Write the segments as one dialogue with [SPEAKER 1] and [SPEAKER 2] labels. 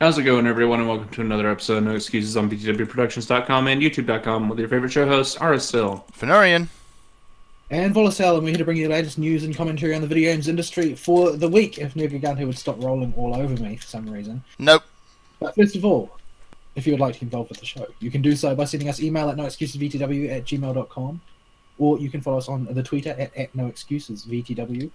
[SPEAKER 1] How's it going, everyone, and welcome to another episode of No Excuses on BTWProductions.com and YouTube.com with your favorite show hosts, RSL.
[SPEAKER 2] Fernorian.
[SPEAKER 3] And Volacel, and we're here to bring you the latest news and commentary on the video games industry for the week, if Nergigante would stop rolling all over me for some reason.
[SPEAKER 2] Nope.
[SPEAKER 3] But first of all, if you would like to get involved with the show, you can do so by sending us email at noexcusesvtw@gmail.com, or you can follow us on the Twitter at noexcusesvtw,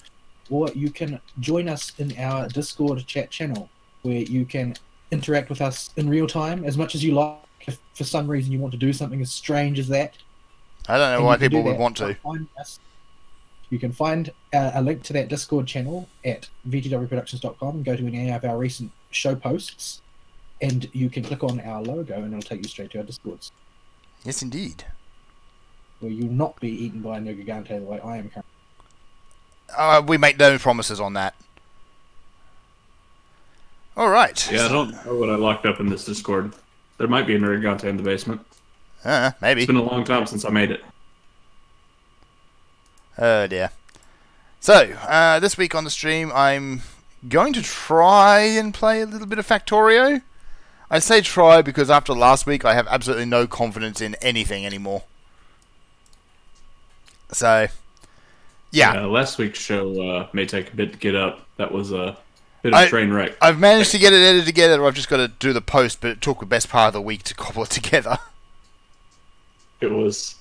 [SPEAKER 3] or you can join us in our Discord chat channel, where you can interact with us in real time as much as you like. If for some reason you want to do something as strange as that,
[SPEAKER 2] I don't know why people would want to.
[SPEAKER 3] You can find a link to that Discord channel at vtwproductions.com and go to any of our recent show posts, and you can click on our logo and it'll take you straight to our Discords,
[SPEAKER 2] Yes, indeed.
[SPEAKER 3] where you'll not be eaten by a Nergigante the way I am currently.
[SPEAKER 2] We make no promises on that. All right.
[SPEAKER 1] Yeah, I don't know what I locked up in this Discord. There might be a Nergigante in the basement.
[SPEAKER 2] Maybe.
[SPEAKER 1] It's been a long time since I made it.
[SPEAKER 2] Oh, dear. So, this week on the stream, I'm going to try and play a little bit of Factorio. I say try because after last week, I have absolutely no confidence in anything anymore. So, yeah.
[SPEAKER 1] Last week's show may take a bit to get up. That was a bit of a train wreck.
[SPEAKER 2] I've managed to get it edited together, or I've just got to do the post, but it took the best part of the week to cobble it together.
[SPEAKER 1] It was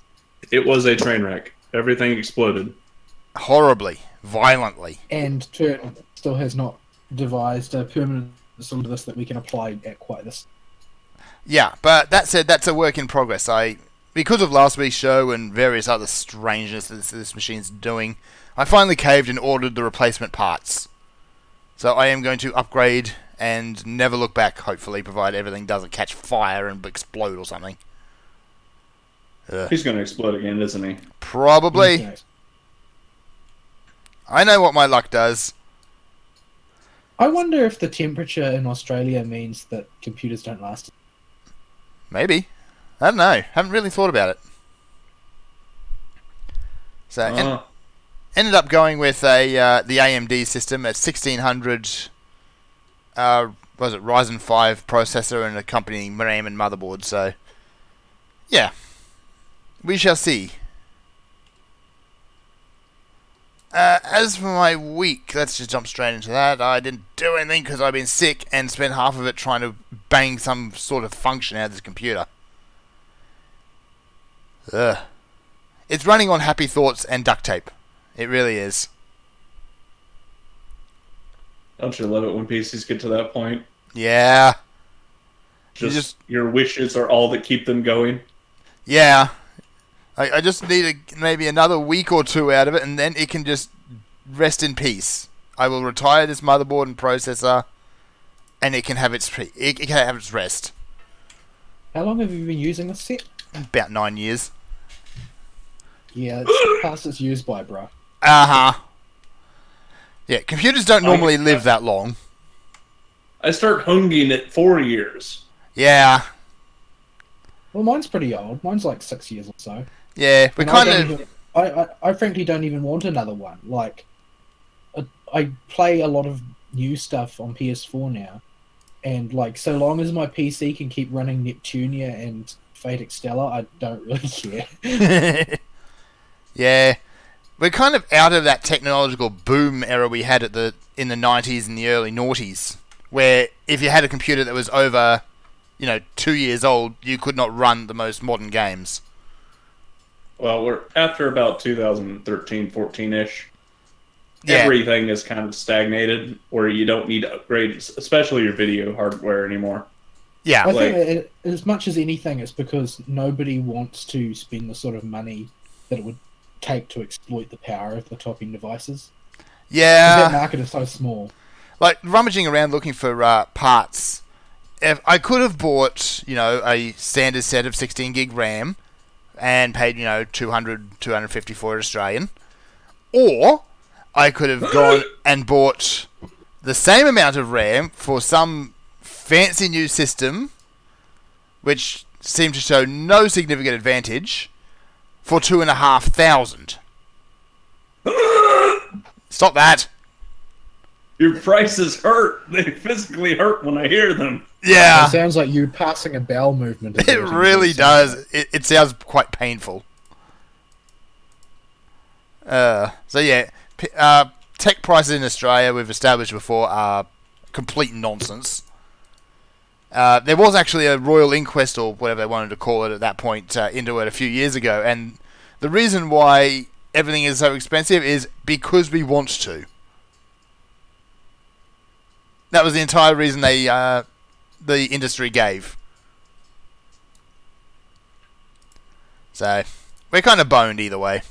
[SPEAKER 1] a train wreck. Everything exploded.
[SPEAKER 2] Horribly. Violently.
[SPEAKER 3] And Turton still has not devised a permanent solution to this that we can apply at quite this.
[SPEAKER 2] Yeah, but that said, that's a work in progress. Because of last week's show and various other strangeness that this machine's doing, I finally caved and ordered the replacement parts. So I am going to upgrade and never look back, hopefully, provided everything doesn't catch fire and explode or something.
[SPEAKER 1] He's going to explode again, isn't he?
[SPEAKER 2] Probably. I know what my luck does.
[SPEAKER 3] I wonder if the temperature in Australia means that computers don't last.
[SPEAKER 2] Maybe. I don't know. Haven't really thought about it. So, ended up going with the AMD system at 1600. Was it Ryzen 5 processor and accompanying RAM and motherboard? So, yeah, we shall see. As for my week, let's just jump straight into that. I didn't do anything because I've been sick and spent half of it trying to bang some sort of function out of this computer. Ugh. It's running on happy thoughts and duct tape. It really is.
[SPEAKER 1] Don't you love it when PCs get to that point?
[SPEAKER 2] Yeah.
[SPEAKER 1] Just your wishes are all that keep them going?
[SPEAKER 2] Yeah. I just need maybe another week or two out of it, and then it can just rest in peace. I will retire this motherboard and processor, and it can have its rest.
[SPEAKER 3] How long have you been using this set?
[SPEAKER 2] About 9 years.
[SPEAKER 3] Yeah, it's past its use by, bro.
[SPEAKER 2] Uh-huh. Yeah, computers don't normally live that long.
[SPEAKER 1] I start hunging at 4 years.
[SPEAKER 2] Yeah.
[SPEAKER 3] Well, mine's pretty old. Mine's like 6 years or so.
[SPEAKER 2] Yeah, we
[SPEAKER 3] I frankly don't even want another one. Like, I play a lot of new stuff on PS4 now, and like, so long as my PC can keep running Neptunia and Fate Extella, I don't really care.
[SPEAKER 2] Yeah, we're kind of out of that technological boom era we had in the 90s and the early noughties, where if you had a computer that was over, 2 years old, you could not run the most modern games.
[SPEAKER 1] Well, we're after about 2013, 14-ish.
[SPEAKER 2] Yeah.
[SPEAKER 1] Everything is kind of stagnated, where you don't need upgrades, especially your video hardware anymore.
[SPEAKER 2] Yeah.
[SPEAKER 3] I think as much as anything, it's because nobody wants to spend the sort of money that it would take to exploit the power of the top-end devices.
[SPEAKER 2] Yeah.
[SPEAKER 3] That market is so small.
[SPEAKER 2] Like, rummaging around looking for parts, if I could have bought, a standard set of 16 gig RAM and paid, 200, 250 for it Australian, or I could have gone and bought the same amount of RAM for some fancy new system, which seemed to show no significant advantage, for 2,500. Stop that.
[SPEAKER 1] Your prices hurt. They physically hurt when I hear them.
[SPEAKER 2] Yeah.
[SPEAKER 3] It sounds like you passing a bowel movement.
[SPEAKER 2] It really does. It sounds quite painful. So yeah, tech prices in Australia, we've established before, are complete nonsense. There was actually a royal inquest, or whatever they wanted to call it at that point, into it a few years ago, and the reason why everything is so expensive is because we want to. That was the entire reason the industry gave. So, we're kind of boned either way.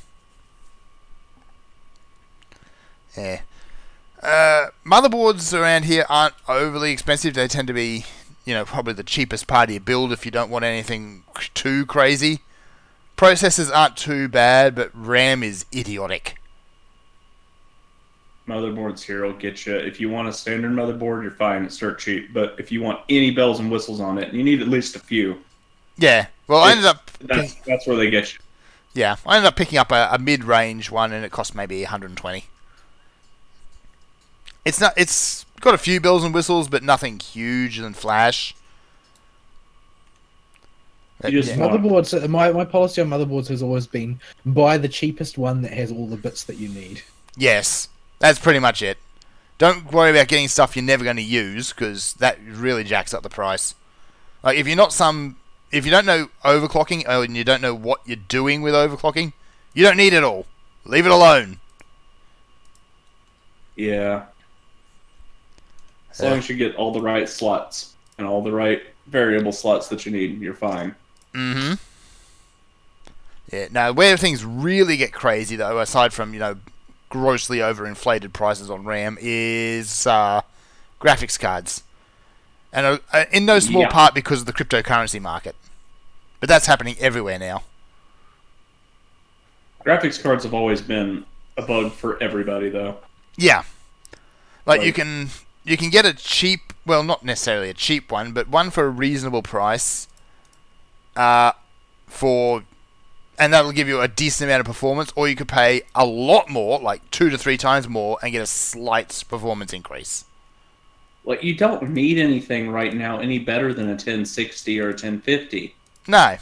[SPEAKER 2] Yeah. Motherboards around here aren't overly expensive. They tend to be, probably the cheapest part of your build if you don't want anything too crazy. Processors aren't too bad, but RAM is idiotic.
[SPEAKER 1] Motherboards here will get you. If you want a standard motherboard, you're fine. It's dirt cheap. But if you want any bells and whistles on it, you need at least a few.
[SPEAKER 2] Yeah. Well, I ended up...
[SPEAKER 1] That's where they get you.
[SPEAKER 2] Yeah. I ended up picking up a mid-range one, and it cost maybe 120. It's got a few bells and whistles, but nothing huge and flash.
[SPEAKER 3] Motherboards. My policy on motherboards has always been buy the cheapest one that has all the bits that you need.
[SPEAKER 2] Yes, that's pretty much it. Don't worry about getting stuff you're never going to use, because that really jacks up the price. Like if you don't know overclocking, and you don't know what you're doing with overclocking, you don't need it all. Leave it alone.
[SPEAKER 1] Yeah. As long as you get all the right slots and all the right variable slots that you need, you're fine.
[SPEAKER 2] Mm-hmm. Yeah, now where things really get crazy, though, aside from, grossly overinflated prices on RAM, is graphics cards. And in no small part because of the cryptocurrency market. But that's happening everywhere now.
[SPEAKER 1] Graphics cards have always been a bug for everybody, though.
[SPEAKER 2] Yeah. Like you can get a cheap, well, not necessarily a cheap one, but one for a reasonable price, and that'll give you a decent amount of performance, or you could pay a lot more, like 2 to 3 times more, and get a slight performance increase.
[SPEAKER 1] Like, you don't need anything right now any better than a 1060 or a 1050.
[SPEAKER 2] No.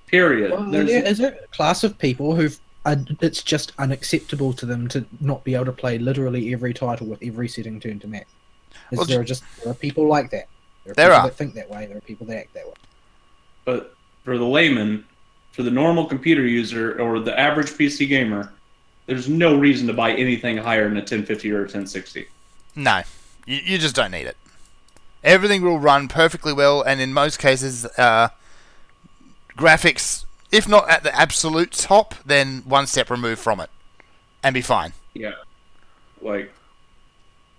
[SPEAKER 1] Period.
[SPEAKER 3] Well, is there a class of people it's just unacceptable to them to not be able to play literally every title with every setting turned to max? There are people like that. There are people that think that way. There are people that act that way.
[SPEAKER 1] But for the layman, for the normal computer user or the average PC gamer, there's no reason to buy anything higher than a 1050 or a 1060.
[SPEAKER 2] No, you just don't need it. Everything will run perfectly well, and in most cases, graphics, if not at the absolute top, then one step removed from it, and be fine.
[SPEAKER 1] Yeah. Like,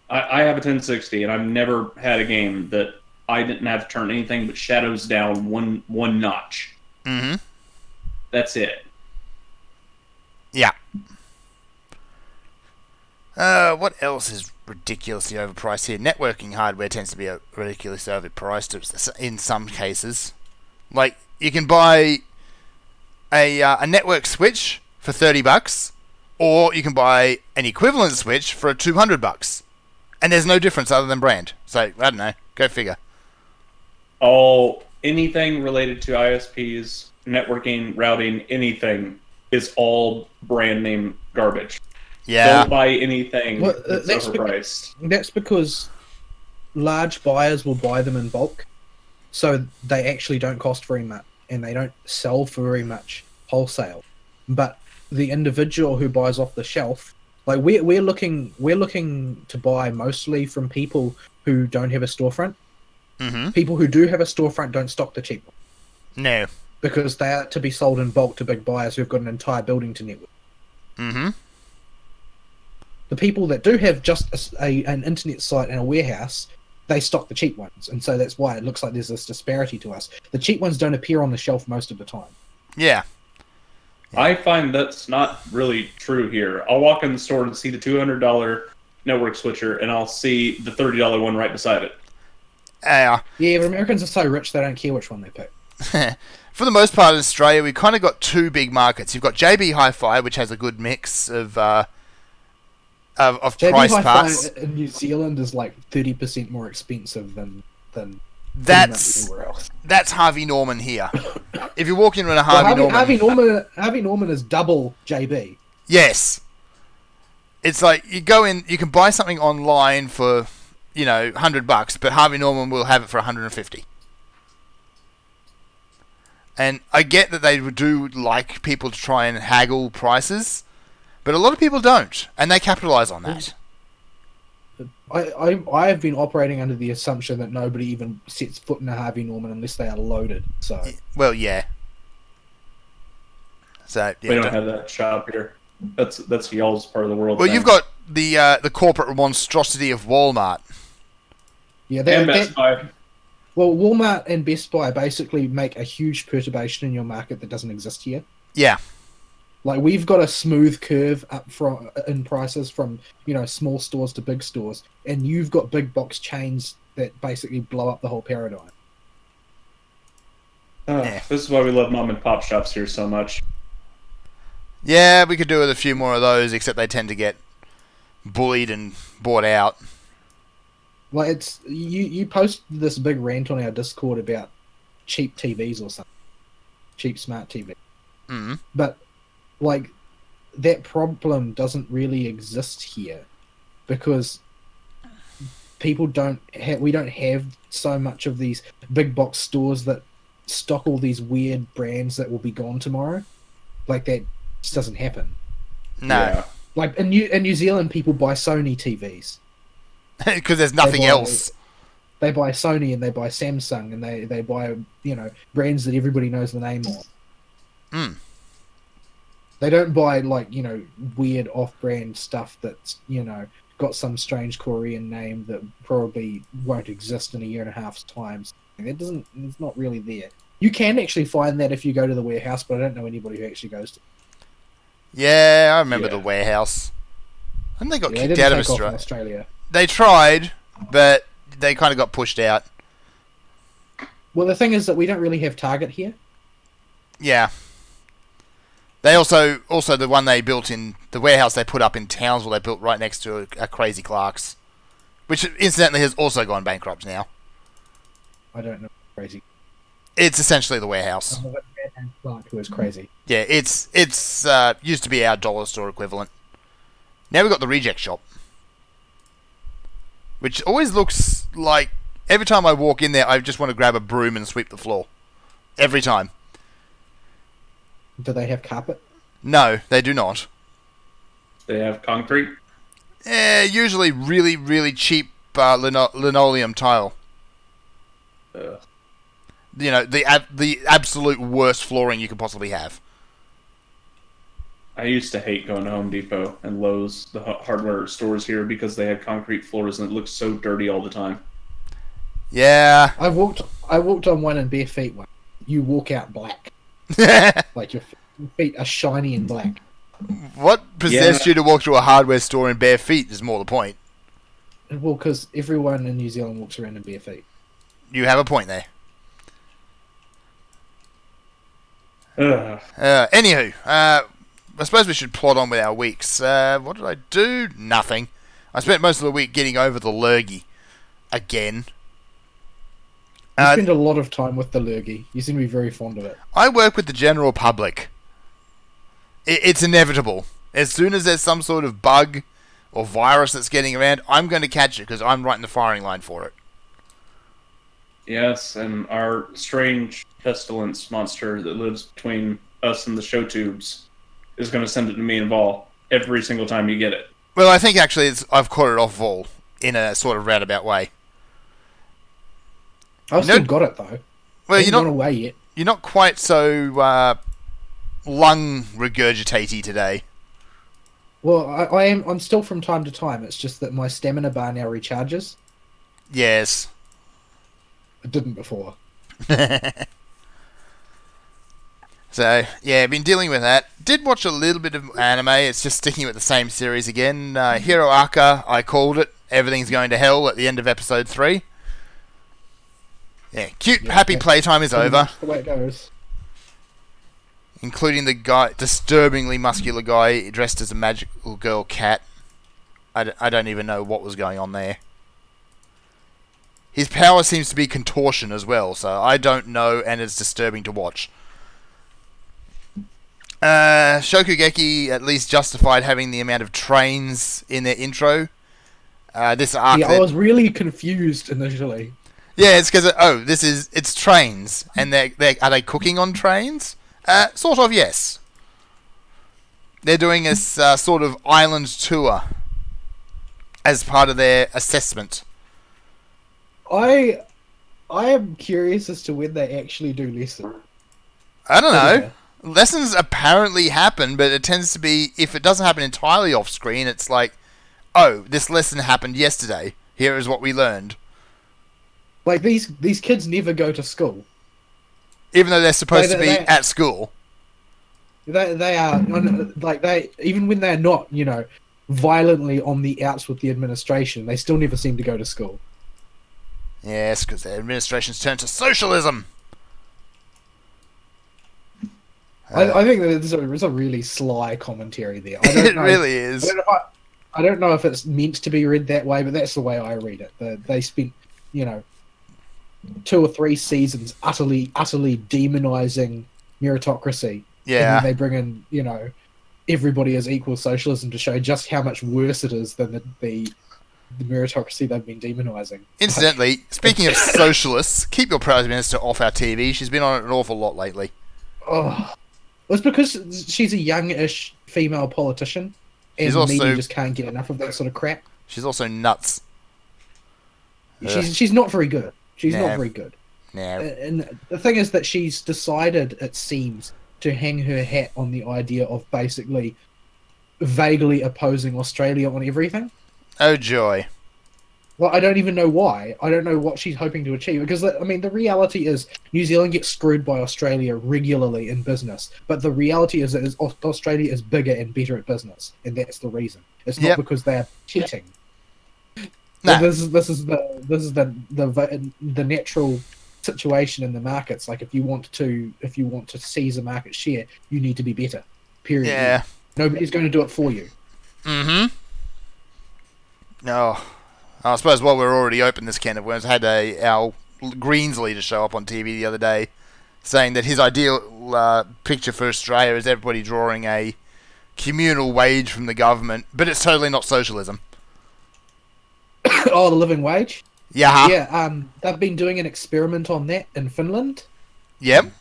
[SPEAKER 1] I have a 1060, and I've never had a game that I didn't have to turn anything but shadows down one notch.
[SPEAKER 2] Mm-hmm.
[SPEAKER 1] That's it.
[SPEAKER 2] Yeah. What else is ridiculously overpriced here? Networking hardware tends to be ridiculously overpriced in some cases. Like, you can buy a network switch for $30, or you can buy an equivalent switch for $200. And there's no difference other than brand. So, I don't know. Go figure.
[SPEAKER 1] Oh, anything related to ISPs, networking, routing, anything is all brand name garbage.
[SPEAKER 2] Yeah.
[SPEAKER 1] Don't buy anything that's overpriced.
[SPEAKER 3] That's because large buyers will buy them in bulk, so they actually don't cost very much, and they don't sell for very much wholesale. But the individual who buys off the shelf, like we're looking to buy mostly from people who don't have a storefront.
[SPEAKER 2] Mm-hmm.
[SPEAKER 3] People who do have a storefront don't stock the cheap one.
[SPEAKER 2] No.
[SPEAKER 3] Because they are to be sold in bulk to big buyers who've got an entire building to network.
[SPEAKER 2] Mm-hmm.
[SPEAKER 3] The people that do have just an internet site and a warehouse, they stock the cheap ones. And so that's why it looks like there's this disparity to us. The cheap ones don't appear on the shelf most of the time.
[SPEAKER 2] Yeah.
[SPEAKER 1] I find that's not really true here. I'll walk in the store and see the $200 network switcher, and I'll see the $30 one right beside it.
[SPEAKER 3] Yeah, but Americans are so rich they don't care which one they pick.
[SPEAKER 2] For the most part in Australia, we've kind of got two big markets. You've got JB Hi-Fi, which has a good mix of price
[SPEAKER 3] JB
[SPEAKER 2] parts.
[SPEAKER 3] in New Zealand is like 30% more expensive than
[SPEAKER 2] That's
[SPEAKER 3] everywhere else.
[SPEAKER 2] that's Harvey Norman here. If you walk into a
[SPEAKER 3] Well, Harvey Norman is double JB.
[SPEAKER 2] yes, it's like you go in, you can buy something online for $100, but Harvey Norman will have it for 150. And I get that they do like people to try and haggle prices, but a lot of people don't, and they capitalize on that.
[SPEAKER 3] I have been operating under the assumption that nobody even sets foot in a Harvey Norman unless they are loaded. So
[SPEAKER 2] Well, yeah. So yeah,
[SPEAKER 1] We don't have that shop here. That's y'all's part of the world.
[SPEAKER 2] well,
[SPEAKER 1] thing.
[SPEAKER 2] you've got the corporate monstrosity of Walmart.
[SPEAKER 3] yeah,
[SPEAKER 1] and Best Buy.
[SPEAKER 3] well, Walmart and Best Buy basically make a huge perturbation in your market that doesn't exist here.
[SPEAKER 2] Yeah,
[SPEAKER 3] Like we've got a smooth curve up from in prices from small stores to big stores, and you've got big box chains that basically blow up the whole paradigm.
[SPEAKER 2] Yeah.
[SPEAKER 1] This is why we love mom and pop shops here so much.
[SPEAKER 2] yeah, we could do with a few more of those, except they tend to get bullied and bought out.
[SPEAKER 3] Like it's you post this big rant on our Discord about cheap TVs or something, cheap smart TV, but like that problem doesn't really exist here because we don't have so much of these big box stores that stock all these weird brands that will be gone tomorrow. Like that just doesn't happen.
[SPEAKER 2] No,
[SPEAKER 1] Yeah.
[SPEAKER 3] Like in New Zealand, people buy Sony TVs.
[SPEAKER 2] because there's nothing
[SPEAKER 3] buy-
[SPEAKER 2] else.
[SPEAKER 3] They buy Sony and they buy Samsung and they buy brands that everybody knows the name of.
[SPEAKER 2] Mm.
[SPEAKER 3] They don't buy weird off-brand stuff that's got some strange Korean name that probably won't exist in a year and a half's time. It's not really there. You can actually find that if you go to the warehouse, but I don't know anybody who actually goes to.
[SPEAKER 2] Yeah, I remember
[SPEAKER 1] Yeah.
[SPEAKER 2] the warehouse. And they got
[SPEAKER 3] Yeah, they
[SPEAKER 2] kicked
[SPEAKER 3] didn't
[SPEAKER 2] out of
[SPEAKER 3] take off in
[SPEAKER 2] Australia.
[SPEAKER 3] Australia.
[SPEAKER 2] They tried, but they kind of got pushed out.
[SPEAKER 3] Well, the thing is that we don't really have Target here.
[SPEAKER 2] Yeah. They also the one they built in the warehouse they put up in Townsville, they built right next to a Crazy Clark's, which incidentally has also gone bankrupt now.
[SPEAKER 3] I don't know. Crazy.
[SPEAKER 2] It's essentially the warehouse.
[SPEAKER 3] Clark, who is crazy.
[SPEAKER 2] Yeah, it's used to be our dollar store equivalent. Now we've got the reject shop, which always looks like every time I walk in there, I just want to grab a broom and sweep the floor. Every time.
[SPEAKER 3] Do they have carpet?
[SPEAKER 2] No, they do not.
[SPEAKER 1] They have concrete.
[SPEAKER 2] Usually really, really cheap linoleum tile.
[SPEAKER 1] Ugh.
[SPEAKER 2] The absolute worst flooring you could possibly have.
[SPEAKER 1] I used to hate going to Home Depot and Lowe's, the hardware stores here, because they had concrete floors and it looked so dirty all the time.
[SPEAKER 2] Yeah.
[SPEAKER 3] I walked on one in bare feet once. You walk out black. Like your feet are shiny and black.
[SPEAKER 2] What possessed you to walk through a hardware store in bare feet is more the point.
[SPEAKER 3] Well, because everyone in New Zealand walks around in bare feet.
[SPEAKER 2] You have a point there.
[SPEAKER 1] Ugh.
[SPEAKER 2] Anywho, I suppose we should plod on with our weeks. What did I do? Nothing. I spent most of the week getting over the lurgy. Again.
[SPEAKER 3] You spend a lot of time with the lurgy. You seem to be very fond of it.
[SPEAKER 2] I work with the general public. It's inevitable. As soon as there's some sort of bug or virus that's getting around, I'm going to catch it because I'm right in the firing line for it.
[SPEAKER 1] Yes, and our strange pestilence monster that lives between us and the show tubes is going to send it to me and Vaul every single time you get it.
[SPEAKER 2] Well, I think actually I've caught it off Vaul in a sort of roundabout way.
[SPEAKER 3] I've still got it though.
[SPEAKER 2] Well,
[SPEAKER 3] Hasn't gone away yet.
[SPEAKER 2] You're not quite so lung regurgitatey today.
[SPEAKER 3] Well, I'm still from time to time. It's just that my stamina bar now recharges.
[SPEAKER 2] Yes.
[SPEAKER 3] It didn't before.
[SPEAKER 2] So, yeah, been dealing with that. Did watch a little bit of anime. It's just sticking with the same series again. Hero Aka, I called it. Everything's going to hell at the end of episode 3. Yeah, cute, happy playtime is over.
[SPEAKER 3] That's the way it goes.
[SPEAKER 2] Including the guy, disturbingly muscular guy dressed as a magical girl cat. I don't even know what was going on there. his power seems to be contortion as well, so I don't know, and it's disturbing to watch. Shokugeki at least justified having the amount of trains in their intro. This arc.
[SPEAKER 3] Yeah, I was really confused initially.
[SPEAKER 2] Yeah, it's because it's trains, and are they cooking on trains? Sort of, yes. They're doing this sort of island tour as part of their assessment.
[SPEAKER 3] I am curious as to when they actually do lessons.
[SPEAKER 2] I don't know. Lessons apparently happen, but it tends to be, if it doesn't happen entirely off screen, it's like, oh, this lesson happened yesterday. Here is what we learned.
[SPEAKER 3] Like, these kids never go to school.
[SPEAKER 2] Even though they're supposed to be at school.
[SPEAKER 3] They are, like, even when they're not, violently on the outs with the administration, they still never seem to go to school.
[SPEAKER 2] Yes, because their administration's turned to socialism.
[SPEAKER 3] I think that there's a really sly commentary there.
[SPEAKER 2] It really is.
[SPEAKER 3] I don't know if it's meant to be read that way, but that's the way I read it. They spent, 2 or 3 seasons utterly demonizing meritocracy.
[SPEAKER 2] Yeah.
[SPEAKER 3] And then they bring in, everybody as equal socialism to show just how much worse it is than the meritocracy they've been demonizing.
[SPEAKER 2] Incidentally, speaking of socialists, keep your Prime Minister off our TV. She's been on it an awful lot lately.
[SPEAKER 3] Oh. Well, it's because she's a youngish female politician, and
[SPEAKER 2] the
[SPEAKER 3] media just can't get enough of that sort of crap.
[SPEAKER 2] She's also nuts.
[SPEAKER 3] She's not very good. She's not very good.
[SPEAKER 2] No.
[SPEAKER 3] And the thing is that she's decided, it seems, to hang her hat on the idea of basically vaguely opposing Australia on everything.
[SPEAKER 2] Oh, joy.
[SPEAKER 3] Well, I don't even know why. I don't know what she's hoping to achieve. Because, the reality is New Zealand gets screwed by Australia regularly in business. But the reality is that Australia is bigger and better at business. And that's the reason. It's not because they're cheating.
[SPEAKER 2] Nah.
[SPEAKER 3] This is the natural situation in the markets. Like, if you want to seize a market share, you need to be better. Period.
[SPEAKER 2] Yeah.
[SPEAKER 3] Nobody's going to do it for you.
[SPEAKER 2] Mm-hmm. No. I suppose while we're already open this can of worms, I had our Greens leader show up on TV the other day saying that his ideal picture for Australia is everybody drawing a communal wage from the government, but it's totally not socialism.
[SPEAKER 3] Oh, the living wage?
[SPEAKER 2] Yeah.
[SPEAKER 3] Yeah, they've been doing an experiment on that in Finland.
[SPEAKER 2] Yep.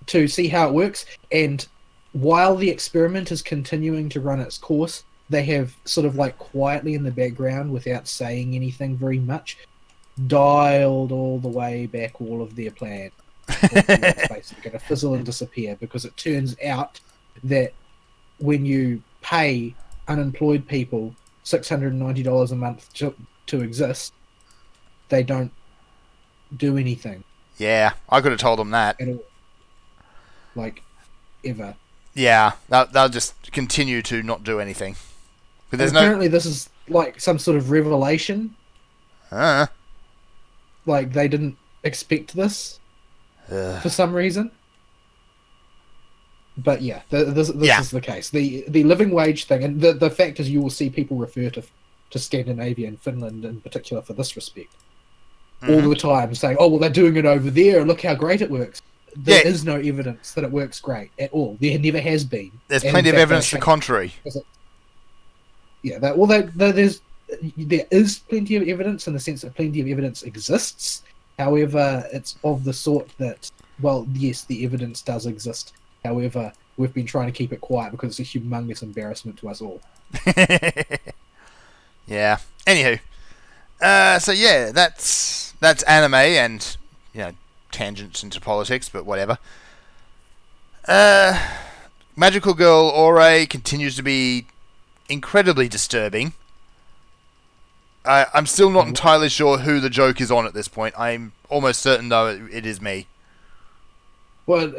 [SPEAKER 3] To see how it works, and while the experiment is continuing to run its course, they have sort of like quietly in the background, without saying anything very much, dialed all the way back all of their plan. It's basically going to fizzle and disappear, because it turns out that when you pay unemployed people $690 a month to exist, they don't do anything.
[SPEAKER 2] Yeah, I could have told them that.
[SPEAKER 3] At all. Like, ever.
[SPEAKER 2] Yeah, they'll just continue to not do anything. But
[SPEAKER 3] apparently this is like some sort of revelation. Like, they didn't expect this for some reason. But yeah, this is the case. The living wage thing, and the fact is, you will see people refer to Scandinavia and Finland in particular for this respect all the time, saying, "Oh, well, they're doing it over there. Look how great it works." There is no evidence that it works great at all. There never has been.
[SPEAKER 2] There's plenty of evidence to the contrary.
[SPEAKER 3] Yeah, there is plenty of evidence, in the sense that plenty of evidence exists. However, it's of the sort that, well, yes, the evidence does exist. However, we've been trying to keep it quiet because it's a humongous embarrassment to us all.
[SPEAKER 2] Yeah. Anywho, so yeah, that's anime and tangents into politics, but whatever. Magical Girl Ore continues to be incredibly disturbing. I'm still not entirely sure who the joke is on at this point. I'm almost certain, though, it is me.
[SPEAKER 3] Well,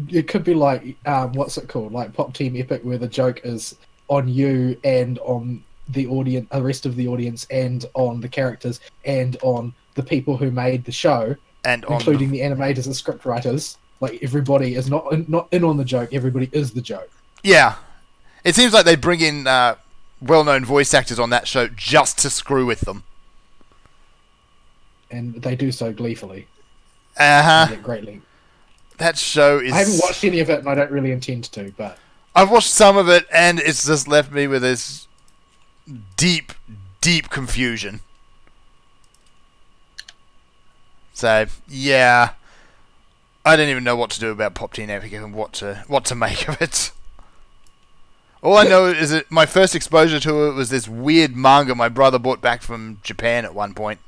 [SPEAKER 3] it could be like, what's it called? Like Pop Team Epic, where the joke is on you and on the audience, the rest of the audience, and on the characters, and on the people who made the show, and including the animators and scriptwriters. Like, everybody is not in on the joke. Everybody is the joke.
[SPEAKER 2] Yeah, it seems like they bring in well-known voice actors on that show just to screw with them.
[SPEAKER 3] and they do so gleefully.
[SPEAKER 2] Uh-huh.
[SPEAKER 3] At great length.
[SPEAKER 2] That show is...
[SPEAKER 3] I haven't watched any of it, and I don't really intend to, but...
[SPEAKER 2] I've watched some of it, and it's just left me with this deep, deep confusion. So, yeah. I don't even know what to do about Pop Teen Epic and what to make of it. All I know is that my first exposure to it was this weird manga my brother brought back from Japan at one point.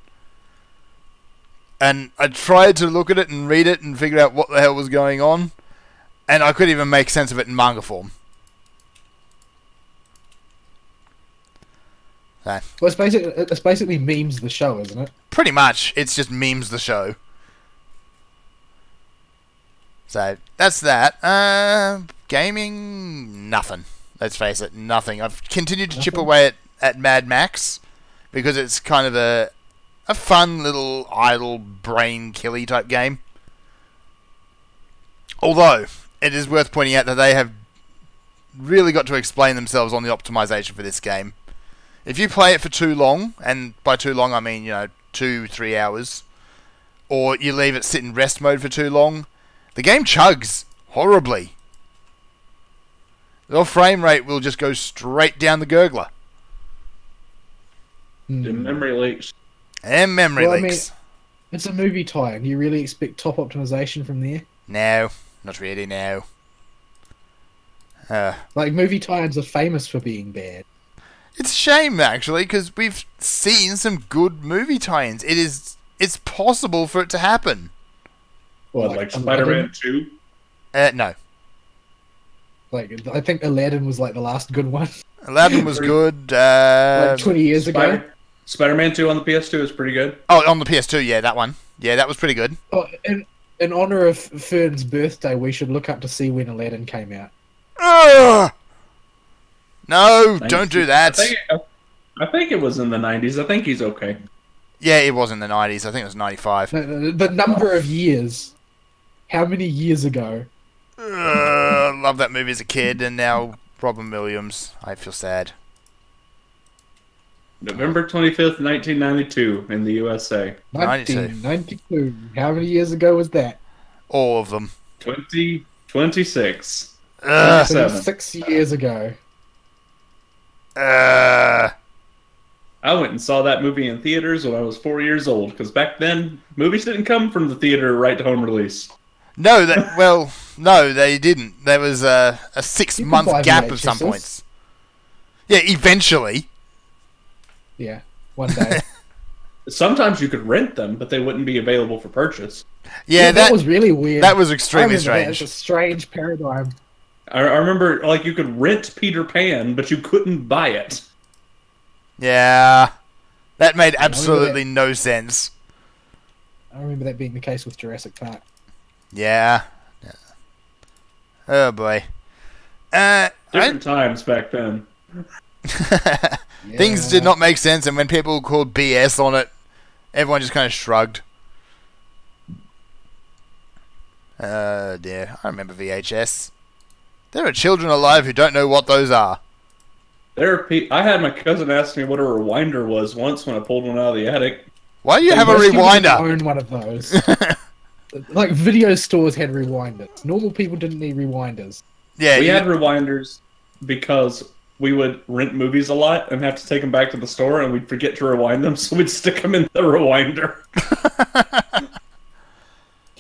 [SPEAKER 2] And I tried to look at it and read it and figure out what the hell was going on. And I couldn't even make sense of it in manga form. So,
[SPEAKER 3] Well, it's basically memes the show, isn't it?
[SPEAKER 2] pretty much, it's just memes the show. So, that's that. Gaming, nothing. Let's face it, nothing. I've continued to chip
[SPEAKER 3] Nothing?
[SPEAKER 2] away at Mad Max because it's kind of a fun little idle brain killy type game. Although, it is worth pointing out that they have really got to explain themselves on the optimization for this game. If you play it for too long, and by too long I mean, 2-3 hours, or you leave it sit in rest mode for too long, the game chugs horribly. Your frame rate will just go straight down the gurgler.
[SPEAKER 1] The memory leaks.
[SPEAKER 2] And memory
[SPEAKER 3] Well, I
[SPEAKER 2] leaks.
[SPEAKER 3] It's a movie tie-in. Do you really expect top optimization from there?
[SPEAKER 2] No, not really, no.
[SPEAKER 3] Like, movie tie-ins are famous for being bad.
[SPEAKER 2] It's a shame, actually, because we've seen some good movie tie-ins. It's possible for it to happen.
[SPEAKER 1] What,
[SPEAKER 3] Like
[SPEAKER 1] like Spider-Man 2?
[SPEAKER 2] No.
[SPEAKER 3] Like, I think Aladdin was, like, the last good one.
[SPEAKER 2] Aladdin was good.
[SPEAKER 3] Like, 20 years ago.
[SPEAKER 1] Spider-Man 2 on the PS2 is pretty good.
[SPEAKER 2] Oh, on the PS2, yeah, that one. Yeah, that was pretty good.
[SPEAKER 3] Oh, in honor of Fern's birthday, we should look up to see when Aladdin came out.
[SPEAKER 2] Ugh! No, don't do that.
[SPEAKER 1] I think it was in the 90s. I think he's okay.
[SPEAKER 2] Yeah, it was in the 90s. I think it was 95.
[SPEAKER 3] The number of years. How many years ago?
[SPEAKER 2] Love that movie as a kid, and now Robin Williams. I feel sad.
[SPEAKER 1] November 25th, 1992 in the USA.
[SPEAKER 3] 1992. How many years ago was that?
[SPEAKER 2] All of them.
[SPEAKER 1] 26.
[SPEAKER 2] Ugh.
[SPEAKER 3] 6 years ago.
[SPEAKER 1] I went and saw that movie in theaters when I was 4 years old, because back then, movies didn't come from the theater right to home release.
[SPEAKER 2] No, no, they didn't. There was a 6-month gap of some
[SPEAKER 3] VHSs.
[SPEAKER 2] points. Yeah, eventually.
[SPEAKER 3] Yeah, one day.
[SPEAKER 1] Sometimes you could rent them, but they wouldn't be available for purchase.
[SPEAKER 2] Yeah,
[SPEAKER 3] that was really weird.
[SPEAKER 2] That was
[SPEAKER 3] I
[SPEAKER 2] extremely
[SPEAKER 3] remember that.
[SPEAKER 2] strange.
[SPEAKER 3] It's a strange paradigm.
[SPEAKER 1] I remember, like, you could rent Peter Pan, but you couldn't buy it.
[SPEAKER 2] Yeah, that made
[SPEAKER 3] I remember
[SPEAKER 2] absolutely no sense.
[SPEAKER 3] I remember that being the case with Jurassic Park.
[SPEAKER 2] Yeah. Oh boy.
[SPEAKER 1] Different times back then.
[SPEAKER 2] Things did not make sense, and when people called BS on it, everyone just kind of shrugged. Dear, I remember VHS. There are children alive who don't know what those are.
[SPEAKER 1] I had my cousin ask me what a rewinder was once when I pulled one out of the attic.
[SPEAKER 2] Why do you have a
[SPEAKER 3] Most people didn't
[SPEAKER 2] rewinder?
[SPEAKER 3] own one of those. Like, video stores had rewinders. Normal people didn't need rewinders.
[SPEAKER 2] Yeah,
[SPEAKER 1] We had rewinders because we would rent movies a lot and have to take them back to the store, and we'd forget to rewind them, so we'd stick them in the rewinder.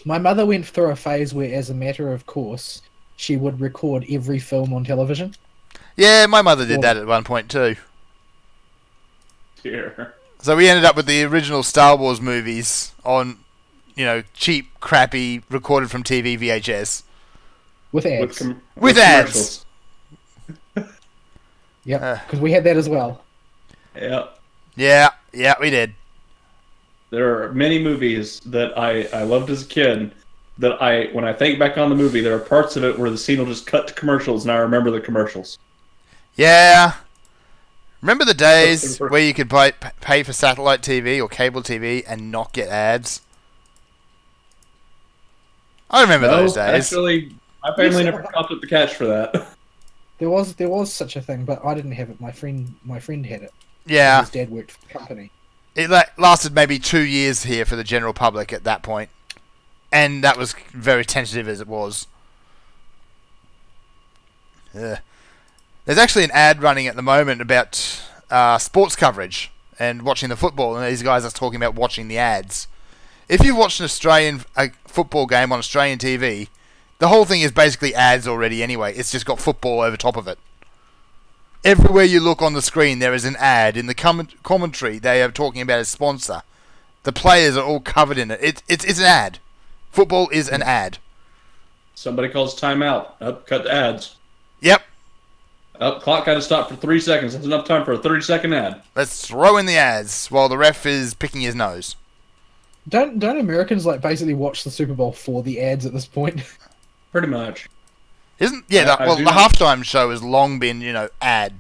[SPEAKER 3] My mother went through a phase where, as a matter of course, she would record every film on television.
[SPEAKER 2] Yeah, my mother did that at one point too.
[SPEAKER 1] Here.
[SPEAKER 2] So we ended up with the original Star Wars movies on, cheap, crappy, recorded from TV VHS.
[SPEAKER 3] With ads.
[SPEAKER 2] With ads.
[SPEAKER 1] commercials.
[SPEAKER 3] Yep, because we had that as well.
[SPEAKER 1] Yeah.
[SPEAKER 2] Yeah, we did.
[SPEAKER 1] There are many movies that I loved as a kid that when I think back on the movie, there are parts of it where the scene will just cut to commercials, and I remember the commercials.
[SPEAKER 2] Yeah. Remember the days where you could pay for satellite TV or cable TV and not get ads? I remember those days.
[SPEAKER 1] Actually, my family never copped up the cash for that.
[SPEAKER 3] There was such a thing, but I didn't have it. My friend had it.
[SPEAKER 2] Yeah.
[SPEAKER 3] His dad worked for the company.
[SPEAKER 2] It lasted maybe 2 years here for the general public at that point, and that was very tentative as it was. There's actually an ad running at the moment about sports coverage and watching the football, and these guys are talking about watching the ads. If you've watched an Australian football game on Australian TV, the whole thing is basically ads already anyway. It's just got football over top of it. Everywhere you look on the screen, there is an ad. In the commentary, they are talking about a sponsor. The players are all covered in it. It's an ad. Football is an ad.
[SPEAKER 1] Somebody calls timeout. Up, cut the ads.
[SPEAKER 2] Yep.
[SPEAKER 1] Up, clock got to stop for 3 seconds. That's enough time for a 30-second ad.
[SPEAKER 2] Let's throw in the ads while the ref is picking his nose.
[SPEAKER 3] Don't Americans basically watch the Super Bowl for the ads at this point?
[SPEAKER 1] Pretty much.
[SPEAKER 2] Isn't the halftime show has long been, ad.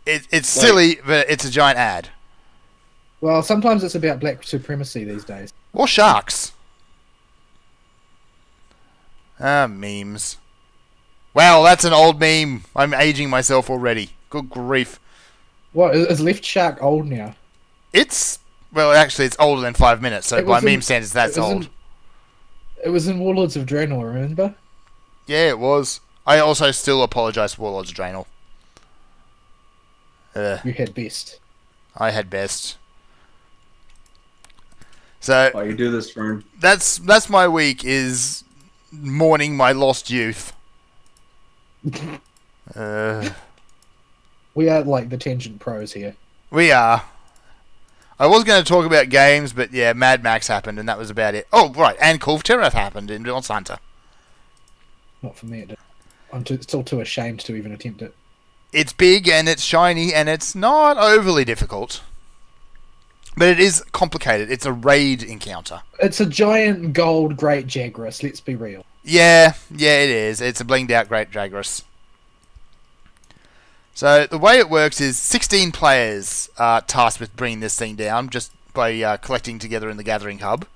[SPEAKER 2] It's silly, but it's a giant ad.
[SPEAKER 3] Well, sometimes it's about black supremacy these days.
[SPEAKER 2] Or sharks. Memes. Wow, that's an old meme. I'm aging myself already. Good grief.
[SPEAKER 3] What, is Left Shark old now?
[SPEAKER 2] Actually, it's older than 5 minutes, so by meme standards, that's old.
[SPEAKER 3] It was in Warlords of Draenor, remember?
[SPEAKER 2] Yeah, it was. I also still apologise for Warlords of Draenor.
[SPEAKER 3] You had best.
[SPEAKER 2] I had best. So
[SPEAKER 1] why you do this, Fern?
[SPEAKER 2] That's my week, is mourning my lost youth.
[SPEAKER 3] We are like the tangent pros here.
[SPEAKER 2] We are. I was going to talk about games, but yeah, Mad Max happened, and that was about it. Oh, right, and Call of Terror happened in Monster Hunter.
[SPEAKER 3] Not for me, it did. I'm still too ashamed to even attempt it.
[SPEAKER 2] It's big, and it's shiny, and it's not overly difficult. But it is complicated. It's a raid encounter.
[SPEAKER 3] It's a giant gold Great Jagras, let's be real.
[SPEAKER 2] Yeah, it is. It's a blinged out Great Jagras. So the way it works is 16 players are tasked with bringing this thing down just by collecting together in the Gathering Hub.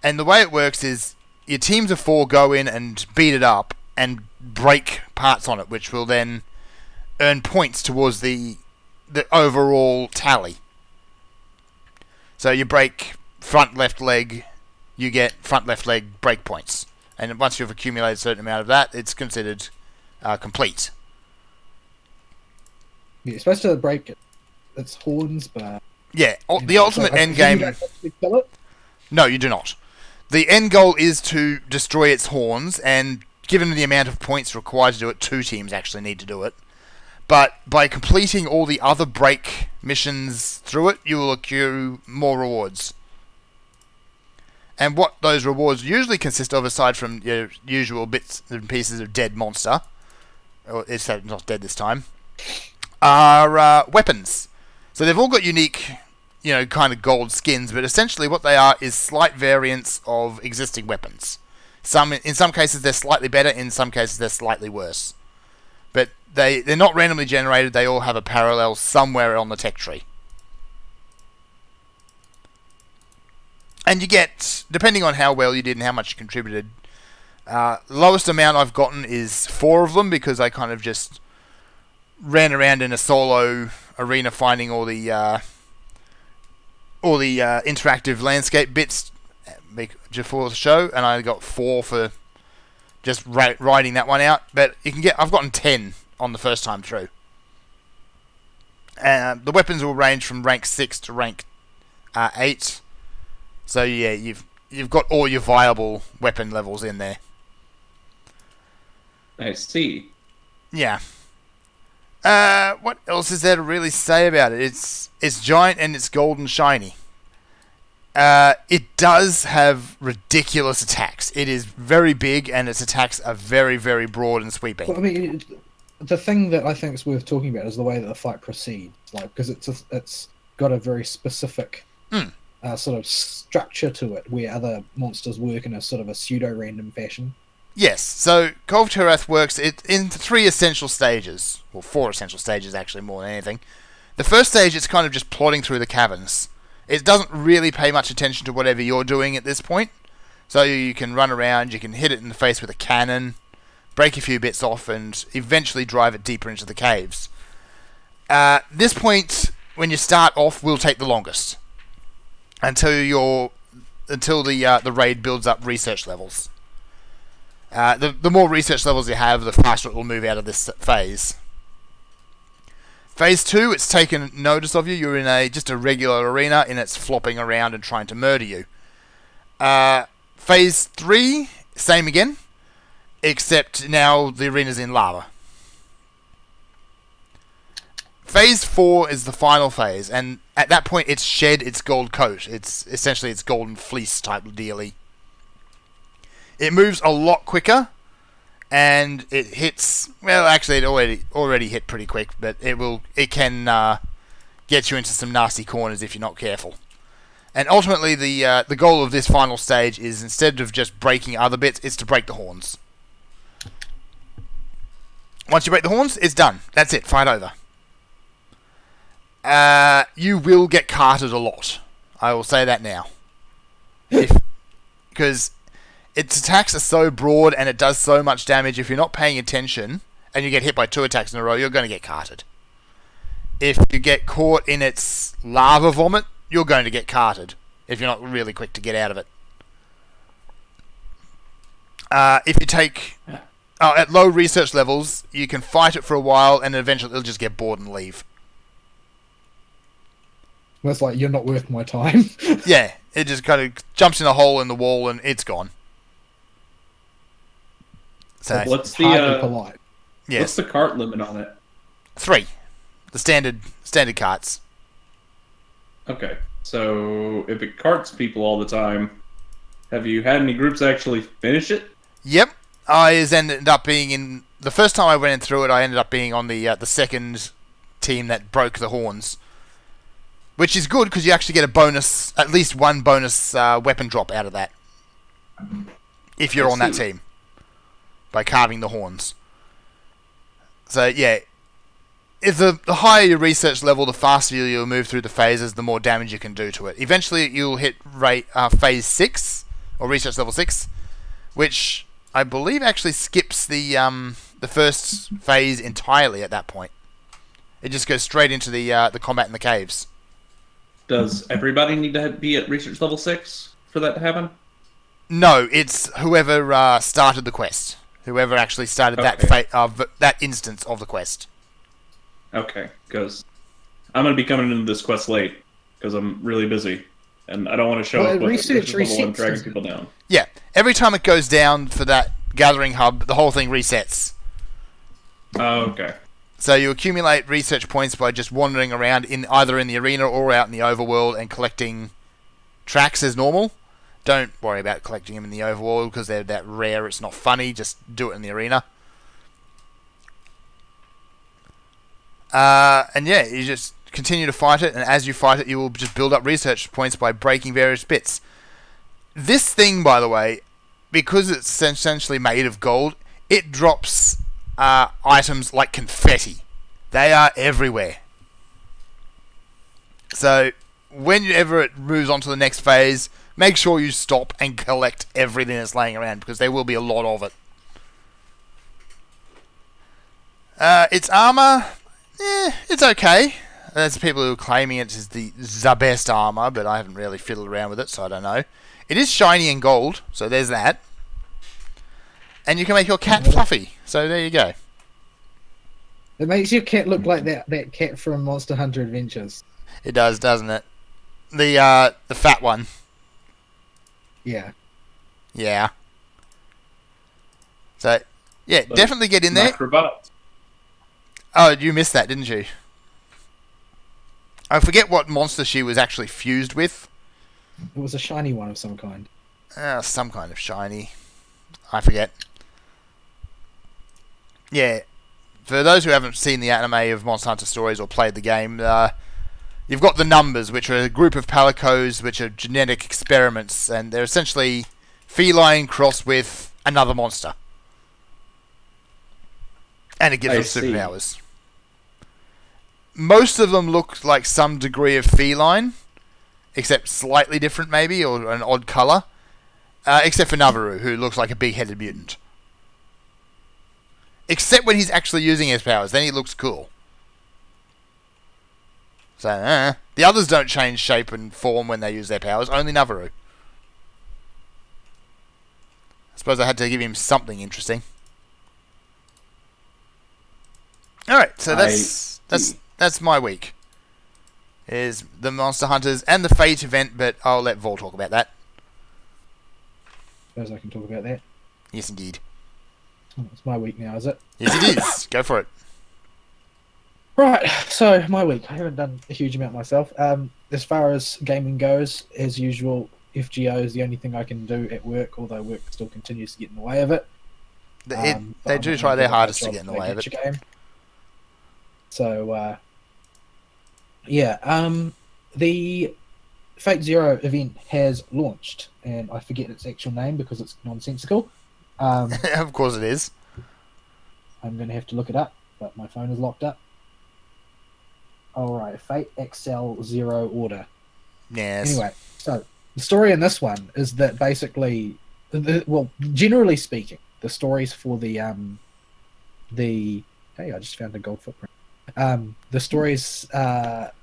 [SPEAKER 2] And the way it works is your teams of 4 go in and beat it up and break parts on it, which will then earn points towards the overall tally. So you break front left leg, you get front left leg break points. And once you've accumulated a certain amount of that, it's considered complete.
[SPEAKER 3] Yeah, you're supposed to break its horns, but...
[SPEAKER 2] Yeah, the ultimate end game...
[SPEAKER 3] You don't actually kill it?
[SPEAKER 2] No, you do not. The end goal is to destroy its horns, and given the amount of points required to do it, 2 teams actually need to do it. But by completing all the other break missions through it, you will accrue more rewards. And what those rewards usually consist of, aside from your usual bits and pieces of dead monster, or it's not dead this time, are weapons. So they've all got unique, kind of gold skins, but essentially what they are is slight variants of existing weapons. In some cases they're slightly better, in some cases they're slightly worse. But they're not randomly generated, they all have a parallel somewhere on the tech tree. And you get, depending on how well you did and how much you contributed, lowest amount I've gotten is 4 of them, because I kind of just ran around in a solo arena finding all the interactive landscape bits before the show, and I got 4 for just riding that one out. But I've gotten 10 on the first time through. The weapons will range from rank 6 to rank 8. So yeah, you've got all your viable weapon levels in there.
[SPEAKER 1] I see.
[SPEAKER 2] Yeah. What else is there to really say about it? It's giant and it's gold and shiny. It does have ridiculous attacks. It is very big, and its attacks are very, very broad and sweeping.
[SPEAKER 3] Well, I mean, the thing that I think is worth talking about is the way that the fight proceeds, because it's got a very specific sort of structure to it, where other monsters work in a sort of a pseudo-random fashion.
[SPEAKER 2] Yes, so Call of Terror works in 3 essential stages, or 4 essential stages actually, more than anything. The first stage, it's kind of just plodding through the caverns. It doesn't really pay much attention to whatever you're doing at this point. So you can run around, you can hit it in the face with a cannon, break a few bits off, and eventually drive it deeper into the caves. This point, when you start off, will take the longest until the raid builds up research levels. The more research levels you have, the faster it will move out of this phase. Phase 2, it's taken notice of you. You're in just a regular arena, and it's flopping around and trying to murder you. Phase 3, same again, except now the arena's in lava. Phase 4 is the final phase, and at that point it's shed its gold coat. It's essentially its golden fleece type dealy. It moves a lot quicker, and it hits... Well, actually, it already hit pretty quick, but it can get you into some nasty corners if you're not careful. And ultimately, the goal of this final stage is, instead of just breaking other bits, it's to break the horns. Once you break the horns, it's done. That's it. Fight over. You will get carted a lot. I will say that now. Because its attacks are so broad and it does so much damage. If you're not paying attention and you get hit by 2 attacks in a row, you're going to get carted. If you get caught in its lava vomit, you're going to get carted if you're not really quick to get out of it. If you take... at low research levels, you can fight it for a while and eventually it'll just get bored and leave.
[SPEAKER 3] It's like, you're not worth my time.
[SPEAKER 2] Yeah, it just kind of jumps in a hole in the wall and it's gone. So
[SPEAKER 1] what's
[SPEAKER 3] polite.
[SPEAKER 2] Yes.
[SPEAKER 1] What's the cart limit on it?
[SPEAKER 2] 3. The standard carts.
[SPEAKER 1] Okay, so if it carts people all the time, have you had any groups actually finish it?
[SPEAKER 2] Yep. I ended up being in... The first time I went through it, I ended up being on the second team that broke the horns. Which is good, because you actually get a bonus... At least one bonus weapon drop out of that. If you're on that team. By carving the horns. So, yeah. If the higher your research level, the faster you'll move through the phases, the more damage you can do to it. Eventually, you'll hit phase 6, or research level 6, which I believe actually skips the first phase entirely at that point. It just goes straight into the combat in the caves.
[SPEAKER 1] Does everybody need to be at research level 6 for that to happen?
[SPEAKER 2] No, it's whoever started the quest. Whoever actually started that instance of the quest.
[SPEAKER 1] Okay, because I'm going to be coming into this quest late, because I'm really busy, and I don't want to show up with research level and dragging people down.
[SPEAKER 2] Yeah, every time it goes down for that gathering hub, the whole thing resets.
[SPEAKER 1] Oh, okay.
[SPEAKER 2] So you accumulate research points by just wandering around either in the arena or out in the overworld and collecting tracks as normal. Don't worry about collecting them in the overworld because they're that rare, it's not funny, just do it in the arena. And yeah, you just continue to fight it, and as you fight it, you will just build up research points by breaking various bits. This thing, by the way, because it's essentially made of gold, it drops items like confetti. They are everywhere. So, whenever it moves on to the next phase, make sure you stop and collect everything that's laying around, because there will be a lot of it. Its armor, it's okay. There's people who are claiming it is the best armor, but I haven't really fiddled around with it, so I don't know. It is shiny and gold, so there's that. And you can make your cat fluffy, so there you go.
[SPEAKER 3] It makes your cat look like that cat from Monster Hunter Adventures.
[SPEAKER 2] It does, doesn't it? The fat one.
[SPEAKER 3] Yeah.
[SPEAKER 2] Yeah. So, yeah, definitely get in there.
[SPEAKER 1] Acrobat.
[SPEAKER 2] Oh, you missed that, didn't you? I forget what monster she was actually fused with.
[SPEAKER 3] It was a shiny one of some kind.
[SPEAKER 2] Some kind of shiny. I forget. Yeah. For those who haven't seen the anime of Monster Hunter Stories or played the game, you've got the numbers, which are a group of palicos, which are genetic experiments, and they're essentially feline crossed with another monster. And it gives them superpowers. Most of them look like some degree of feline, except slightly different maybe, or an odd colour. Except for Navarro, who looks like a big-headed mutant. Except when he's actually using his powers, then he looks cool. So, the others don't change shape and form when they use their powers, only Navarro. I suppose I had to give him something interesting. Alright, so that's my week. Is the Monster Hunters and the Fate event, but I'll let Vaul talk about that.
[SPEAKER 3] Suppose I can talk about that.
[SPEAKER 2] Yes, indeed.
[SPEAKER 3] Oh, it's my week now, is it?
[SPEAKER 2] Yes, it is. Go for it.
[SPEAKER 3] Right, so my week. I haven't done a huge amount myself. As far as gaming goes, as usual, FGO is the only thing I can do at work, although work still continues to get in the way of it.
[SPEAKER 2] They do try their hardest to get in the way of it.
[SPEAKER 3] Game. So, the Fate Zero event has launched, and I forget its actual name because it's nonsensical.
[SPEAKER 2] Of course it is.
[SPEAKER 3] I'm going to have to look it up, but my phone is locked up. Alright, Fate XL Zero Order.
[SPEAKER 2] Yes.
[SPEAKER 3] Anyway, so the story in this one is that basically, well, generally speaking, the stories for the hey, I just found a gold footprint. The stories, the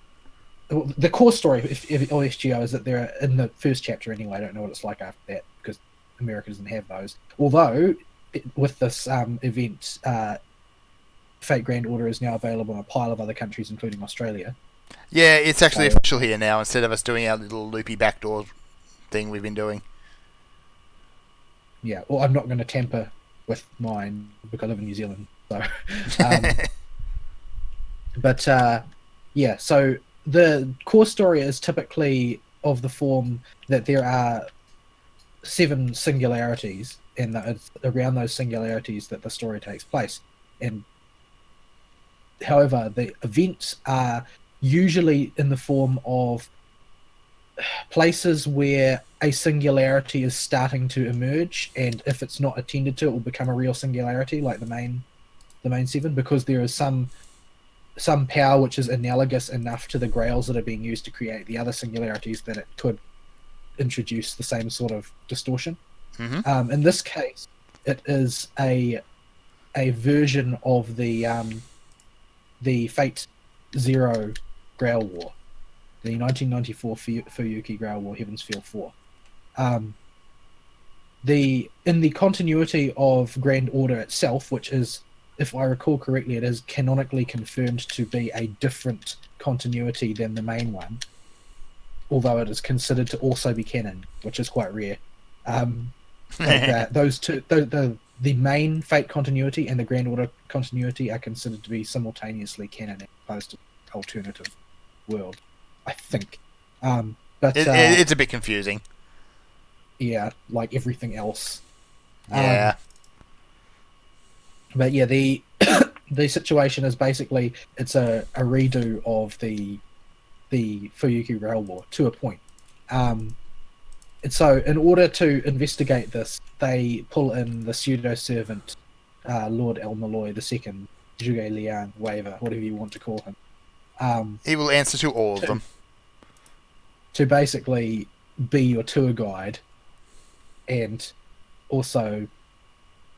[SPEAKER 3] core story of FGO is that they're in the first chapter anyway. I don't know what it's like after that because America doesn't have those. Although, with this event, Fate Grand Order is now available in a pile of other countries, including Australia.
[SPEAKER 2] Yeah, it's actually official here now, instead of us doing our little loopy backdoor thing we've been doing.
[SPEAKER 3] Yeah, well, I'm not going to tamper with mine because I live in New Zealand. So, but yeah, so the core story is typically of the form that there are 7 singularities, and that it's around those singularities that the story takes place. And however, the events are usually in the form of places where a singularity is starting to emerge, and if it's not attended to, it will become a real singularity, like the main 7, because there is some power which is analogous enough to the grails that are being used to create the other singularities that it could introduce the same sort of distortion.
[SPEAKER 2] Mm-hmm.
[SPEAKER 3] In this case, it is a version of the Fate Zero Grail War, the 1994 Fuyuki Grail War, Heaven's Feel 4. In the continuity of Grand Order itself, which is, if I recall correctly, it is canonically confirmed to be a different continuity than the main one, although it is considered to also be canon, which is quite rare. Those two, the main Fate continuity and the Grand Order continuity are considered to be simultaneously canon as opposed to alternative world, I think. But
[SPEAKER 2] it's a bit confusing.
[SPEAKER 3] Yeah, like everything else.
[SPEAKER 2] Yeah.
[SPEAKER 3] But yeah, the the situation is basically it's a redo of the Fuyuki Rail War to a point. And so in order to investigate this, they pull in the pseudo-servant Lord El Malloy II, Zhuge Liang, Waver, whatever you want to call him.
[SPEAKER 2] He will answer to all of them.
[SPEAKER 3] To basically be your tour guide and also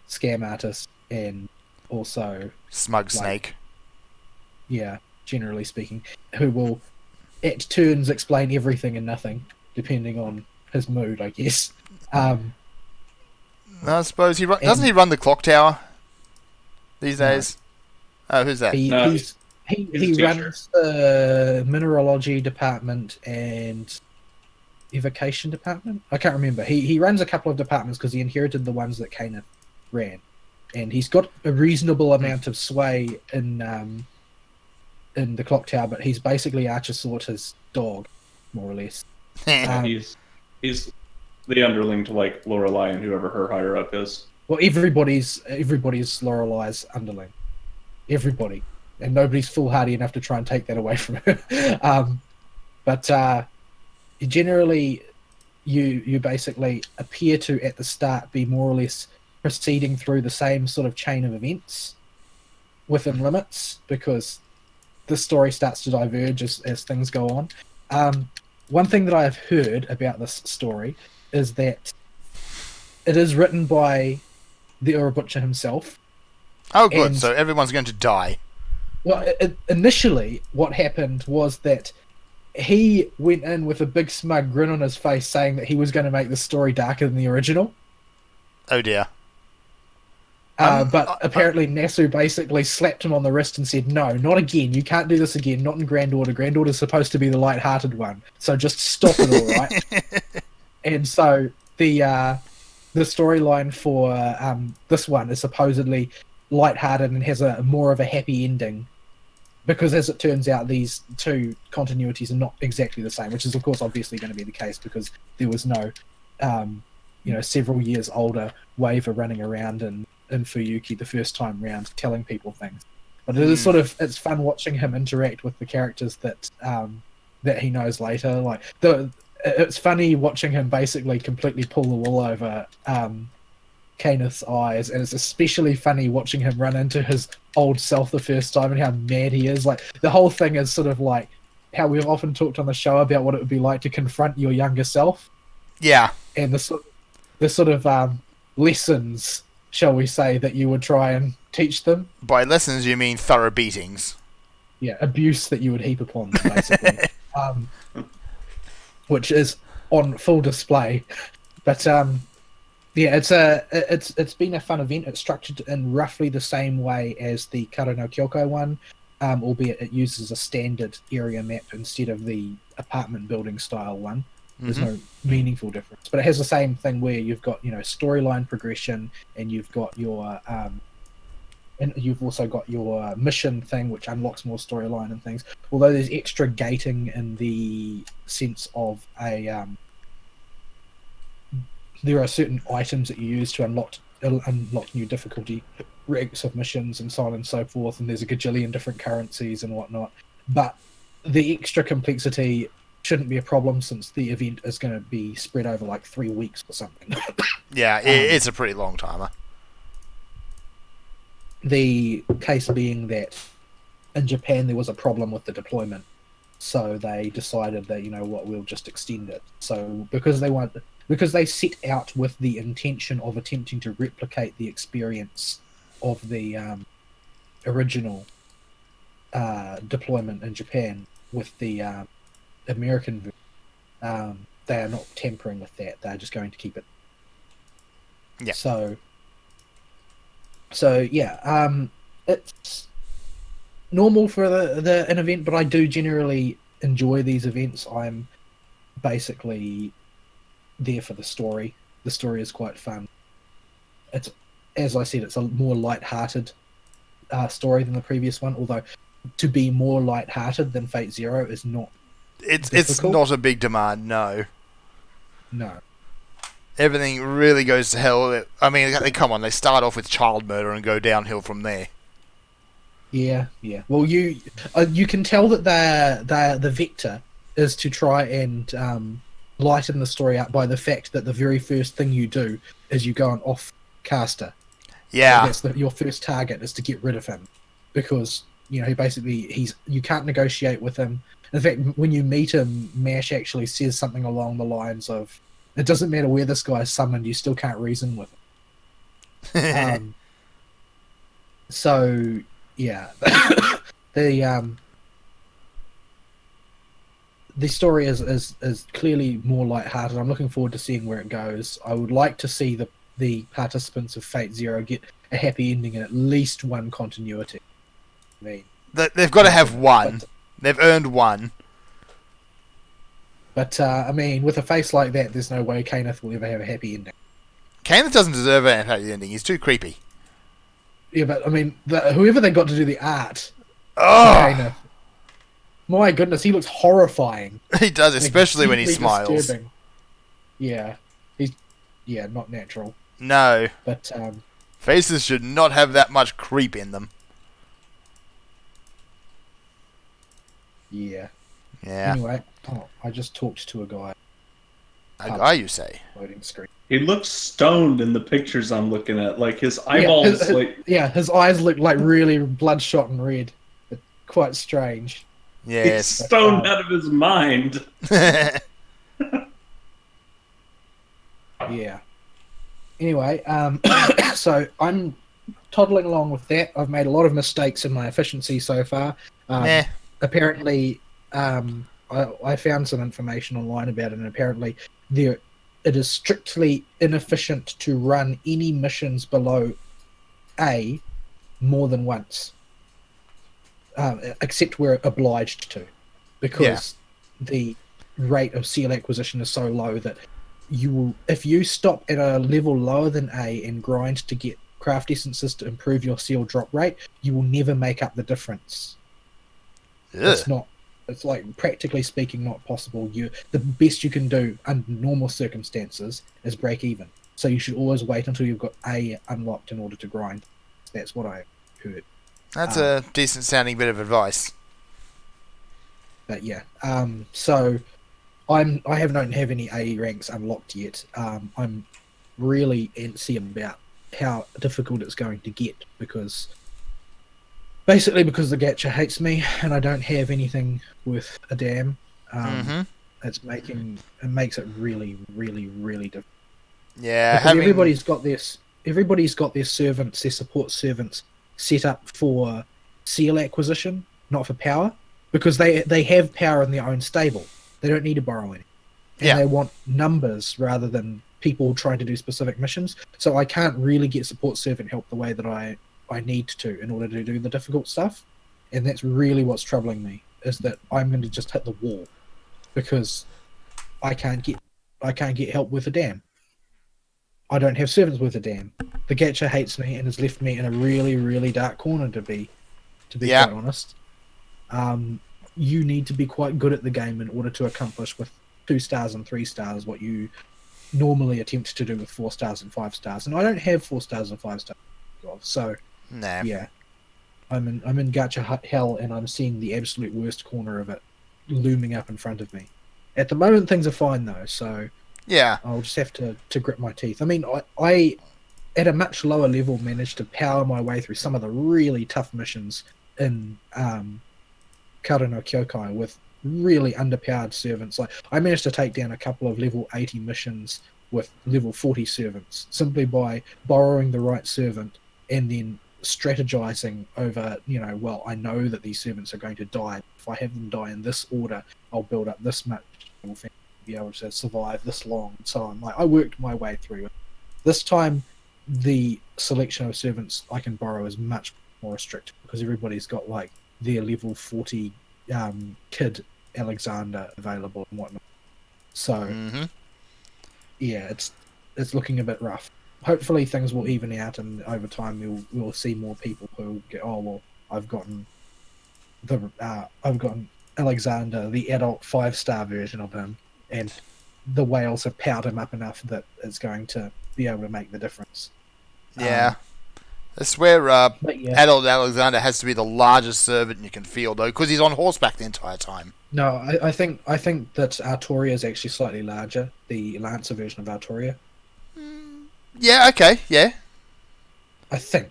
[SPEAKER 3] scam artist and also
[SPEAKER 2] Smug Snake.
[SPEAKER 3] Yeah, generally speaking, who will at turns explain everything and nothing, depending on his mood, I guess.
[SPEAKER 2] I suppose doesn't he run the clock tower these days? Oh, who's that?
[SPEAKER 3] He runs the mineralogy department and evocation department. I can't remember. He runs a couple of departments because he inherited the ones that Kenneth ran, and he's got a reasonable amount of sway in the clock tower. But he's basically Archer Sorter's dog, more or less.
[SPEAKER 1] He's the underling to like Lorelei and whoever her higher up is.
[SPEAKER 3] Well, everybody's Lorelei's underling. Everybody. And nobody's foolhardy enough to try and take that away from her. But generally, you basically appear to, at the start, be more or less proceeding through the same sort of chain of events within limits, because the story starts to diverge as things go on. One thing that I have heard about this story is that it is written by the Ura Butcher himself.
[SPEAKER 2] Oh, good. So everyone's going to die.
[SPEAKER 3] Well, initially, what happened was that he went in with a big smug grin on his face, saying that he was going to make the story darker than the original.
[SPEAKER 2] Oh dear.
[SPEAKER 3] But apparently Nasu basically slapped him on the wrist and said, "No, not again. You can't do this again. Not in Grand Order. Grand Order's supposed to be the light-hearted one. So just stop it, all right?" And so the storyline for this one is supposedly light-hearted and has a more of a happy ending, because as it turns out, these two continuities are not exactly the same, which is of course obviously going to be the case because there was no several years older Waver running around in Fuyuki the first time round telling people things. But it is it's fun watching him interact with the characters that he knows later. Like it's funny watching him basically completely pull the wool over Kenneth's eyes, and it's especially funny watching him run into his old self the first time and how mad he is. Like the whole thing is sort of like how we've often talked on the show about what it would be like to confront your younger self.
[SPEAKER 2] Yeah.
[SPEAKER 3] And the sort of lessons, shall we say, that you would try and teach them.
[SPEAKER 2] By lessons, you mean thorough beatings.
[SPEAKER 3] Yeah, abuse that you would heap upon them, basically. Which is on full display. But yeah, it's been a fun event. It's structured in roughly the same way as the Karo no Kyoko one, albeit it uses a standard area map instead of the apartment building style one. There's no meaningful difference, but it has the same thing where you've got storyline progression, and you've got your and you've also got your mission thing, which unlocks more storyline and things. Although there's extra gating in the sense of there are certain items that you use to unlock new difficulty ranks of missions and so on and so forth, and there's a gajillion different currencies and whatnot. But the extra complexity shouldn't be a problem, since the event is going to be spread over like 3 weeks or something.
[SPEAKER 2] Yeah, it's a pretty long timer.
[SPEAKER 3] The case being that in Japan there was a problem with the deployment, so they decided that we'll just extend it. So because they set out with the intention of attempting to replicate the experience of the original deployment in Japan with the American version, they are not tampering with that. They're just going to keep it.
[SPEAKER 2] Yeah.
[SPEAKER 3] So yeah, it's normal for an event, but I do generally enjoy these events. I'm basically there for the story. The story is quite fun. It's, as I said, it's a more light-hearted story than the previous one. Although to be more light-hearted than Fate Zero is not.
[SPEAKER 2] It's not a big demand, no.
[SPEAKER 3] No.
[SPEAKER 2] Everything really goes to hell. I mean, come on, they start off with child murder and go downhill from there.
[SPEAKER 3] Yeah. Well, you can tell that the vector is to try and lighten the story out by the fact that the very first thing you do is you go on off caster.
[SPEAKER 2] Yeah.
[SPEAKER 3] That's your first target, is to get rid of him, because you can't negotiate with him. In fact, when you meet him, Mash actually says something along the lines of, "It doesn't matter where this guy is summoned, you still can't reason with him." So yeah, the story is clearly more lighthearted. I'm looking forward to seeing where it goes. I would like to see the participants of Fate Zero get a happy ending in at least one continuity. I mean,
[SPEAKER 2] they've got to have one. They've earned one.
[SPEAKER 3] But I mean, with a face like that, there's no way Kenneth will ever have a happy ending.
[SPEAKER 2] Kenneth doesn't deserve a happy ending. He's too creepy.
[SPEAKER 3] Yeah, but I mean, whoever they got to do the art, Kenneth, my goodness, he looks horrifying.
[SPEAKER 2] He does, especially when he smiles.
[SPEAKER 3] Disturbing. Yeah, he's not natural.
[SPEAKER 2] No,
[SPEAKER 3] but
[SPEAKER 2] faces should not have that much creep in them.
[SPEAKER 3] Yeah.
[SPEAKER 2] Anyway,
[SPEAKER 3] I just talked to a guy.
[SPEAKER 2] A guy, you say?
[SPEAKER 3] Loading screen.
[SPEAKER 1] He looks stoned in the pictures I'm looking at. Like his eyeballs,
[SPEAKER 3] his eyes look like really bloodshot and red. It's quite strange.
[SPEAKER 2] Yes.
[SPEAKER 1] He's stoned out of his mind.
[SPEAKER 3] Yeah. Anyway, so I'm toddling along with that. I've made a lot of mistakes in my efficiency so far.
[SPEAKER 2] Meh.
[SPEAKER 3] Apparently, I found some information online about it, and apparently it is strictly inefficient to run any missions below A more than once, except we're obliged to, because the rate of seal acquisition is so low that you will, if you stop at a level lower than A and grind to get craft essences to improve your seal drop rate, you will never make up the difference. It's not. It's like, practically speaking, not possible. The best you can do under normal circumstances is break even. So you should always wait until you've got A unlocked in order to grind. That's what I heard.
[SPEAKER 2] That's a decent sounding bit of advice.
[SPEAKER 3] But yeah, so I don't have any A ranks unlocked yet. I'm really antsy about how difficult it's going to get, because basically because the gacha hates me and I don't have anything worth a damn. It makes it really, really, really difficult.
[SPEAKER 2] Yeah,
[SPEAKER 3] because everybody's got their servants, their support servants, set up for seal acquisition, not for power, because they have power in their own stable. They don't need to borrow any, and they want numbers rather than people trying to do specific missions. So I can't really get support servant help the way that I need to in order to do the difficult stuff, and that's really what's troubling me, is that I'm going to just hit the wall because I can't get help with a damn. I don't have servants with a damn. The gacha hates me and has left me in a really, really dark corner, to be quite honest. You need to be quite good at the game in order to accomplish with 2 stars and 3 stars what you normally attempt to do with 4 stars and 5 stars. And I don't have 4 stars and 5 stars, so yeah, I'm in gacha hell, and I'm seeing the absolute worst corner of it looming up in front of me. At the moment, things are fine though, so
[SPEAKER 2] yeah,
[SPEAKER 3] I'll just have to grit my teeth. I mean, I at a much lower level managed to power my way through some of the really tough missions in Kara no Kyokai with really underpowered servants. Like, I managed to take down a couple of level 80 missions with level 40 servants simply by borrowing the right servant and then strategizing over, well, I know that these servants are going to die. If I have them die in this order, I'll build up this much, will be able to survive this long, and so on. Like, I worked my way through it. This time, the selection of servants I can borrow is much more restricted, because everybody's got like their level 40 kid Alexander available and whatnot. So yeah, it's looking a bit rough. Hopefully things will even out, and over time we'll see more people who get, oh well, I've gotten Alexander, the adult 5-star version of him, and the whales have powered him up enough that it's going to be able to make the difference.
[SPEAKER 2] Yeah. I swear adult Alexander has to be the largest servant you can field, though, because he's on horseback the entire time.
[SPEAKER 3] No, I think that Artoria is actually slightly larger, the Lancer version of Artoria.
[SPEAKER 2] Yeah, okay, yeah.
[SPEAKER 3] I think.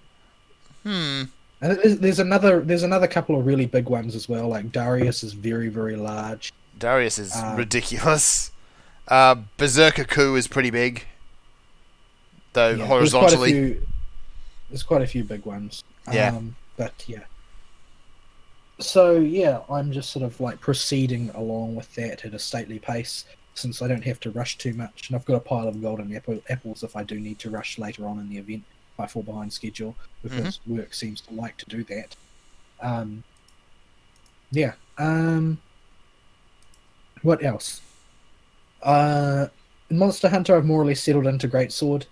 [SPEAKER 3] And there's another couple of really big ones as well. Like Darius is very, very large.
[SPEAKER 2] Darius is ridiculous. Berserker Coup is pretty big, though horizontally.
[SPEAKER 3] There's quite a few big ones.
[SPEAKER 2] Yeah.
[SPEAKER 3] But yeah. So yeah, I'm just sort of like proceeding along with that at a stately pace, since I don't have to rush too much, and I've got a pile of golden apples if I do need to rush later on in the event if I fall behind schedule, because work seems to like to do that. What else? In Monster Hunter, I've more or less settled into Greatsword.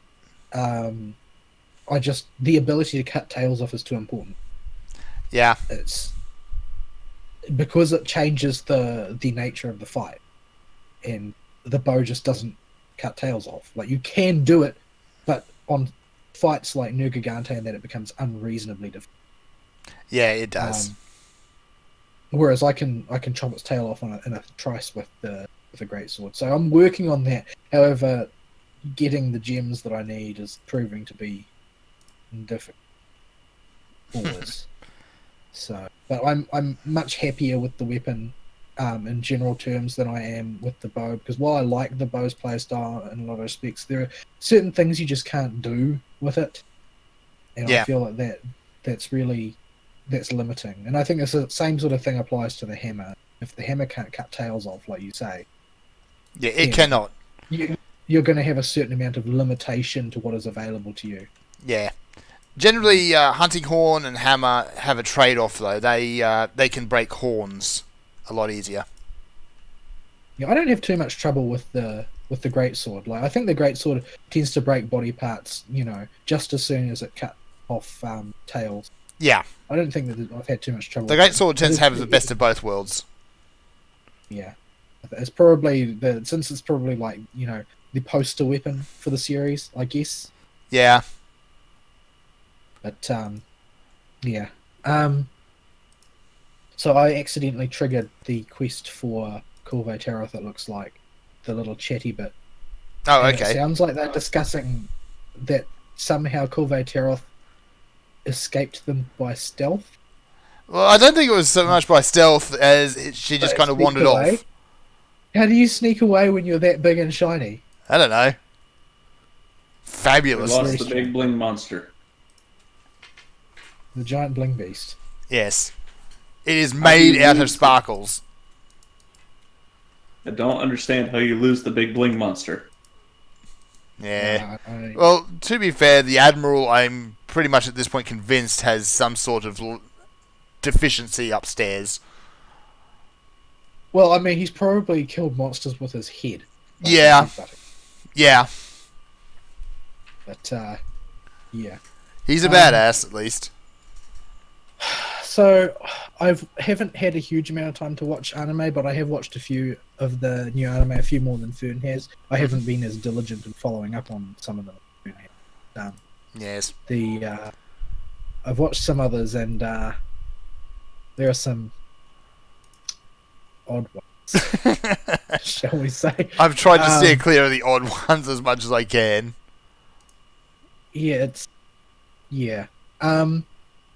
[SPEAKER 3] The ability to cut tails off is too important.
[SPEAKER 2] Yeah.
[SPEAKER 3] It's because it changes the nature of the fight, and the bow just doesn't cut tails off. Like, you can do it, but on fights like Nergigante and that, it becomes unreasonably difficult.
[SPEAKER 2] Yeah, it does.
[SPEAKER 3] Whereas I can chop its tail off in a trice with a greatsword. So I'm working on that. However, getting the gems that I need is proving to be difficult always. So, but I'm much happier with the weapon in general terms than I am with the bow, because while I like the bow's playstyle in a lot of respects, there are certain things you just can't do with it. and I
[SPEAKER 2] Yeah.
[SPEAKER 3] feel like that's limiting. And I think the same sort of thing applies to the hammer. If the hammer can't cut tails off, like you say,
[SPEAKER 2] Yeah, it
[SPEAKER 3] then
[SPEAKER 2] cannot.
[SPEAKER 3] you're going to have a certain amount of limitation to what is available to you.
[SPEAKER 2] Yeah. Generally, hunting horn and hammer have a trade-off though. They can break horns a lot easier.
[SPEAKER 3] Yeah, I don't have too much trouble with the greatsword. Like I think the greatsword tends to break body parts, just as soon as it cut off tails.
[SPEAKER 2] Yeah.
[SPEAKER 3] I don't think that I've had too much trouble.
[SPEAKER 2] The
[SPEAKER 3] with
[SPEAKER 2] greatsword
[SPEAKER 3] it.
[SPEAKER 2] tends to have the best of both worlds.
[SPEAKER 3] Yeah, it's probably since it's probably like the poster weapon for the series, I guess.
[SPEAKER 2] Yeah.
[SPEAKER 3] But yeah. So I accidentally triggered the quest for Corvo Taroth. It looks like the little chatty bit.
[SPEAKER 2] Oh,
[SPEAKER 3] And
[SPEAKER 2] okay.
[SPEAKER 3] It sounds like they're discussing that somehow Corvo Taroth escaped them by stealth.
[SPEAKER 2] Well, I don't think it was so much by stealth as she just kind of
[SPEAKER 3] Sneaked
[SPEAKER 2] wandered
[SPEAKER 3] away.
[SPEAKER 2] off.
[SPEAKER 3] How do you sneak away when you're that big and shiny?
[SPEAKER 2] I don't know.
[SPEAKER 1] We
[SPEAKER 2] Fabulous.
[SPEAKER 1] lost the big bling monster.
[SPEAKER 3] The giant bling beast.
[SPEAKER 2] Yes. It is made out of sparkles.
[SPEAKER 1] I don't understand how you lose the big bling monster.
[SPEAKER 2] Yeah.
[SPEAKER 3] I-
[SPEAKER 2] Well, to be fair, the Admiral, I'm pretty much at this point convinced, has some sort of deficiency upstairs.
[SPEAKER 3] Well, I mean, he's probably killed monsters with his head. Like
[SPEAKER 2] Yeah.
[SPEAKER 3] headbutting.
[SPEAKER 2] Yeah.
[SPEAKER 3] But, yeah.
[SPEAKER 2] He's a badass, at least.
[SPEAKER 3] So, I haven't had a huge amount of time to watch anime, but I have watched a few of the new anime, a few more than Fern has. I haven't been as diligent in following up on some of them. Fern has.
[SPEAKER 2] Yes.
[SPEAKER 3] I've watched some others, and there are some odd ones, shall we say.
[SPEAKER 2] I've tried to steer clear of the odd ones as much as I can.
[SPEAKER 3] Yeah, yeah.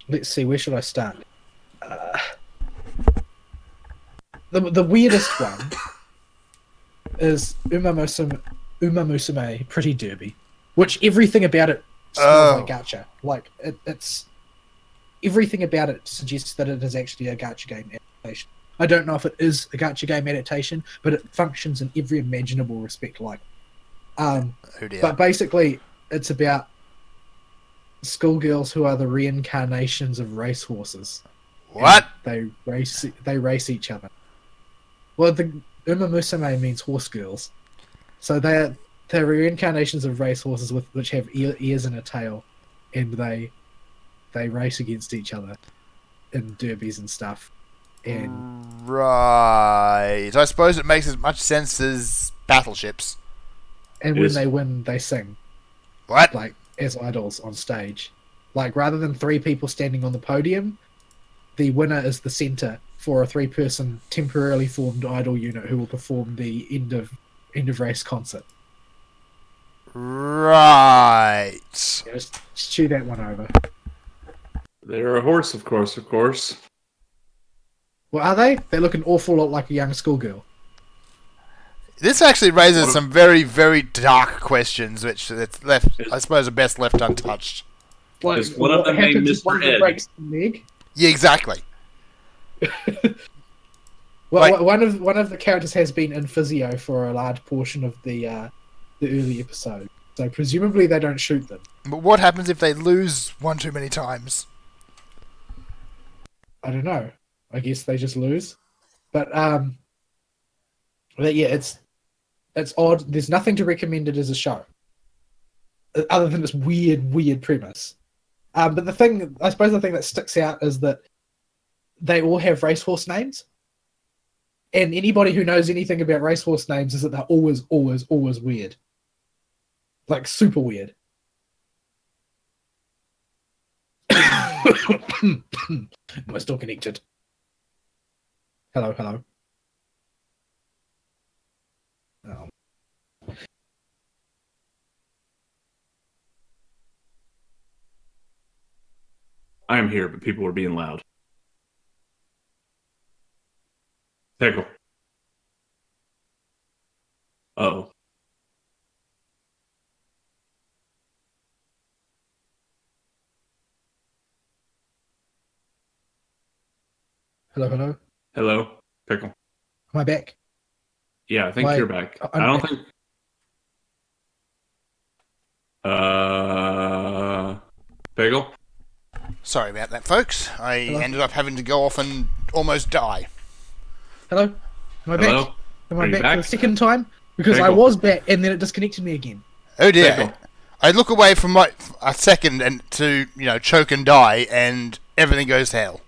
[SPEAKER 3] Let's see, where should I start? The weirdest one is Uma Musume Pretty Derby, which everything about it smells like gacha. Like it's everything about it suggests that it is actually a gacha game adaptation. I don't know if it is a gacha game adaptation, but it functions in every imaginable respect like.
[SPEAKER 2] Oh dear.
[SPEAKER 3] But basically, it's about schoolgirls who are the reincarnations of racehorses.
[SPEAKER 2] What?
[SPEAKER 3] And they race each other. Well, the Uma Musume means horse girls, so they're reincarnations of racehorses which have ears and a tail, and they race against each other in derbies and stuff. And
[SPEAKER 2] Right. I suppose it makes as much sense as battleships.
[SPEAKER 3] when
[SPEAKER 1] Yes.
[SPEAKER 3] they win, they sing
[SPEAKER 2] What?
[SPEAKER 3] like as idols on stage. Like rather than 3 people standing on the podium, the winner is the center for a 3-person temporarily formed idol unit who will perform the end of race concert.
[SPEAKER 2] Right.
[SPEAKER 3] Yeah, just chew that one over.
[SPEAKER 1] They're a horse, of course, of course.
[SPEAKER 3] Well, are they? They look an awful lot like a young schoolgirl.
[SPEAKER 2] This actually raises some very, very dark questions, which it's left, I suppose, are best left untouched.
[SPEAKER 3] Like,
[SPEAKER 1] Is one of them
[SPEAKER 3] what
[SPEAKER 1] named
[SPEAKER 3] happens if
[SPEAKER 1] Mr.
[SPEAKER 3] one of them
[SPEAKER 1] Ed?
[SPEAKER 3] breaks the leg?
[SPEAKER 2] Yeah, exactly.
[SPEAKER 3] Well,
[SPEAKER 2] Like-
[SPEAKER 3] one of the characters has been in physio for a large portion of the early episode, so presumably they don't shoot them.
[SPEAKER 2] But what happens if they lose one too many times?
[SPEAKER 3] I don't know. I guess they just lose. But yeah, it's odd. There's nothing to recommend it as a show, other than this weird premise. But the thing that sticks out is that they all have racehorse names. And anybody who knows anything about racehorse names is that they're always weird. Like, super weird. Am I still connected? Hello. Oh.
[SPEAKER 1] I am here, but people were being loud. Pickle. Uh-oh.
[SPEAKER 3] Hello, hello.
[SPEAKER 1] Hello, Pickle.
[SPEAKER 3] Am I back?
[SPEAKER 1] Yeah, I think
[SPEAKER 3] Why-
[SPEAKER 1] you're back.
[SPEAKER 3] I'm
[SPEAKER 1] I don't
[SPEAKER 3] back.
[SPEAKER 1] think. Pickle.
[SPEAKER 2] Sorry about that, folks. I
[SPEAKER 3] Hello?
[SPEAKER 2] ended up having to go off and almost die.
[SPEAKER 3] Hello? Am I back?
[SPEAKER 1] Hello.
[SPEAKER 3] Am
[SPEAKER 1] Are
[SPEAKER 3] I
[SPEAKER 1] you
[SPEAKER 3] back for
[SPEAKER 1] back?
[SPEAKER 3] the second time? Because I
[SPEAKER 1] Pickle.
[SPEAKER 3] was back and then it disconnected me again.
[SPEAKER 2] Oh dear.
[SPEAKER 1] Pickle.
[SPEAKER 2] I look away from a second and to choke and die, and everything goes to hell.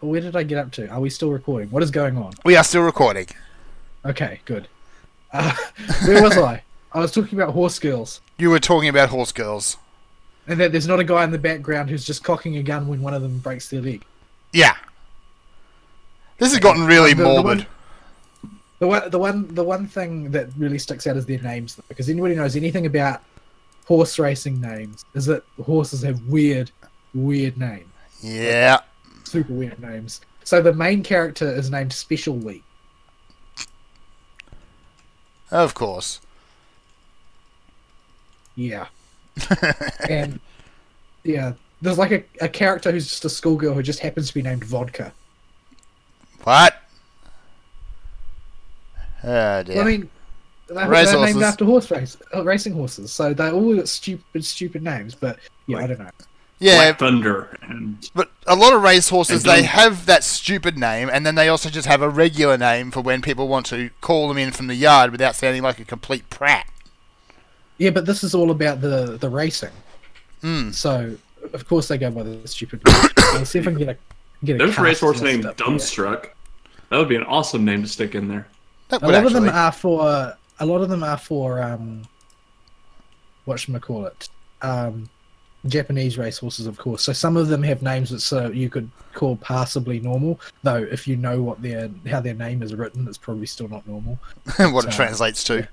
[SPEAKER 3] Where did I get up to? Are we still recording? What is going on?
[SPEAKER 2] We are still recording.
[SPEAKER 3] Okay, good. Where was I? I was talking about horse girls.
[SPEAKER 2] You were talking about horse girls.
[SPEAKER 3] And that there's not a guy in the background who's just cocking a gun when one of them breaks their leg.
[SPEAKER 2] Yeah. This has gotten really morbid.
[SPEAKER 3] The one thing that really sticks out is their names, though, because anybody knows anything about horse racing names is that horses have weird names.
[SPEAKER 2] Yeah.
[SPEAKER 3] Super weird names. So the main character is named Special Week.
[SPEAKER 2] Of course.
[SPEAKER 3] Yeah. And yeah, there's like a character who's just a schoolgirl who just happens to be named Vodka.
[SPEAKER 2] What? Oh dear.
[SPEAKER 3] Well, I mean, they're
[SPEAKER 2] Racehorses.
[SPEAKER 3] named after racing horses, so they all got stupid names. But yeah, I don't know.
[SPEAKER 2] Yeah,
[SPEAKER 1] Black Thunder. And
[SPEAKER 2] but a lot of racehorses,
[SPEAKER 1] And
[SPEAKER 2] they
[SPEAKER 1] don't-
[SPEAKER 2] have that stupid name, and then they also just have a regular name for when people want to call them in from the yard without sounding like a complete prat.
[SPEAKER 3] Yeah, but this is all about the racing.
[SPEAKER 2] Hmm.
[SPEAKER 3] So of course they go by the stupid name. I'll see if I can get a
[SPEAKER 1] there's a
[SPEAKER 3] cast
[SPEAKER 1] racehorse
[SPEAKER 3] list
[SPEAKER 1] named
[SPEAKER 3] up here.
[SPEAKER 1] Dumbstruck. That would be an awesome name to stick in there.
[SPEAKER 2] That
[SPEAKER 3] A
[SPEAKER 2] would
[SPEAKER 3] lot of them
[SPEAKER 2] actually.
[SPEAKER 3] are for whatchamacallit, Japanese racehorses, of course. So some of them have names that you could call passably normal, though if you know how their name is written, it's probably still not normal.
[SPEAKER 2] What it
[SPEAKER 3] So,
[SPEAKER 2] translates to.
[SPEAKER 3] yeah.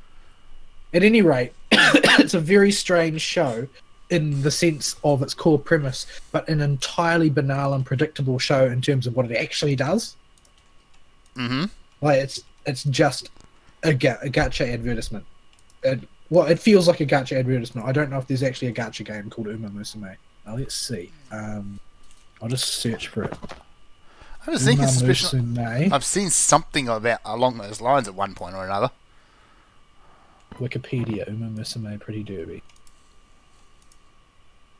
[SPEAKER 3] At any rate, it's a very strange show in the sense of its core premise, but an entirely banal and predictable show in terms of what it actually does.
[SPEAKER 2] Mm-hmm.
[SPEAKER 3] Like it's just a gacha advertisement. It feels like a gacha advertisement. I don't know if there's actually a gacha game called Uma Musume. Let's see. I'll just search for it.
[SPEAKER 2] I was thinking
[SPEAKER 3] Uma
[SPEAKER 2] suspicion.
[SPEAKER 3] Musume.
[SPEAKER 2] I've seen something along those lines at one point or another.
[SPEAKER 3] Wikipedia. Uma Musume Pretty Derby.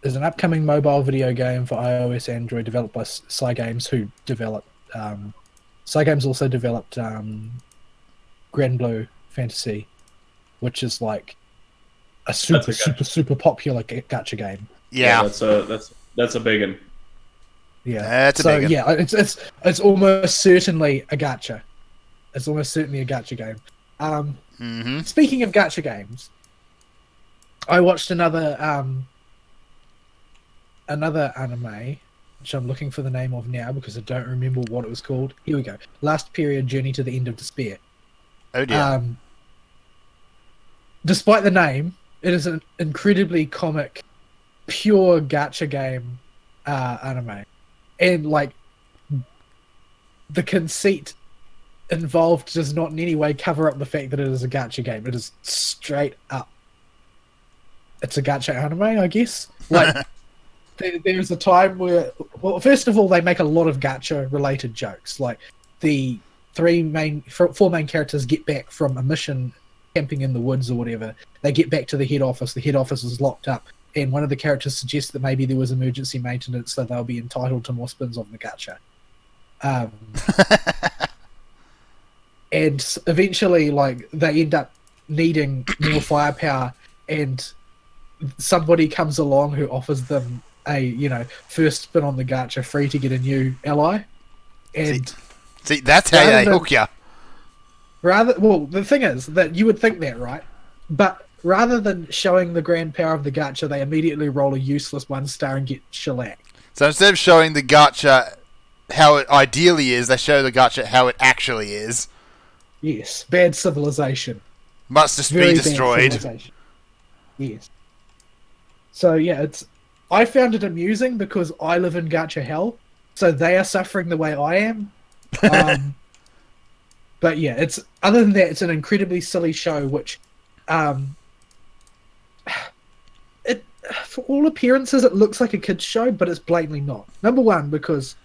[SPEAKER 3] There's an upcoming mobile video game for iOS and Android developed by Cygames, who developed. Cygames also developed Grand Blue Fantasy, which is like a super popular gacha game.
[SPEAKER 2] Yeah.
[SPEAKER 1] That's a big one.
[SPEAKER 3] Yeah,
[SPEAKER 2] That's a
[SPEAKER 3] so
[SPEAKER 2] big one.
[SPEAKER 3] yeah, it's almost certainly a gacha. It's almost certainly a gacha game.
[SPEAKER 2] Mm-hmm.
[SPEAKER 3] Speaking of gacha games, I watched another anime, which I'm looking for the name of now because I don't remember what it was called. Here we go. Last Period Journey to the End of Despair.
[SPEAKER 2] Oh dear.
[SPEAKER 3] Despite the name, it is an incredibly comic, pure gacha game anime. And like the conceit involved does not in any way cover up the fact that it is a gacha game. It is straight up. It's a gacha anime, I guess. Like there's a time where, well, first of all, they make a lot of gacha related jokes. Like the four main characters get back from a mission camping in the woods or whatever. They get back to the head office. The head office is locked up, and one of the characters suggests that maybe there was emergency maintenance, so they'll be entitled to more spins on the gacha. And eventually, like, they end up needing more firepower, and somebody comes along who offers them a first spin on the gacha free to get a new ally. And
[SPEAKER 2] See, that's how they hook you.
[SPEAKER 3] the thing is that you would think that, right? But rather than showing the grand power of the gacha, they immediately roll a useless 1-star and get shellacked.
[SPEAKER 2] So instead of showing the gacha how it ideally is, they show the gacha how it actually is.
[SPEAKER 3] Yes, bad civilization.
[SPEAKER 2] Must just
[SPEAKER 3] Very
[SPEAKER 2] be
[SPEAKER 3] bad
[SPEAKER 2] destroyed.
[SPEAKER 3] civilization. Yes. So yeah, I found it amusing because I live in gacha hell, so they are suffering the way I am. But yeah, other than that, it's an incredibly silly show, which, for all appearances, it looks like a kids show, but it's blatantly not. Number one, because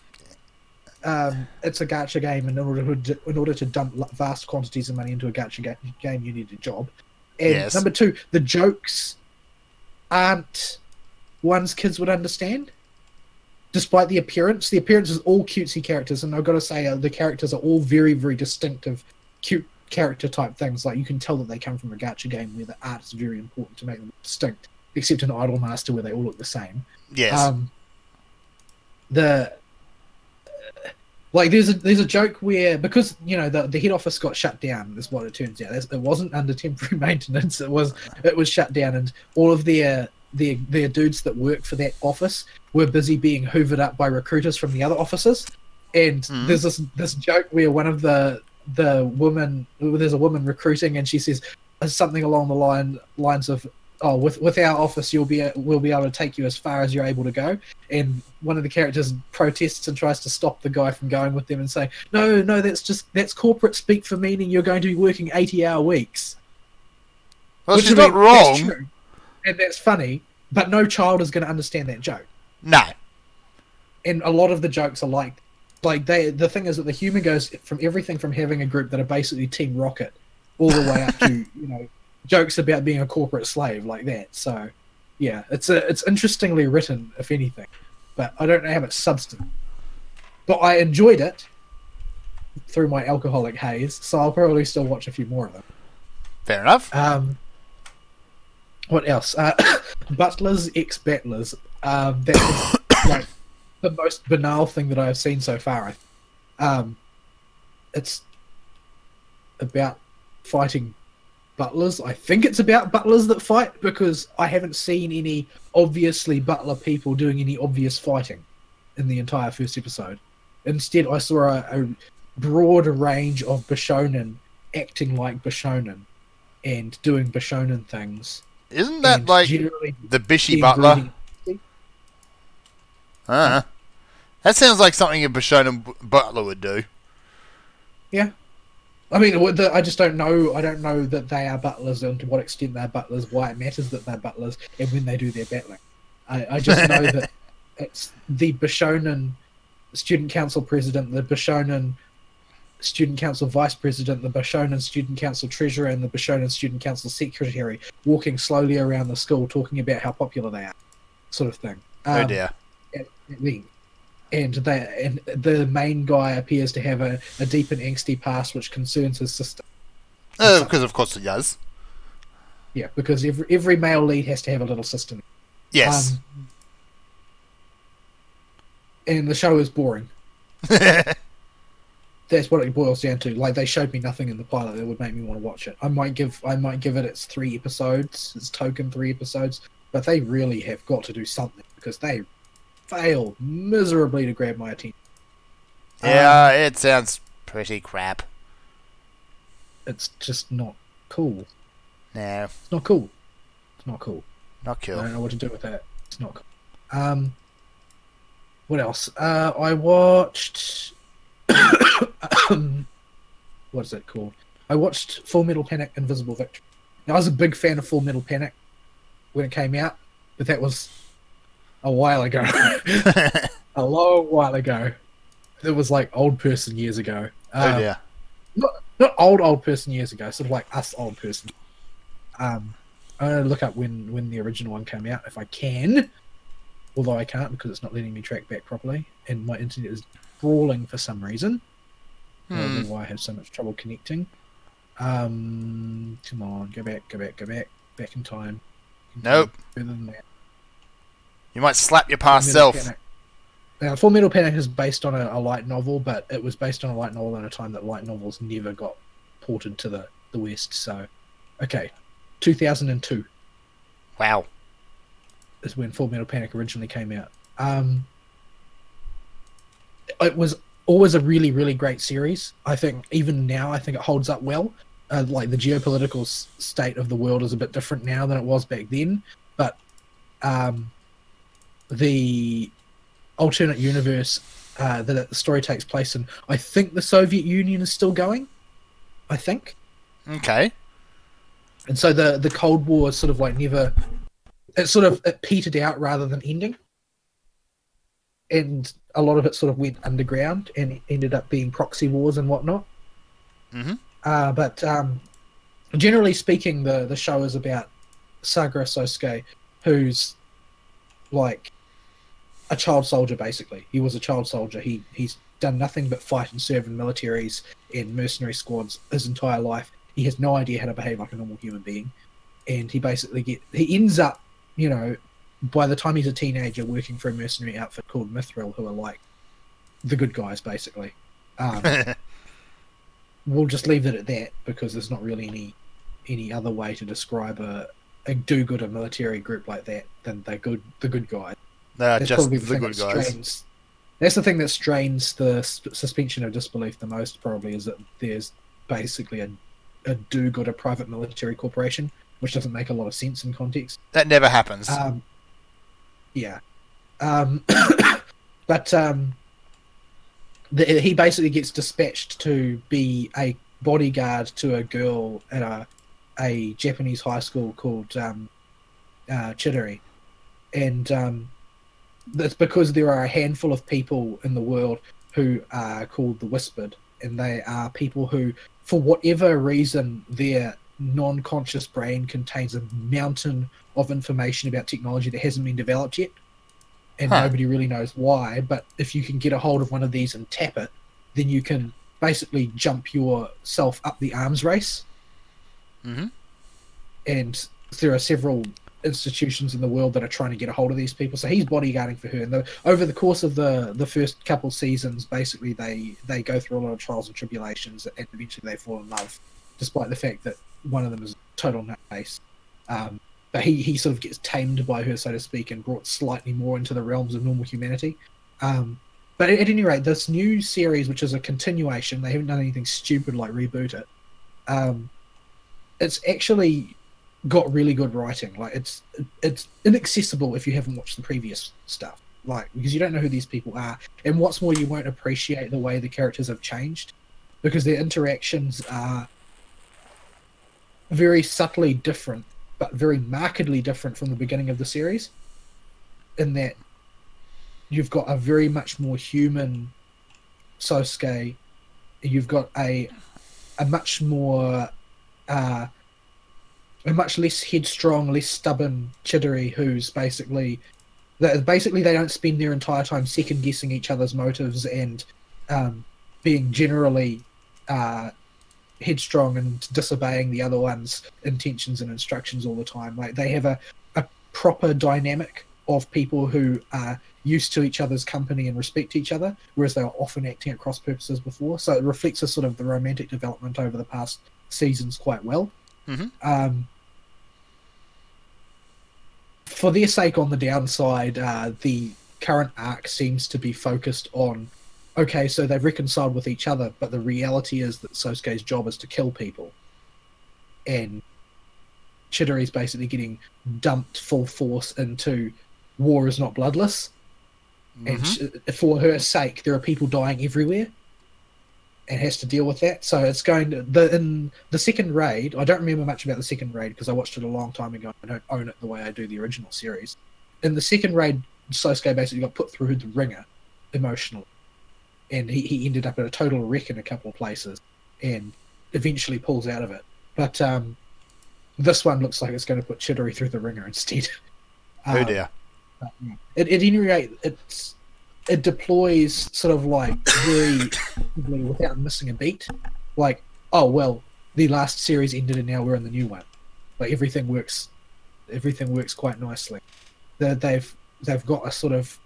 [SPEAKER 3] it's a gacha game, and in order to dump vast quantities of money into a gacha game, you need a job. And
[SPEAKER 2] Yes.
[SPEAKER 3] number two, the jokes aren't ones kids would understand. Despite the appearance is all cutesy characters, and I've got to say, the characters are all very, very distinctive, cute character type things. Like, you can tell that they come from a gacha game where the art is very important to make them distinct, except in Idolmaster where they all look the same.
[SPEAKER 2] Yes.
[SPEAKER 3] There's a joke where, because the head office got shut down, is what it turns out. It wasn't under temporary maintenance. It was shut down, and all of their dudes that work for that office were busy being hoovered up by recruiters from the other offices. And there's this joke where one of there's a woman recruiting, and she says something along the lines of, "Oh, with our office, we'll be able to take you as far as you're able to go." And one of the characters protests and tries to stop the guy from going with them and say, "No, that's corporate speak for meaning you're going to be working 80-hour weeks."
[SPEAKER 2] Well, she's not wrong.
[SPEAKER 3] That's true, and that's funny, but no child is going to understand that joke.
[SPEAKER 2] No.
[SPEAKER 3] And a lot of the jokes are like the thing is that the humor goes from everything from having a group that are basically Team Rocket all the way up to jokes about being a corporate slave like that. So yeah, it's interestingly written, if anything, but I don't know how much substance. But I enjoyed it through my alcoholic haze, so I'll probably still watch a few more of them.
[SPEAKER 2] Fair enough.
[SPEAKER 3] What else? Butlers x Battlers. That was like the most banal thing that I've seen so far. It's about fighting butlers. I think it's about butlers that fight, because I haven't seen any obviously butler people doing any obvious fighting in the entire first episode. Instead, I saw a broad range of Bishonen acting like Bishonen and doing Bishonen things.
[SPEAKER 2] Isn't that like the Bishy Butler? That sounds like something a Bishonen butler would do.
[SPEAKER 3] Yeah. I mean, I just don't know. I don't know that they are butlers and to what extent they're butlers, why it matters that they're butlers, and when they do their battling. I just know that it's the Bishonen Student Council President, the Bishonen Student Council Vice President, the Bishonen Student Council Treasurer, and the Bishonen Student Council Secretary walking slowly around the school talking about how popular they are, sort of thing.
[SPEAKER 2] Oh dear.
[SPEAKER 3] And the main guy appears to have a deep and angsty past which concerns his sister.
[SPEAKER 2] Oh, because of course it does.
[SPEAKER 3] Yeah, because every male lead has to have a little sister.
[SPEAKER 2] Yes.
[SPEAKER 3] And the show is boring. That's what it boils down to. Like, they showed me nothing in the pilot that would make me want to watch it. I might give it its 3 episodes, its token 3 episodes, but they really have got to do something, because they failed miserably to grab my attention.
[SPEAKER 2] Yeah, it sounds pretty crap.
[SPEAKER 3] It's just not cool.
[SPEAKER 2] No.
[SPEAKER 3] It's not cool. It's not cool.
[SPEAKER 2] Not cool.
[SPEAKER 3] I don't know what to do with that. It's not cool. What else? I watched... what is it called? I watched Full Metal Panic: Invisible Victory. Now, I was a big fan of Full Metal Panic when it came out, but that was a while ago. A long while ago. It was like old person years ago.
[SPEAKER 2] Oh dear.
[SPEAKER 3] Not old person years ago, sort of like us old person. I'm gonna look up when the original one came out if I can. Although I can't, because it's not letting me track back properly, and my internet is crawling for some reason. I don't know why I have so much trouble connecting. Come on, go back in time.
[SPEAKER 2] Nope.
[SPEAKER 3] Further than that.
[SPEAKER 2] You might slap your past self.
[SPEAKER 3] Now, Full Metal Panic is based on a light novel, but it was based on a light novel in a time that light novels never got ported to the West. So, okay, 2002.
[SPEAKER 2] Wow.
[SPEAKER 3] Is when Full Metal Panic originally came out. It was always a really, really great series. I think even now, I think it holds up well. Like, the geopolitical state of the world is a bit different now than it was back then, but the alternate universe that the story takes place in, I think the Soviet Union is still going. I think.
[SPEAKER 2] Okay.
[SPEAKER 3] And so the Cold War is sort of like never... It petered out rather than ending. And a lot of it sort of went underground and ended up being proxy wars and whatnot.
[SPEAKER 2] Mm-hmm.
[SPEAKER 3] But generally speaking, the show is about Sagara Sosuke, who's like a child soldier, basically. He was a child soldier. He's done nothing but fight and serve in militaries and mercenary squads his entire life. He has no idea how to behave like a normal human being. And he ends up, by the time he's a teenager, working for a mercenary outfit called Mithril, who are like the good guys, basically. We'll just leave it at that because there's not really any other way to describe a do-gooder military group like that than the good guys.
[SPEAKER 2] They're just the good guys.
[SPEAKER 3] That's the thing that strains the suspension of disbelief the most, probably, is that there's basically a do-gooder private military corporation, which doesn't make a lot of sense in context.
[SPEAKER 2] That never happens.
[SPEAKER 3] Yeah. But he basically gets dispatched to be a bodyguard to a girl at a Japanese high school called Chidori. And that's because there are a handful of people in the world who are called the Whispered, and they are people who, for whatever reason, their non-conscious brain contains a mountain of information about technology that hasn't been developed yet, and nobody really knows why. But if you can get a hold of one of these and tap it, then you can basically jump yourself up the arms race.
[SPEAKER 2] Mm-hmm.
[SPEAKER 3] And there are several institutions in the world that are trying to get a hold of these people, so he's bodyguarding for her. And over the course of the first couple seasons, basically they go through a lot of trials and tribulations, and eventually they fall in love, despite the fact that one of them is a total nutcase. But he sort of gets tamed by her, so to speak, and brought slightly more into the realms of normal humanity. But at any rate, this new series, which is a continuation, they haven't done anything stupid like reboot it. It's actually got really good writing. Like it's inaccessible if you haven't watched the previous stuff, like, because you don't know who these people are, and what's more, you won't appreciate the way the characters have changed, because their interactions are very subtly different, but very markedly different from the beginning of the series, in that you've got a very much more human Sosuke, you've got a much more a much less headstrong, less stubborn Chidori, who's basically they don't spend their entire time second guessing each other's motives and being generally headstrong and disobeying the other one's intentions and instructions all the time. Like, they have a proper dynamic of people who are used to each other's company and respect each other, whereas they were often acting at cross purposes before. So it reflects a sort of the romantic development over the past seasons quite well.
[SPEAKER 2] Mm-hmm.
[SPEAKER 3] For their sake, on the downside, the current arc seems to be focused on, okay, so they've reconciled with each other, but the reality is that Sosuke's job is to kill people. And Chidori's basically getting dumped full force into war is not bloodless.
[SPEAKER 2] Mm-hmm.
[SPEAKER 3] And for her sake, there are people dying everywhere, and has to deal with that. So it's going to in the second raid. I don't remember much about the second raid because I watched it a long time ago. I don't own it the way I do the original series. In the second raid, Sosuke basically got put through the ringer emotionally, and he ended up at a total wreck in a couple of places, and eventually pulls out of it. But this one looks like it's going to put Chidori through the ringer instead.
[SPEAKER 2] Oh dear.
[SPEAKER 3] At any rate, it deploys sort of like very without missing a beat. Like, oh well, the last series ended and now we're in the new one. Like, everything works quite nicely. They've got a sort of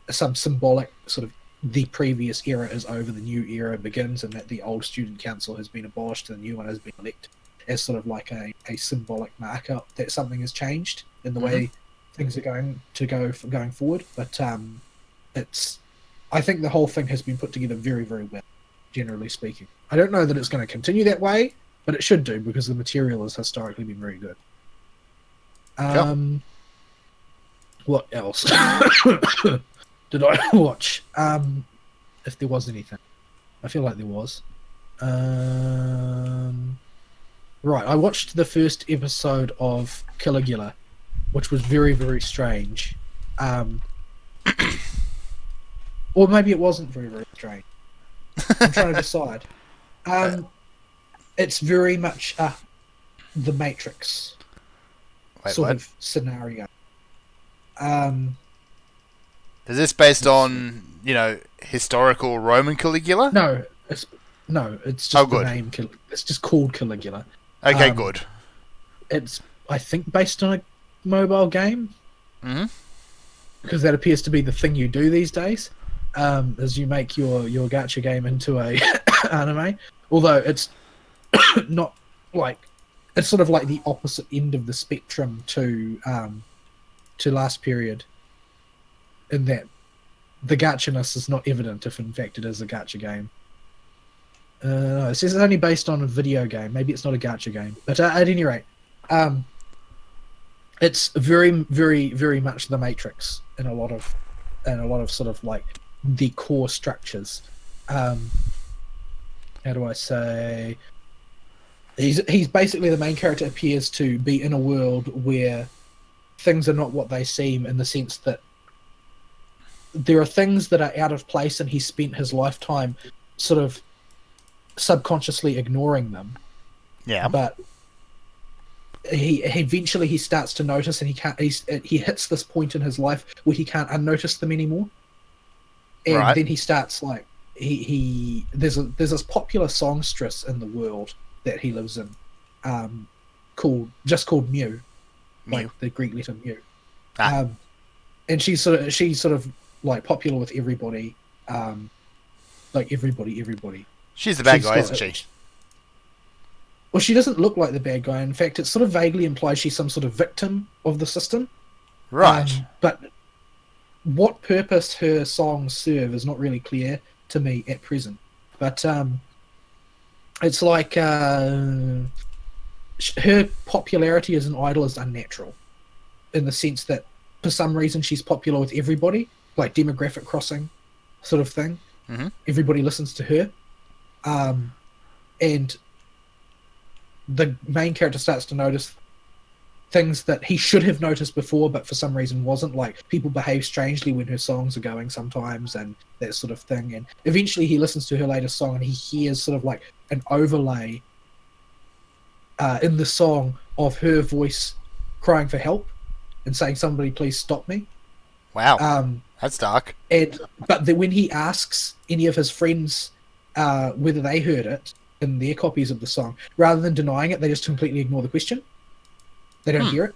[SPEAKER 3] some symbolic sort of, the previous era is over, the new era begins, and that the old student council has been abolished and the new one has been elected, as sort of like a symbolic marker that something has changed in the way things are going forward. But I think the whole thing has been put together very, very well, generally speaking. I don't know that it's going to continue that way, but it should do, because the material has historically been very good. What else did I watch? If there was anything. I feel like there was. Right, I watched the first episode of Caligula, which was very, very strange. Or maybe it wasn't very, very strange. I'm trying to decide. It's very much the Matrix sort of scenario.
[SPEAKER 2] Is this based on, historical Roman Caligula?
[SPEAKER 3] No, it's just the name. It's just called Caligula.
[SPEAKER 2] Okay, good.
[SPEAKER 3] It's, I think, based on a mobile game.
[SPEAKER 2] Mm-hmm.
[SPEAKER 3] Because that appears to be the thing you do these days, as you make your gacha game into a anime. Although it's not like, it's sort of like the opposite end of the spectrum to Last Period, in that the gachaness is not evident if in fact it is a gacha game. It says it's only based on a video game. Maybe it's not a gacha game, but at any rate, it's very, very, very much the Matrix in a lot of sort of like the core structures. How do I say? He's basically, the main character appears to be in a world where things are not what they seem, in the sense that there are things that are out of place, and he spent his lifetime sort of subconsciously ignoring them.
[SPEAKER 2] Yeah.
[SPEAKER 3] But he eventually he starts to notice, and he hits this point in his life where he can't unnotice them anymore. And then he starts like there's this popular songstress in the world that he lives in, called Mew, like the Greek letter Mu. And she's sort of like popular with everybody, like everybody.
[SPEAKER 2] She's the bad guy, isn't she?
[SPEAKER 3] Well, she doesn't look like the bad guy. In fact, it sort of vaguely implies she's some sort of victim of the system.
[SPEAKER 2] Right.
[SPEAKER 3] But what purpose her songs serve is not really clear to me at present. But it's like her popularity as an idol is unnatural, in the sense that for some reason she's popular with everybody, like demographic crossing sort of thing.
[SPEAKER 2] Mm-hmm.
[SPEAKER 3] Everybody listens to her. And the main character starts to notice things that he should have noticed before, but for some reason wasn't. Like, people behave strangely when her songs are going sometimes, and that sort of thing. And eventually he listens to her latest song, and he hears sort of like an overlay in the song of her voice crying for help and saying, "Somebody please stop me."
[SPEAKER 2] Wow. That's dark.
[SPEAKER 3] But when he asks any of his friends whether they heard it in their copies of the song, rather than denying it, they just completely ignore the question. They don't hear it.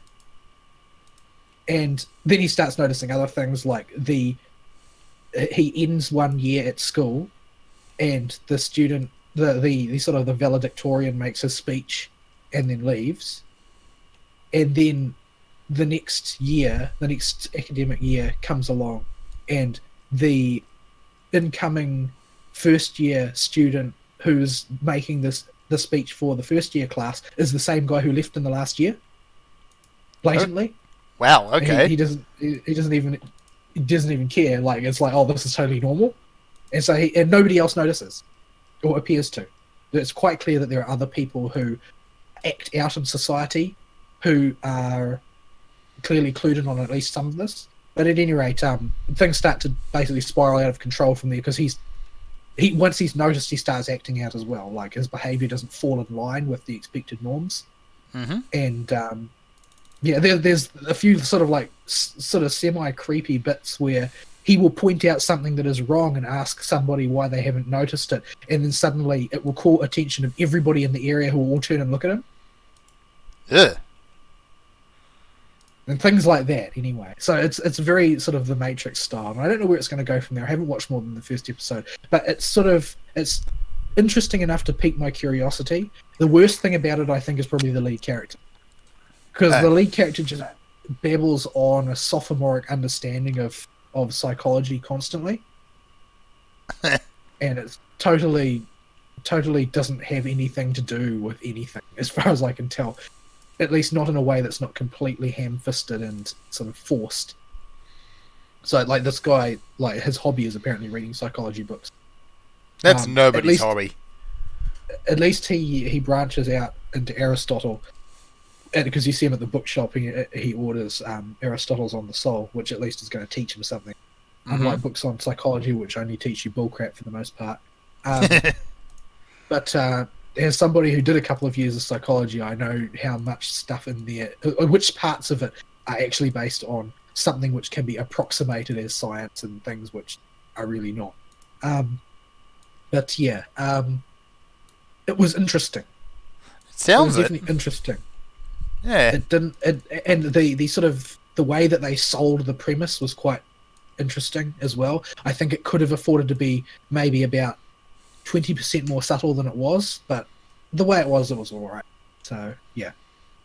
[SPEAKER 3] And then he starts noticing other things, like he ends one year at school, and the student, the sort of the valedictorian, makes his speech and then leaves. And then the next academic year comes along, and the incoming first year student who's making the speech for the first year class is the same guy who left in the last year, blatantly.
[SPEAKER 2] Wow. Okay.
[SPEAKER 3] He doesn't even care. Like, it's like, oh, this is totally normal, and so and nobody else notices, or appears to. It's quite clear that there are other people who act out in society who are clearly clued in on at least some of this. But at any rate, things start to basically spiral out of control from there, because once he's noticed, he starts acting out as well. Like, his behavior doesn't fall in line with the expected norms.
[SPEAKER 2] Mm-hmm.
[SPEAKER 3] And there's a few sort of semi creepy bits where he will point out something that is wrong and ask somebody why they haven't noticed it, and then suddenly it will call attention of everybody in the area, who will all turn and look at him.
[SPEAKER 2] Ugh.
[SPEAKER 3] And things like that, anyway. So it's very sort of the Matrix style. And I don't know where it's going to go from there. I haven't watched more than the first episode. But it's interesting enough to pique my curiosity. The worst thing about it, I think, is probably the lead character. Because the lead character just babbles on a sophomoric understanding of psychology constantly. And it's totally doesn't have anything to do with anything, as far as I can tell. At least not in a way that's not completely ham-fisted and sort of forced. So, like, this guy, like, his hobby is apparently reading psychology books.
[SPEAKER 2] That's nobody's hobby.
[SPEAKER 3] At least he branches out into Aristotle, because you see him at the bookshop, he orders Aristotle's On the Soul, which at least is going to teach him something. unlike books on psychology, which only teach you bullcrap for the most part. But as somebody who did a couple of years of psychology, I know how much stuff in there, which parts of it are actually based on something which can be approximated as science and things which are really not. But yeah, it was interesting.
[SPEAKER 2] Sounds
[SPEAKER 3] it was definitely interesting.
[SPEAKER 2] Yeah.
[SPEAKER 3] It didn't, and the sort of the way that they sold the premise was quite interesting as well. I think it could have afforded to be maybe about 20% more subtle than it was, but the way it was all right. So yeah,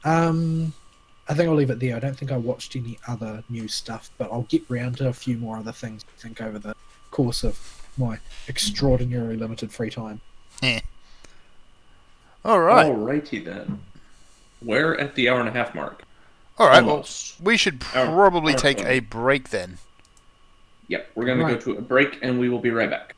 [SPEAKER 3] I think I'll leave it there. I don't think I watched any other new stuff, but I'll get round to a few more other things, I think, over the course of my extraordinarily limited free time.
[SPEAKER 2] Yeah. All right.
[SPEAKER 1] Alrighty then. We're at the 1.5 hour mark.
[SPEAKER 2] All right.
[SPEAKER 1] Almost.
[SPEAKER 2] Well, we should probably take a break then.
[SPEAKER 1] Yep, we're going to go to a break, and we will be right back.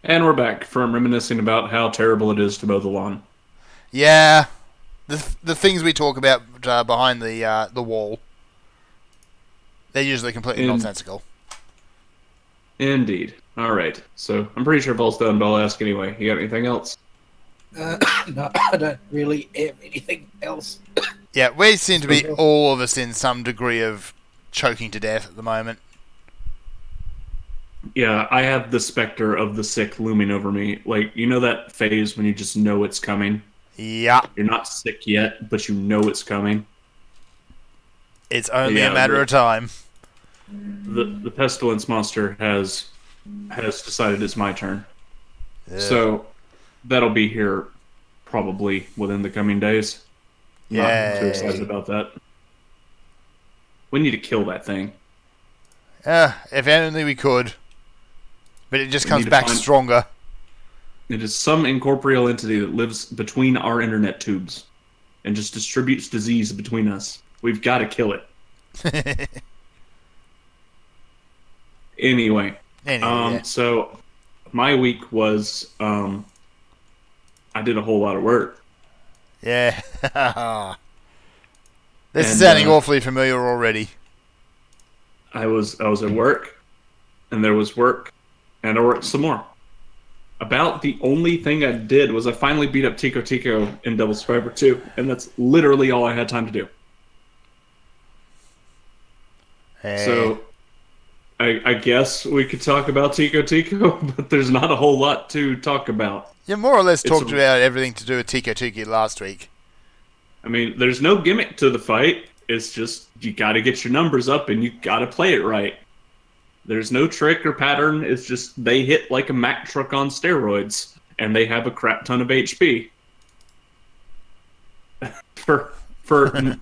[SPEAKER 1] And we're back from reminiscing about how terrible it is to mow the lawn.
[SPEAKER 2] Yeah, the things we talk about behind the wall, they're usually completely nonsensical.
[SPEAKER 1] Indeed. All right. So I'm pretty sure Vault's done, but I'll ask anyway. You got anything else?
[SPEAKER 3] No, I don't really have anything else.
[SPEAKER 2] Yeah, we seem to be all of us in some degree of choking to death at the moment.
[SPEAKER 1] Yeah, I have the specter of the sick looming over me. Like, you know that phase when you just know it's coming?
[SPEAKER 2] Yeah.
[SPEAKER 1] You're not sick yet, but you know it's coming.
[SPEAKER 2] It's only a matter of time.
[SPEAKER 1] The pestilence monster has decided it's my turn.
[SPEAKER 2] Yeah.
[SPEAKER 1] So that'll be here probably within the coming days.
[SPEAKER 2] Yeah.
[SPEAKER 1] Not too excited about that. We need to kill that thing.
[SPEAKER 2] If only we could. But it just comes back stronger.
[SPEAKER 1] It is some incorporeal entity that lives between our internet tubes and just distributes disease between us. We've got to kill it. Anyway.
[SPEAKER 2] Yeah.
[SPEAKER 1] So my week was I did a whole lot of work.
[SPEAKER 2] Yeah. This is sounding awfully familiar already.
[SPEAKER 1] I was at work, and there was work, and I worked some more. About the only thing I did was I finally beat up Tico Tico in Devil Survivor 2, and that's literally all I had time to do.
[SPEAKER 2] Hey.
[SPEAKER 1] So, I guess we could talk about Tico Tico, but there's not a whole lot to talk about.
[SPEAKER 2] You more or less talked about everything to do with Tico Tico last week.
[SPEAKER 1] I mean, there's no gimmick to the fight. It's just, you gotta get your numbers up and you gotta play it right. There's no trick or pattern. It's just they hit like a Mack truck on steroids, and they have a crap ton of HP. For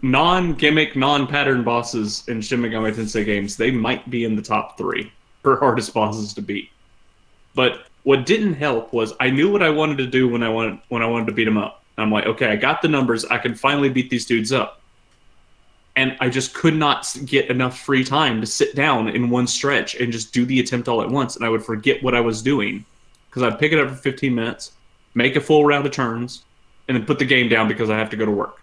[SPEAKER 1] non-gimmick, non-pattern bosses in Shin Megami Tensei games, they might be in the top 3 for hardest bosses to beat. But what didn't help was I knew what I wanted to do when I wanted to beat them up. I'm like, okay, I got the numbers. I can finally beat these dudes up. And I just could not get enough free time to sit down in one stretch and just do the attempt all at once. And I would forget what I was doing. Because I'd pick it up for 15 minutes, make a full round of turns, and then put the game down because I have to go to work.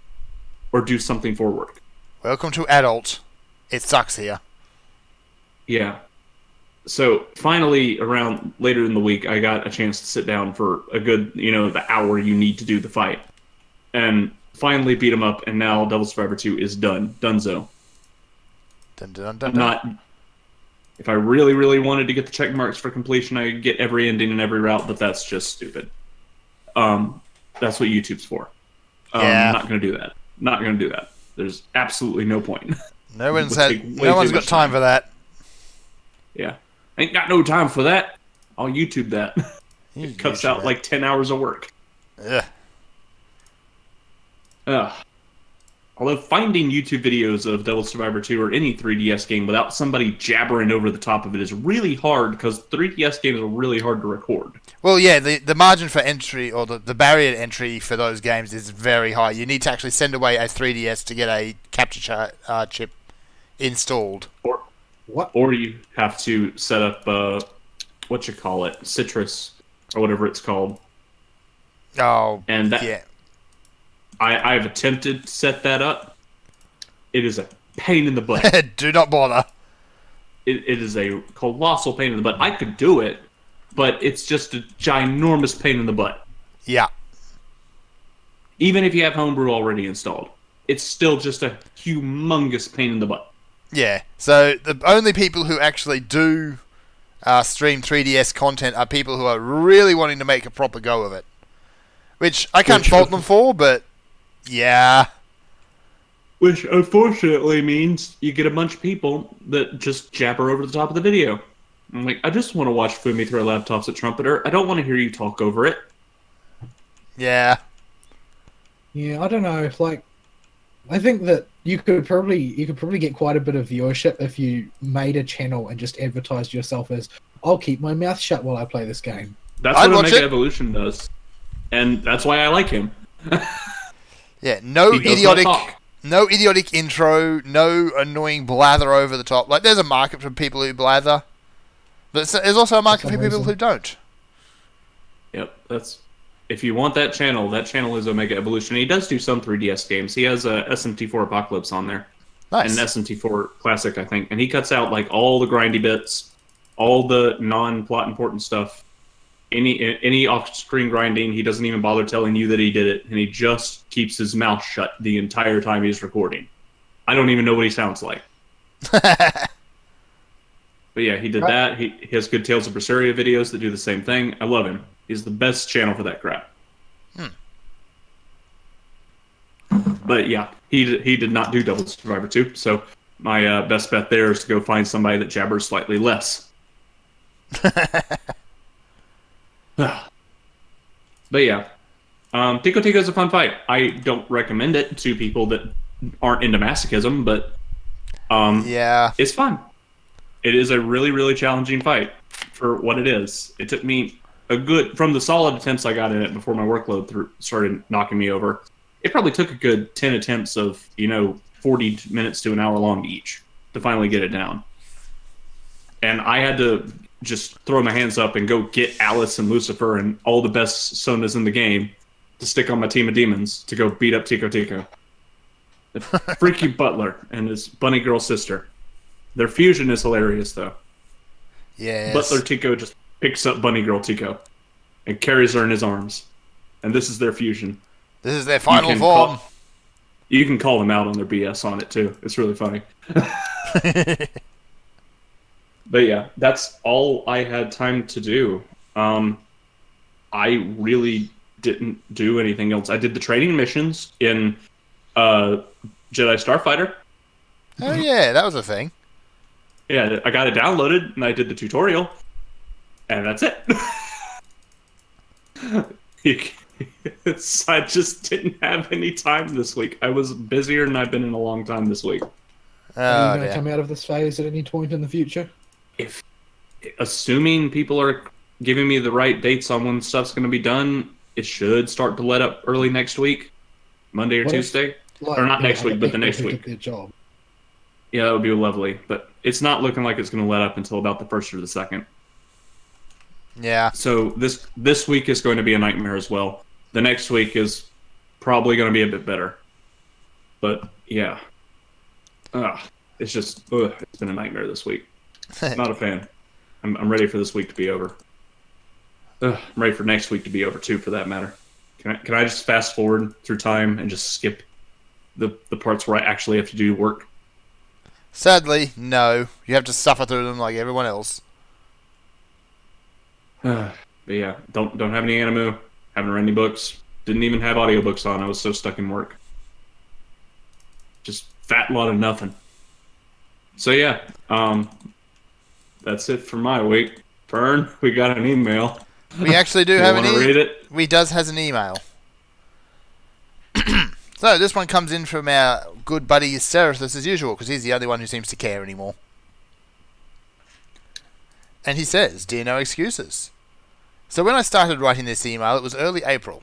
[SPEAKER 1] Or do something for work.
[SPEAKER 2] Welcome to adult. It sucks here.
[SPEAKER 1] Yeah. So finally, around later in the week, I got a chance to sit down for a good, the hour you need to do the fight. And finally beat him up, and now Devil Survivor 2 is done. Donezo.
[SPEAKER 2] Dun, dun, dun, dun.
[SPEAKER 1] If I really, really wanted to get the check marks for completion, I could get every ending and every route, but that's just stupid. That's what YouTube's for.
[SPEAKER 2] Yeah.
[SPEAKER 1] Not going to do that. Not going to do that. There's absolutely no point.
[SPEAKER 2] No one's got time for that.
[SPEAKER 1] Yeah. Ain't got no time for that. I'll YouTube that. It cuts out like 10 hours of work.
[SPEAKER 2] Ugh.
[SPEAKER 1] Although finding YouTube videos of Devil Survivor 2 or any 3DS game without somebody jabbering over the top of it is really hard, because 3DS games are really hard to record.
[SPEAKER 2] Well, yeah, the margin for entry, or the barrier to entry for those games is very high. You need to actually send away a 3DS to get a capture chip installed.
[SPEAKER 1] Or you have to set up, Citrus, or whatever it's called.
[SPEAKER 2] Oh,
[SPEAKER 1] and that,
[SPEAKER 2] yeah.
[SPEAKER 1] I've attempted to set that up. It is a pain in the butt.
[SPEAKER 2] Do not bother.
[SPEAKER 1] It is a colossal pain in the butt. I could do it, but it's just a ginormous pain in the butt.
[SPEAKER 2] Yeah.
[SPEAKER 1] Even if you have Homebrew already installed, it's still just a humongous pain in the butt.
[SPEAKER 2] Yeah. So the only people who actually do stream 3DS content are people who are really wanting to make a proper go of it. Which I can't fault them for, but yeah.
[SPEAKER 1] Which unfortunately means you get a bunch of people that just jabber over the top of the video. I'm like, I just want to watch Fumi throw laptops at Trumpeter. I don't want to hear you talk over it.
[SPEAKER 2] Yeah.
[SPEAKER 3] Yeah, I don't know. Like, I think that you could probably get quite a bit of viewership if you made a channel and just advertised yourself as, I'll keep my mouth shut while I play this game.
[SPEAKER 1] That's what Omega Evolution does. And that's why I like him.
[SPEAKER 2] Yeah, no idiotic intro, no annoying blather over the top. Like, there's a market for people who blather, but there's also a market for people who don't.
[SPEAKER 1] That's if you want that channel is Omega Evolution. He does do some 3DS games. He has a SMT4 Apocalypse on there.
[SPEAKER 2] Nice.
[SPEAKER 1] And SMT4 Classic, I think. And he cuts out like all the grindy bits, all the non-plot important stuff. Any off-screen grinding, he doesn't even bother telling you that he did it, and he just keeps his mouth shut the entire time he's recording. I don't even know what he sounds like. But yeah, he did that. He has good Tales of Berseria videos that do the same thing. I love him. He's the best channel for that crap. But yeah, he did not do Double Survivor 2, so my best bet there is to go find somebody that jabbers slightly less. But yeah, Tico Tico is a fun fight. I don't recommend it to people that aren't into masochism, but
[SPEAKER 2] yeah,
[SPEAKER 1] it's fun. It is a really, really challenging fight for what it is. It took me from the solid attempts I got in it before my workload started knocking me over. It probably took a good 10 attempts of 40 minutes to an hour long each to finally get it down. And I had to just throw my hands up and go get Alice and Lucifer and all the best Sonas in the game to stick on my team of demons to go beat up Tico Tico. The freaky butler and his bunny girl sister. Their fusion is hilarious, though.
[SPEAKER 2] Yes.
[SPEAKER 1] Butler Tico just picks up bunny girl Tico and carries her in his arms. And this is their fusion.
[SPEAKER 2] This is their final form.
[SPEAKER 1] You can call them out on their BS on it, too. It's really funny. But yeah, that's all I had time to do. I really didn't do anything else. I did the training missions in Jedi Starfighter.
[SPEAKER 2] Oh yeah, that was a thing.
[SPEAKER 1] Yeah, I got it downloaded, and I did the tutorial. And that's it. I just didn't have any time this week. I was busier than I've been in a long time this week.
[SPEAKER 3] Are you going to come out of this phase at any point in the future?
[SPEAKER 1] Assuming people are giving me the right dates on when stuff's going to be done, it should start to let up early next week, Monday or Tuesday. Or not next week, but the next week.
[SPEAKER 3] Their job.
[SPEAKER 1] Yeah, that would be lovely. But it's not looking like it's going to let up until about the 1st or the 2nd.
[SPEAKER 2] Yeah.
[SPEAKER 1] So this week is going to be a nightmare as well. The next week is probably going to be a bit better. But yeah. It's just, it's been a nightmare this week. Not a fan. I'm ready for this week to be over. I'm ready for next week to be over too, for that matter. Can I just fast forward through time and just skip the parts where I actually have to do work?
[SPEAKER 2] Sadly, no. You have to suffer through them like everyone else.
[SPEAKER 1] But yeah, don't have any Animu. Haven't read any books. Didn't even have audiobooks on. I was so stuck in work. Just fat lot of nothing. So yeah, that's it for my week. Fern, we got an email.
[SPEAKER 2] We actually do have an email.
[SPEAKER 1] Read it?
[SPEAKER 2] We does has an email. So this one comes in from our good buddy Serathus as usual, because he's the only one who seems to care anymore. And he says, "Dear No Excuses. So when I started writing this email, it was early April.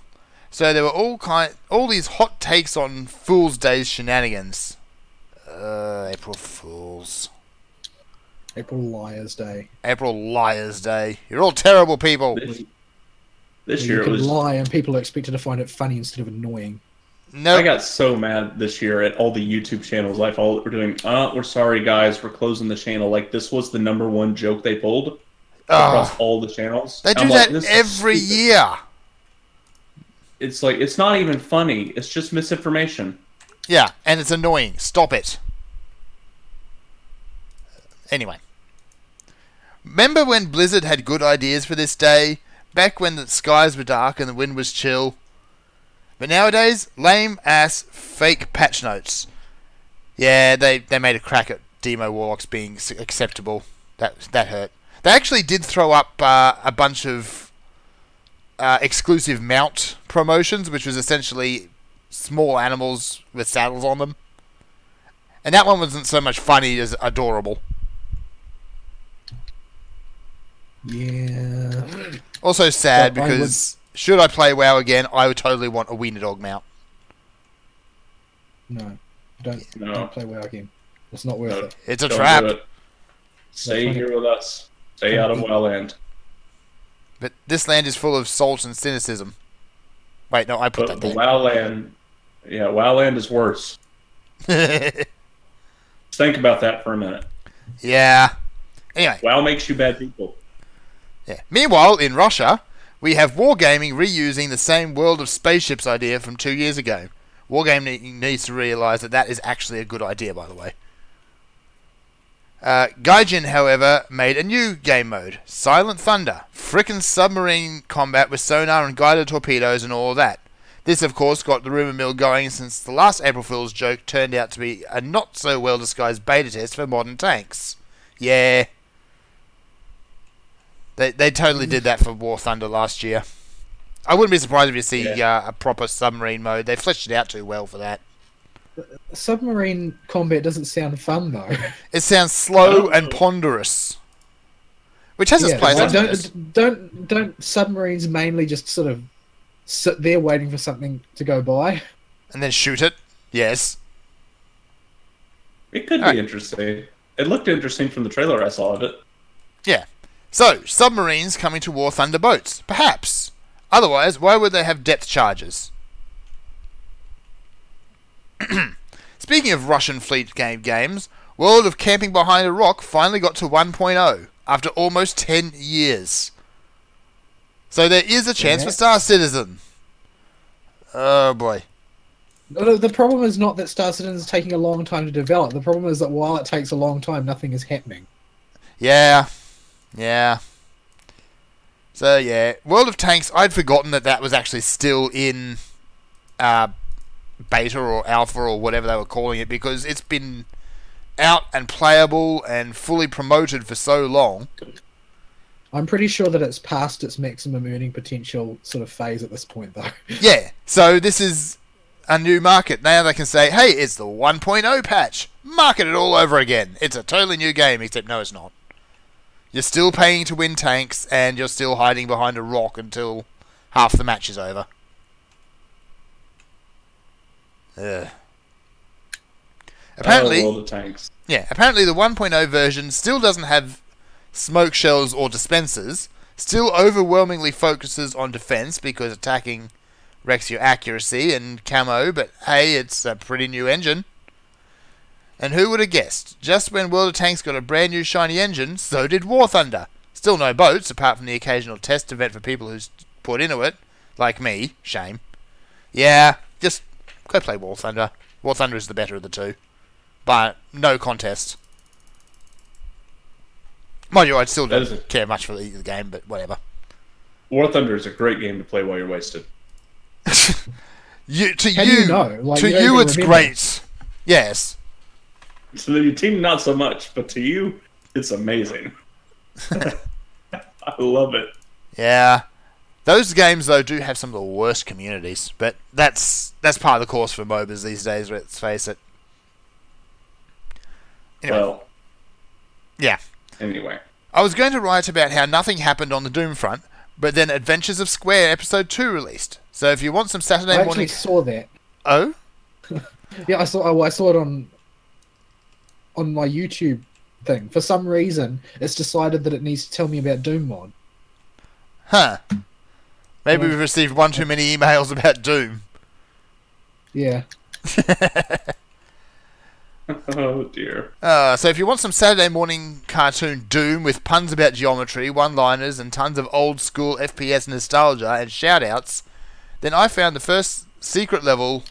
[SPEAKER 2] So there were all these hot takes on Fool's Day's shenanigans. April Fools.
[SPEAKER 3] April Liars Day.
[SPEAKER 2] April Liars Day. You're all terrible people."
[SPEAKER 1] This year
[SPEAKER 3] you
[SPEAKER 1] it
[SPEAKER 3] can
[SPEAKER 1] was...
[SPEAKER 3] lie and people are expected to find it funny instead of annoying.
[SPEAKER 2] No,
[SPEAKER 1] I got so mad this year at all the YouTube channels I follow that were doing, we're sorry guys, we're closing the channel. Like, this was the #1 joke they pulled across all the channels.
[SPEAKER 2] They do that every year.
[SPEAKER 1] It's like, it's not even funny. It's just misinformation.
[SPEAKER 2] Yeah, and it's annoying. Stop it. Anyway. Remember when Blizzard had good ideas for this day? Back when the skies were dark and the wind was chill? But nowadays, lame-ass fake patch notes. Yeah, they made a crack at Demo Warlocks being acceptable. That hurt. They actually did throw up a bunch of exclusive mount promotions, which was essentially small animals with saddles on them. And that one wasn't so much funny as adorable.
[SPEAKER 3] Yeah.
[SPEAKER 2] Also sad because should I play WoW again, I would totally want a Wiener Dog mount.
[SPEAKER 3] No. Don't play WoW again. It's not worth it.
[SPEAKER 2] It's a trap.
[SPEAKER 1] Stay here with us. Stay out of WoW land.
[SPEAKER 2] But this land is full of salt and cynicism. Wait, no, I put
[SPEAKER 1] But
[SPEAKER 2] that
[SPEAKER 1] the
[SPEAKER 2] there.
[SPEAKER 1] WoW land, yeah, WoW land is worse. Just think about that for a minute.
[SPEAKER 2] Yeah. Anyway.
[SPEAKER 1] WoW makes you bad people.
[SPEAKER 2] Yeah. Meanwhile, in Russia, we have Wargaming reusing the same World of Spaceships idea from 2 years ago. Wargaming needs to realise that that is actually a good idea, by the way. Gaijin, however, made a new game mode. Silent Thunder. Frickin' submarine combat with sonar and guided torpedoes and all of that. This, of course, got the rumour mill going since the last April Fool's joke turned out to be a not-so-well-disguised beta test for modern tanks. Yeah. They totally did that for War Thunder last year. I wouldn't be surprised if you see a proper submarine mode. They fleshed it out too well for that.
[SPEAKER 3] Submarine combat doesn't sound fun, though.
[SPEAKER 2] It sounds slow and ponderous. Which has its place.
[SPEAKER 3] Like, don't submarines mainly just sort of sit there waiting for something to go by?
[SPEAKER 2] And then shoot it? Yes.
[SPEAKER 1] It could be interesting. It looked interesting from the trailer I saw of it.
[SPEAKER 2] Yeah. So, submarines coming to War Thunder boats. Perhaps. Otherwise, why would they have depth charges? Speaking of Russian fleet games, World of Camping Behind a Rock finally got to 1.0 after almost 10 years. So there is a chance for Star Citizen. Oh boy.
[SPEAKER 3] The problem is not that Star Citizen is taking a long time to develop. The problem is that while it takes a long time, nothing is happening.
[SPEAKER 2] Yeah. Yeah. So yeah, World of Tanks, I'd forgotten that was actually still in beta or alpha or whatever they were calling it, because it's been out and playable and fully promoted for so long.
[SPEAKER 3] I'm pretty sure that it's past its maximum earning potential sort of phase at this point, though.
[SPEAKER 2] Yeah, so this is a new market. Now they can say, hey, it's the 1.0 patch. Market it all over again. It's a totally new game, except no, it's not. You're still paying to win tanks, and you're still hiding behind a rock until half the match is over. Apparently,
[SPEAKER 1] World of Tanks.
[SPEAKER 2] Yeah, apparently the 1.0 version still doesn't have smoke shells or dispensers, still overwhelmingly focuses on defense because attacking wrecks your accuracy and camo, but hey, it's a pretty new engine. And who would have guessed? Just when World of Tanks got a brand new shiny engine, so did War Thunder. Still no boats, apart from the occasional test event for people who's put into it, like me. Shame. Yeah, just go play War Thunder. War Thunder is the better of the two. But no contest. Mind you, I still don't care much for the game, but whatever.
[SPEAKER 1] War Thunder is a great game to play while you're wasted.
[SPEAKER 3] To you,
[SPEAKER 2] it's great. Yes.
[SPEAKER 1] To the team, not so much, but to you, it's amazing. I love it.
[SPEAKER 2] Yeah. Those games, though, do have some of the worst communities, but that's part of the course for MOBAs these days, let's face it. Anyway.
[SPEAKER 1] Well.
[SPEAKER 2] Yeah.
[SPEAKER 1] Anyway.
[SPEAKER 2] I was going to write about how nothing happened on the Doom front, but then Adventures of Square Episode 2 released. So if you want some Saturday morning...
[SPEAKER 3] I actually saw that.
[SPEAKER 2] Oh?
[SPEAKER 3] Yeah, I saw it on my YouTube thing. For some reason, it's decided that it needs to tell me about Doom mod.
[SPEAKER 2] Huh. Maybe we've received one too many emails about Doom.
[SPEAKER 3] Yeah.
[SPEAKER 1] Oh dear.
[SPEAKER 2] So if you want some Saturday morning cartoon Doom with puns about geometry, one-liners, and tons of old-school FPS nostalgia and shout-outs, then I found the first secret level,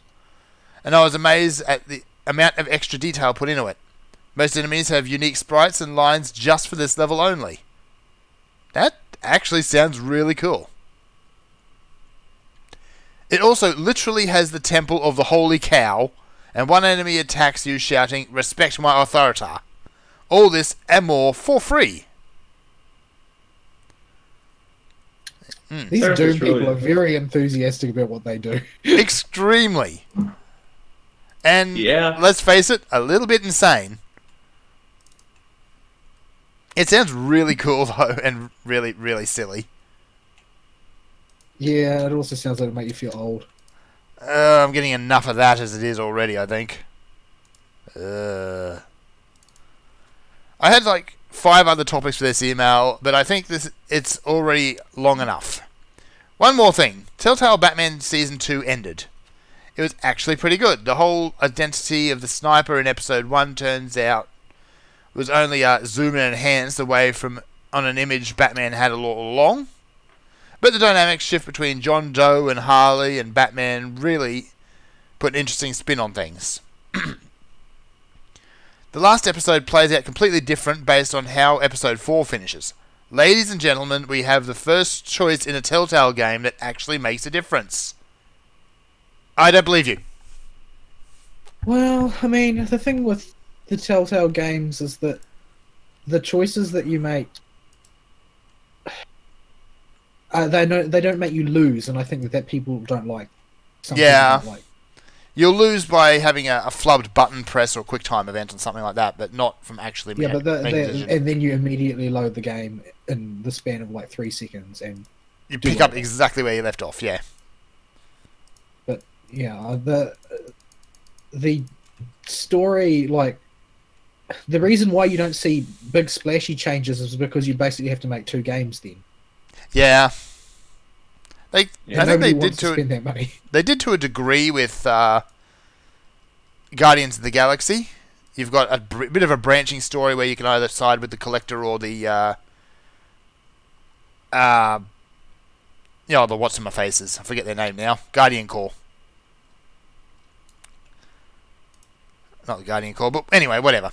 [SPEAKER 2] and I was amazed at the amount of extra detail put into it. Most enemies have unique sprites and lines just for this level only. That actually sounds really cool. It also literally has the Temple of the Holy Cow, and one enemy attacks you shouting, "Respect my authority." All this and more for free.
[SPEAKER 3] These Doom people are very enthusiastic about what they do.
[SPEAKER 2] Extremely. And let's face it, a little bit insane. It sounds really cool, though, and really, really silly.
[SPEAKER 3] Yeah, it also sounds like it'll make you feel old.
[SPEAKER 2] I'm getting enough of that as it is already, I think. I had, 5 other topics for this email, but I think it's already long enough. One more thing. Telltale Batman Season 2 ended. It was actually pretty good. The whole identity of the sniper in Episode 1 turns out was only zoom and enhanced away from on an image Batman had all along. But the dynamic shift between John Doe and Harley and Batman really put an interesting spin on things. The last episode plays out completely different based on how Episode 4 finishes. Ladies and gentlemen, we have the first choice in a Telltale game that actually makes a difference. I don't believe you.
[SPEAKER 3] Well, I mean, the thing with the Telltale games is that the choices that you make, they don't make you lose, and I think that people don't like. Some people don't like.
[SPEAKER 2] You'll lose by having a flubbed button press or a quick time event or something like that, but not from actually making a decision.
[SPEAKER 3] And then you immediately load the game in the span of like 3 seconds, and
[SPEAKER 2] you pick up exactly where you left off. Yeah.
[SPEAKER 3] But yeah, the story, like, the reason why you don't see big splashy changes is because you basically have to make 2 games then.
[SPEAKER 2] Yeah. I think they did
[SPEAKER 3] spend that money.
[SPEAKER 2] They did to a degree with Guardians of the Galaxy. You've got a bit of a branching story where you can either side with the Collector or the the what's-in-my-faces. I forget their name now. Guardian Corps. Not the Guardian Corps, but anyway, whatever.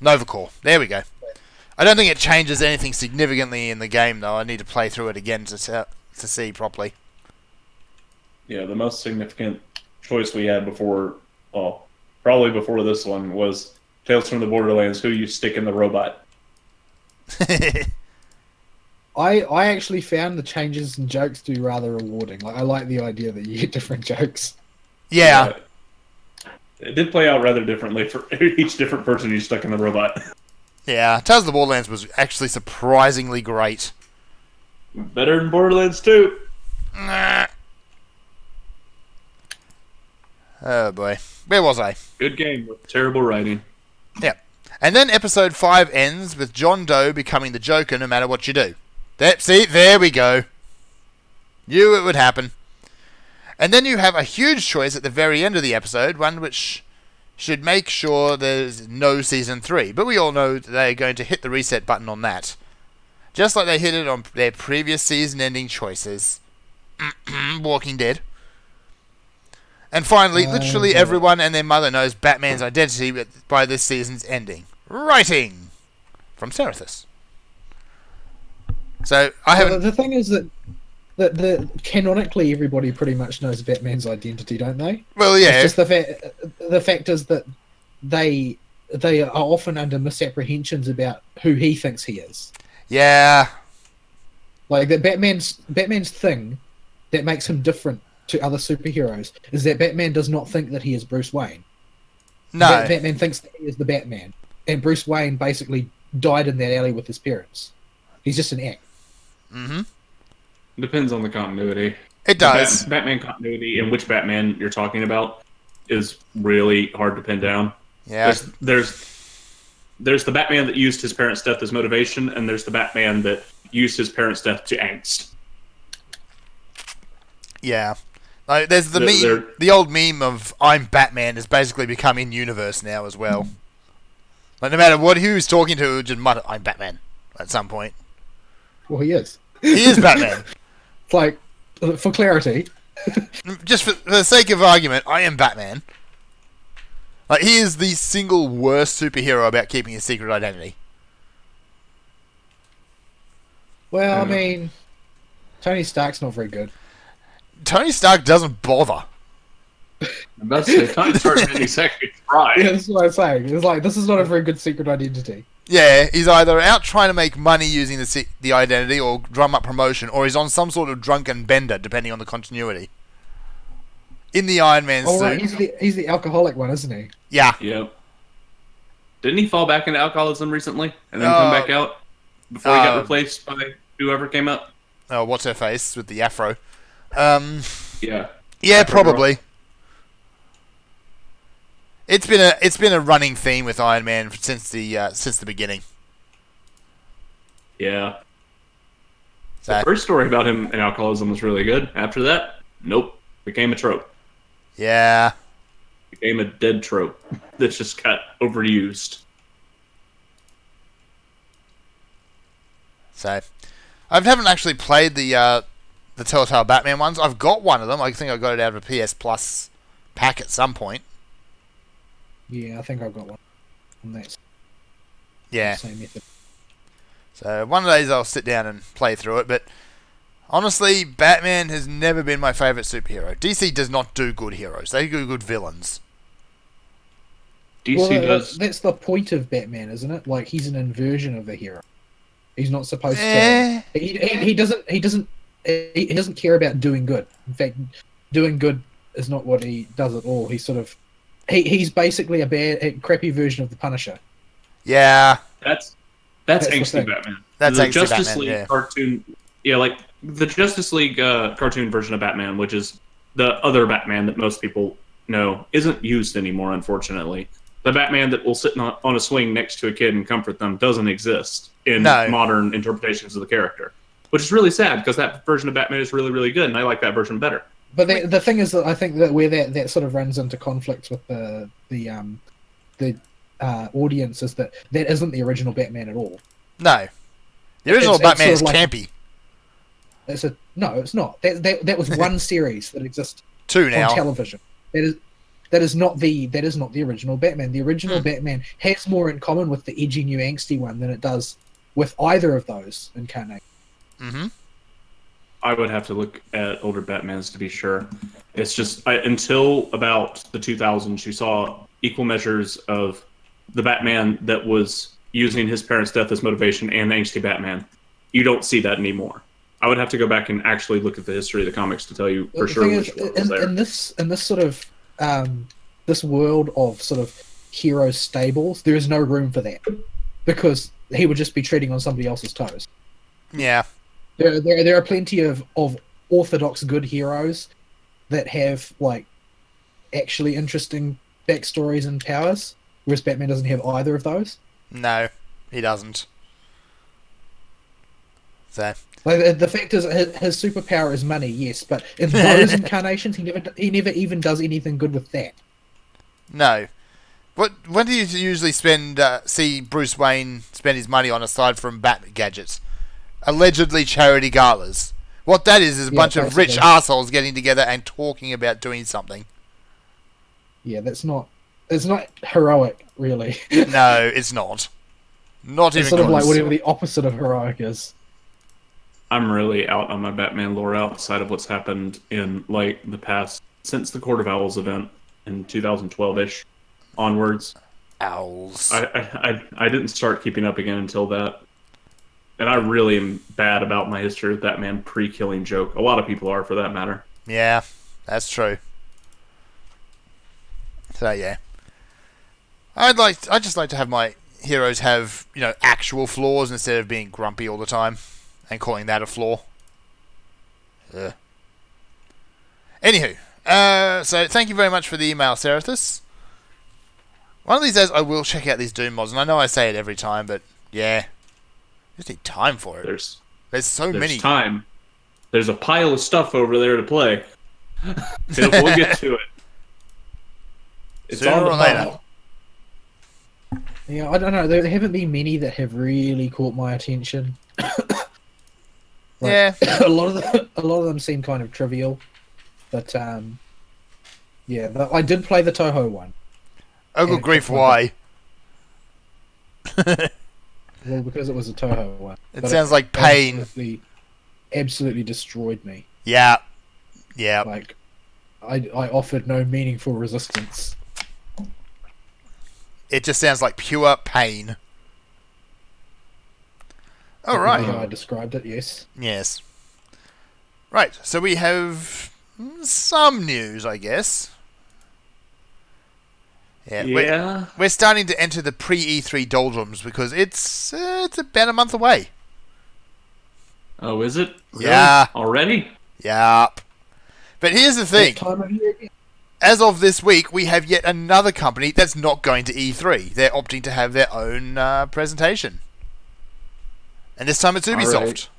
[SPEAKER 2] Nova Corps. There we go. I don't think it changes anything significantly in the game, though. I need to play through it again to see properly.
[SPEAKER 1] Yeah, the most significant choice we had before, well, probably before this one, was Tales from the Borderlands, who you stick in the robot.
[SPEAKER 3] I actually found the changes in jokes to be rather rewarding. Like, I like the idea that you get different jokes.
[SPEAKER 2] Yeah.
[SPEAKER 1] It did play out rather differently for each different person you stuck in the robot.
[SPEAKER 2] Yeah, Tales of the Borderlands was actually surprisingly great.
[SPEAKER 1] Better than Borderlands 2.
[SPEAKER 2] Nah. Oh boy. Where was I?
[SPEAKER 1] Good game with terrible writing.
[SPEAKER 2] Yeah. And then episode 5 ends with John Doe becoming the Joker no matter what you do. There we go. Knew it would happen. And then you have a huge choice at the very end of the episode, one which should make sure there's no Season 3. But we all know that they're going to hit the reset button on that. Just like they hit it on their previous season-ending choices. Walking Dead. And finally, literally everyone and their mother knows Batman's identity by this season's ending. Writing! From Serathis. So, I haven't...
[SPEAKER 3] The thing is that canonically everybody pretty much knows Batman's identity, don't they?
[SPEAKER 2] Well, yeah.
[SPEAKER 3] It's just the fact is that they are often under misapprehensions about who he thinks he is.
[SPEAKER 2] Yeah.
[SPEAKER 3] Like, that Batman's thing that makes him different to other superheroes is that Batman does not think that he is Bruce Wayne.
[SPEAKER 2] No.
[SPEAKER 3] Batman thinks that he is the Batman. And Bruce Wayne basically died in that alley with his parents. He's just an act.
[SPEAKER 2] Mm-hmm.
[SPEAKER 1] Depends on the continuity.
[SPEAKER 2] It does.
[SPEAKER 1] Batman continuity and which Batman you're talking about is really hard to pin down.
[SPEAKER 2] Yeah.
[SPEAKER 1] There's the Batman that used his parents' death as motivation, and there's the Batman that used his parents' death to angst.
[SPEAKER 2] Yeah. Like, there's the old meme of I'm Batman has basically become in universe now as well. Like, no matter what who's talking to, just mutter I'm Batman at some point.
[SPEAKER 3] Well, he is.
[SPEAKER 2] He is Batman.
[SPEAKER 3] It's like, for clarity.
[SPEAKER 2] Just for the sake of argument, I am Batman. Like, he is the single worst superhero about keeping his secret identity.
[SPEAKER 3] Well, I mean, Tony Stark's not very good.
[SPEAKER 2] Tony Stark doesn't bother.
[SPEAKER 1] I'm about to say, Tony Stark's any second try.
[SPEAKER 3] Yeah, that's what I'm saying. It's like, this is not a very good secret identity.
[SPEAKER 2] Yeah, he's either out trying to make money using the identity or drum up promotion, or he's on some sort of drunken bender, depending on the continuity. In the Iron Man suit.
[SPEAKER 3] Right, he's the alcoholic one, isn't he?
[SPEAKER 2] Yeah.
[SPEAKER 1] Yep. Didn't he fall back into alcoholism recently and then come back out before he got replaced by whoever came up?
[SPEAKER 2] Oh, what's her face with the afro?
[SPEAKER 1] Yeah.
[SPEAKER 2] Yeah, probably. It's been a running theme with Iron Man since the beginning.
[SPEAKER 1] Yeah.
[SPEAKER 2] So,
[SPEAKER 1] The first story about him and alcoholism was really good. After that, nope. Became a trope.
[SPEAKER 2] yeah.
[SPEAKER 1] Became a dead trope that's just got overused.
[SPEAKER 2] So, I haven't actually played the Telltale Batman ones. I've got one of them. I think I got it out of a PS Plus pack at some point.
[SPEAKER 3] Yeah, I think I've got one. And that's
[SPEAKER 2] Yeah.
[SPEAKER 3] the same method.
[SPEAKER 2] So one of these I'll sit down and play through it. But honestly, Batman has never been my favourite superhero. DC does not do good heroes. They do good villains.
[SPEAKER 1] DC does.
[SPEAKER 3] That's the point of Batman, isn't it? Like, he's an inversion of a hero. He's not supposed to. He doesn't care about doing good. In fact, doing good is not what he does at all. He's basically a crappy version of the Punisher.
[SPEAKER 2] Yeah.
[SPEAKER 1] That's
[SPEAKER 3] That's the
[SPEAKER 1] angsty
[SPEAKER 3] thing.
[SPEAKER 1] Batman.
[SPEAKER 2] That's
[SPEAKER 1] the
[SPEAKER 2] angsty
[SPEAKER 1] Justice
[SPEAKER 2] Batman,
[SPEAKER 1] League
[SPEAKER 2] yeah.
[SPEAKER 1] cartoon. Yeah, like the Justice League cartoon version of Batman, which is the other Batman that most people know, isn't used anymore, unfortunately. The Batman that will sit on a swing next to a kid and comfort them doesn't exist in modern interpretations of the character, which is really sad because that version of Batman is really, really good, and I like that version better.
[SPEAKER 3] But the thing is that I think that where that sort of runs into conflicts with the audience is that isn't the original Batman at all.
[SPEAKER 2] No. The original Batman is
[SPEAKER 3] sort of like
[SPEAKER 2] campy.
[SPEAKER 3] No, it's not. That was one series that exists
[SPEAKER 2] Two now.
[SPEAKER 3] on television. That is not the original Batman. The original Batman has more in common with the edgy new angsty one than it does with either of those incarnations.
[SPEAKER 2] Mm-hmm.
[SPEAKER 1] I would have to look at older Batmans to be sure. It's just until about the 2000s, you saw equal measures of the Batman that was using his parents' death as motivation and the angsty Batman. You don't see that anymore. I would have to go back and actually look at the history of the comics to tell you for sure which one was there.
[SPEAKER 3] In this sort of this world of sort of hero stables, there is no room for that because he would just be treading on somebody else's toes.
[SPEAKER 2] Yeah.
[SPEAKER 3] There are plenty of orthodox good heroes that have like actually interesting backstories and powers, whereas Batman doesn't have either of those.
[SPEAKER 2] No, he doesn't. So
[SPEAKER 3] like, the fact is, his superpower is money, yes, but in those incarnations, he never even does anything good with that.
[SPEAKER 2] No. When do you usually see Bruce Wayne spend his money on aside from Bat gadgets? Allegedly charity galas. What that is a bunch of rich assholes getting together and talking about doing something.
[SPEAKER 3] Yeah, it's not heroic, really.
[SPEAKER 2] No, it's not. Not
[SPEAKER 3] it's
[SPEAKER 2] even
[SPEAKER 3] sort of
[SPEAKER 2] close.
[SPEAKER 3] like whatever the opposite of heroic is.
[SPEAKER 1] I'm really out on my Batman lore outside of what's happened in like the past since the Court of Owls event in 2012-ish onwards.
[SPEAKER 2] Owls.
[SPEAKER 1] I didn't start keeping up again until that. And I really am bad about my history with Batman pre-killing joke. A lot of people are, for that matter.
[SPEAKER 2] Yeah, that's true. So yeah, I'd just like to have my heroes have actual flaws instead of being grumpy all the time and calling that a flaw. Anywho, so thank you very much for the email, Serathus. One of these days I will check out these Doom mods, and I know I say it every time, but yeah. Just need time for it. There's so many.
[SPEAKER 1] There's time. There's a pile of stuff over there to play. We'll get to it. It's
[SPEAKER 2] Sooner
[SPEAKER 1] on the
[SPEAKER 2] or later.
[SPEAKER 3] Yeah, I don't know. There haven't been many that have really caught my attention.
[SPEAKER 2] Yeah,
[SPEAKER 3] a lot of them seem kind of trivial, but yeah, I did play the Toho one.
[SPEAKER 2] Oh, good grief! Why?
[SPEAKER 3] Well, because it was a Toho one.
[SPEAKER 2] It sounds like pain.
[SPEAKER 3] Absolutely destroyed me.
[SPEAKER 2] Yeah. Yeah.
[SPEAKER 3] Like, I offered no meaningful resistance.
[SPEAKER 2] It just sounds like pure pain. All right.
[SPEAKER 3] How I described it, yes.
[SPEAKER 2] Yes. Right, so we have some news, I guess. Yeah. We're starting to enter the pre-E3 doldrums because it's about a month away.
[SPEAKER 1] Oh, is it? Really?
[SPEAKER 2] Yeah.
[SPEAKER 1] Already?
[SPEAKER 2] Yep. But here's the thing.
[SPEAKER 3] What time of year again?
[SPEAKER 2] As of this week, we have yet another company that's not going to E3. They're opting to have their own presentation. And this time it's Ubisoft.
[SPEAKER 1] Alright.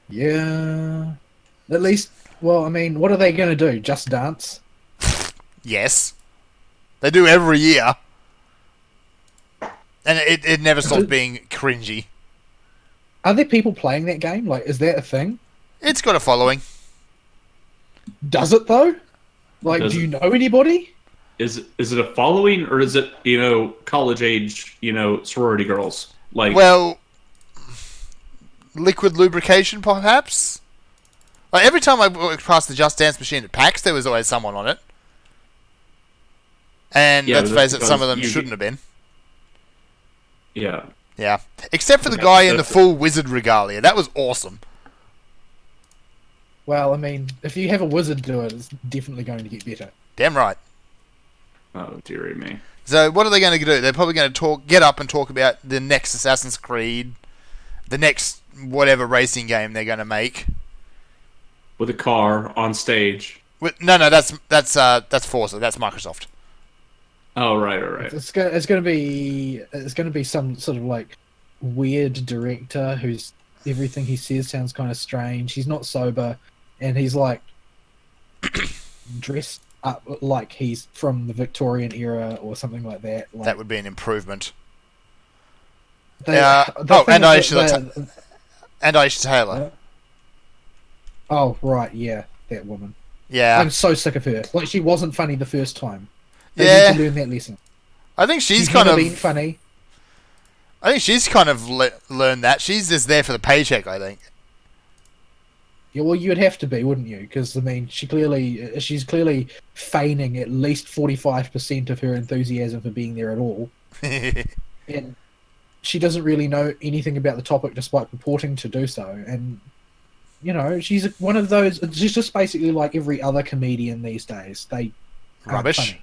[SPEAKER 3] Yeah. At least, well, I mean, what are they going to do? Just dance?
[SPEAKER 2] Yes. They do every year. And it never stops being cringy.
[SPEAKER 3] Are there people playing that game? Like, is that a thing?
[SPEAKER 2] It's got a following.
[SPEAKER 3] Does it, though? Like, do you know anybody?
[SPEAKER 1] Is it a following, or is it, college age, sorority girls? Like,
[SPEAKER 2] Well, liquid lubrication, perhaps? Like, every time I walked past the Just Dance machine at PAX, there was always someone on it. And
[SPEAKER 1] Yeah,
[SPEAKER 2] let's
[SPEAKER 1] that's
[SPEAKER 2] face it, some of them
[SPEAKER 1] because
[SPEAKER 2] shouldn't have been.
[SPEAKER 1] yeah.
[SPEAKER 2] Yeah. Except for the
[SPEAKER 1] Okay,
[SPEAKER 2] guy in the
[SPEAKER 1] that's-
[SPEAKER 2] full wizard regalia. That was awesome.
[SPEAKER 3] Well, I mean, if you have a wizard do it, it's definitely going to get better.
[SPEAKER 2] Damn right.
[SPEAKER 1] Oh, dearie me.
[SPEAKER 2] So what are they going to do? They're probably going to get up and talk about the next Assassin's Creed, the next whatever racing game they're going to make.
[SPEAKER 1] With a car on stage.
[SPEAKER 2] No, that's Forza. That's Microsoft.
[SPEAKER 1] Oh, right.
[SPEAKER 3] It's going to be some sort of like weird director who's everything he says sounds kind of strange. He's not sober, and he's like dressed up like he's from the Victorian era or something like that. Like,
[SPEAKER 2] That would be an improvement.
[SPEAKER 3] they-
[SPEAKER 2] and
[SPEAKER 3] the thing is
[SPEAKER 2] Aisha And Aisha Taylor.
[SPEAKER 3] Oh right, yeah, that woman.
[SPEAKER 2] Yeah.
[SPEAKER 3] I'm so sick of her. Like, she wasn't funny the first time. They
[SPEAKER 2] Yeah.
[SPEAKER 3] need to learn that lesson.
[SPEAKER 2] I think she's
[SPEAKER 3] Never
[SPEAKER 2] kind of
[SPEAKER 3] been funny.
[SPEAKER 2] I think she's kind of learned that. She's just there for the paycheck, I think.
[SPEAKER 3] Yeah, well, you'd have to be, wouldn't you? Because I mean, she's clearly feigning at least 45% of her enthusiasm for being there at all, and she doesn't really know anything about the topic, despite purporting to do so. And she's one of those. She's just basically like every other comedian these days. They aren't
[SPEAKER 2] Rubbish.
[SPEAKER 3] funny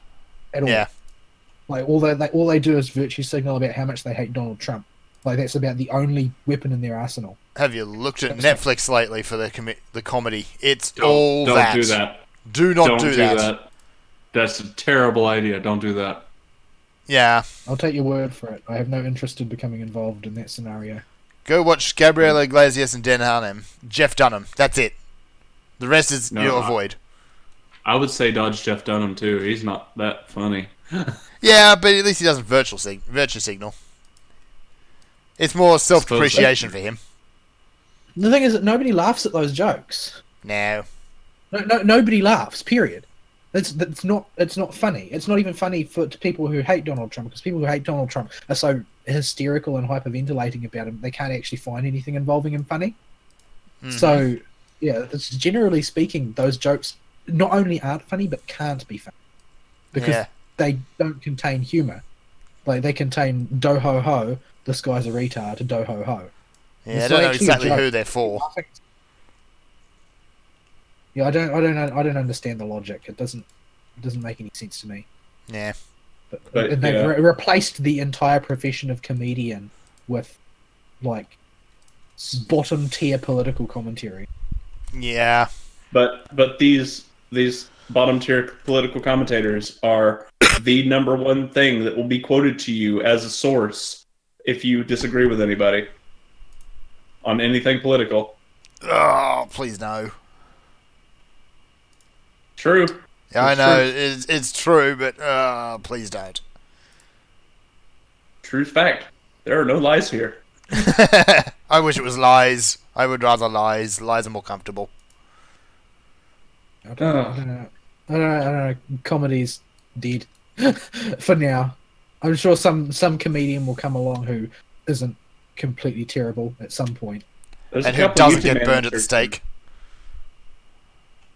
[SPEAKER 3] at all.
[SPEAKER 2] Yeah.
[SPEAKER 3] Like all they do is virtue signal about how much they hate Donald Trump. Like that's about the only weapon in their arsenal.
[SPEAKER 2] Have you looked at Netflix lately for the comedy? It's
[SPEAKER 1] Don't
[SPEAKER 2] all that.
[SPEAKER 1] do that.
[SPEAKER 2] Do not
[SPEAKER 1] Don't
[SPEAKER 2] do that.
[SPEAKER 1] That's a terrible idea. Don't do that.
[SPEAKER 2] Yeah.
[SPEAKER 3] I'll take your word for it. I have no interest in becoming involved in that scenario.
[SPEAKER 2] Go watch Gabrielle Iglesias and Dan Harnham. Jeff Dunham. That's it. The rest is
[SPEAKER 1] No,
[SPEAKER 2] you'll avoid.
[SPEAKER 1] I would say dodge Jeff Dunham too. He's not that funny.
[SPEAKER 2] Yeah, but at least he doesn't virtue signal. It's more self-depreciation for him.
[SPEAKER 3] The thing is that nobody laughs at those jokes.
[SPEAKER 2] No.
[SPEAKER 3] Nobody laughs. Period. It's not funny. It's not even funny to people who hate Donald Trump, because people who hate Donald Trump are so hysterical and hyperventilating about him, they can't actually find anything involving him funny.
[SPEAKER 2] Mm-hmm.
[SPEAKER 3] So, yeah, it's generally speaking, those jokes not only aren't funny but can't be funny because they don't contain humor. Like they contain do ho ho. This guy's a retard. Do ho ho.
[SPEAKER 2] Yeah,
[SPEAKER 3] It's
[SPEAKER 2] I don't
[SPEAKER 3] not
[SPEAKER 2] know
[SPEAKER 3] actually a
[SPEAKER 2] exactly
[SPEAKER 3] joke.
[SPEAKER 2] who they're for.
[SPEAKER 3] Yeah, I don't understand the logic. It doesn't make any sense to me.
[SPEAKER 2] Yeah.
[SPEAKER 1] But,
[SPEAKER 3] And they've
[SPEAKER 1] yeah.
[SPEAKER 3] replaced the entire profession of comedian with like bottom tier political commentary.
[SPEAKER 2] Yeah.
[SPEAKER 1] But these bottom tier political commentators are the number one thing that will be quoted to you as a source if you disagree with anybody on anything political.
[SPEAKER 2] Oh, please no.
[SPEAKER 1] True.
[SPEAKER 2] Yeah, I
[SPEAKER 1] It's
[SPEAKER 2] know
[SPEAKER 1] true.
[SPEAKER 2] it's true, but please don't.
[SPEAKER 1] True fact. There are no lies here.
[SPEAKER 2] I wish it was lies. I would rather lies. Lies are more comfortable.
[SPEAKER 3] I don't know. Comedy's dead for now. I'm sure some comedian will come along who isn't completely terrible at some point.
[SPEAKER 1] There's
[SPEAKER 2] And
[SPEAKER 1] a
[SPEAKER 2] who
[SPEAKER 1] couple
[SPEAKER 2] doesn't
[SPEAKER 1] YouTube
[SPEAKER 2] get burned at the
[SPEAKER 1] amateurs-
[SPEAKER 2] stake.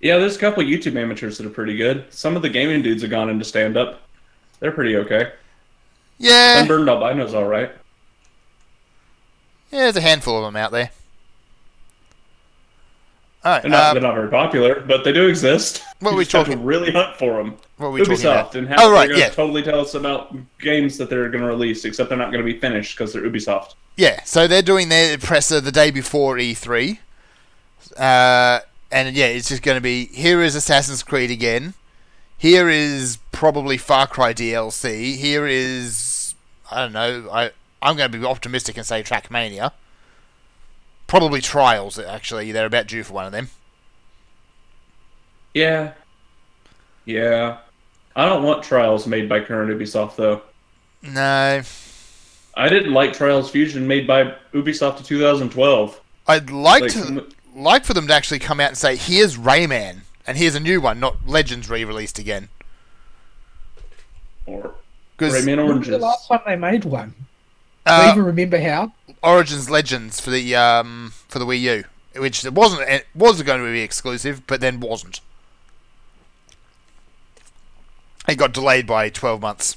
[SPEAKER 1] Yeah, there's a couple YouTube amateurs that are pretty good. Some of the gaming dudes have gone into stand-up. They're pretty okay.
[SPEAKER 2] Yeah.
[SPEAKER 1] Sunburned Albino's all right.
[SPEAKER 2] Yeah, there's a handful of them out there. Alright,
[SPEAKER 1] They're not very popular, but they do exist.
[SPEAKER 2] What are
[SPEAKER 1] You
[SPEAKER 2] we
[SPEAKER 1] just have
[SPEAKER 2] talking-
[SPEAKER 1] to really hunt for them.
[SPEAKER 2] what are we talking
[SPEAKER 1] Ubisoft
[SPEAKER 2] about?
[SPEAKER 1] and how
[SPEAKER 2] Oh, right,
[SPEAKER 1] they're going to
[SPEAKER 2] yeah.
[SPEAKER 1] totally tell us about games that they're going to release, except they're not going to be finished because they're Ubisoft.
[SPEAKER 2] Yeah, so they're doing their presser the day before E3. And yeah, it's just going to be, here is Assassin's Creed again. Here is probably Far Cry DLC. Here is, I don't know, I'm going to be optimistic and say Trackmania. Probably Trials, actually. They're about due for one of them.
[SPEAKER 1] Yeah. Yeah. I don't want Trials made by current Ubisoft, though.
[SPEAKER 2] No.
[SPEAKER 1] I didn't like Trials Fusion made by Ubisoft in 2012.
[SPEAKER 2] I'd like for them to actually come out and say, here's Rayman, and here's a new one, not Legends re-released again.
[SPEAKER 1] Or
[SPEAKER 2] 'Cause
[SPEAKER 1] Rayman
[SPEAKER 3] When was
[SPEAKER 1] Oranges.
[SPEAKER 3] the last time they made one? Do you even remember how?
[SPEAKER 2] Origins Legends for the Wii U, which it was going to be exclusive, but then wasn't. It got delayed by 12 months,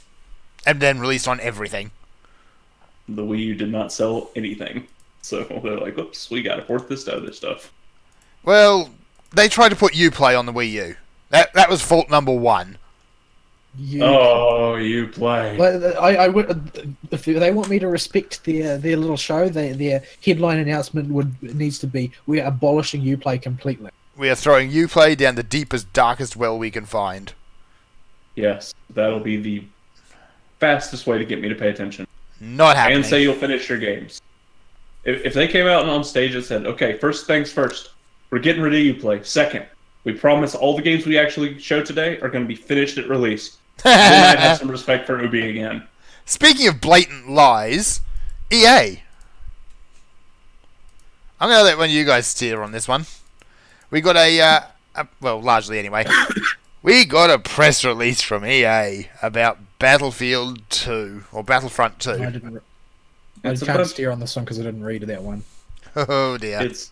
[SPEAKER 2] and then released on everything.
[SPEAKER 1] The Wii U did not sell anything. So they're like, oops, we gotta port this to other stuff.
[SPEAKER 2] Well, they tried to put Uplay on the Wii U. That was fault number one.
[SPEAKER 1] Uplay.
[SPEAKER 3] Like, I would, if they want me to respect their little show, their headline announcement needs to be, "We are abolishing Uplay completely."
[SPEAKER 2] We are throwing Uplay down the deepest, darkest well we can find.
[SPEAKER 1] Yes, that'll be the fastest way to get me to pay attention.
[SPEAKER 2] Not happening.
[SPEAKER 1] And say you'll finish your games. If they came out on stage and said, okay, first things first, we're getting rid of Uplay. Second, we promise all the games we actually show today are going to be finished at release. Then I'd have some respect for Ubi again.
[SPEAKER 2] Speaking of blatant lies, EA. I'm going to let one of you guys steer on this one. We got well, largely anyway. We got a press release from EA about Battlefield 2, or Battlefront 2.
[SPEAKER 3] I can't steer on this one because I didn't read that one.
[SPEAKER 2] Oh dear.
[SPEAKER 1] It's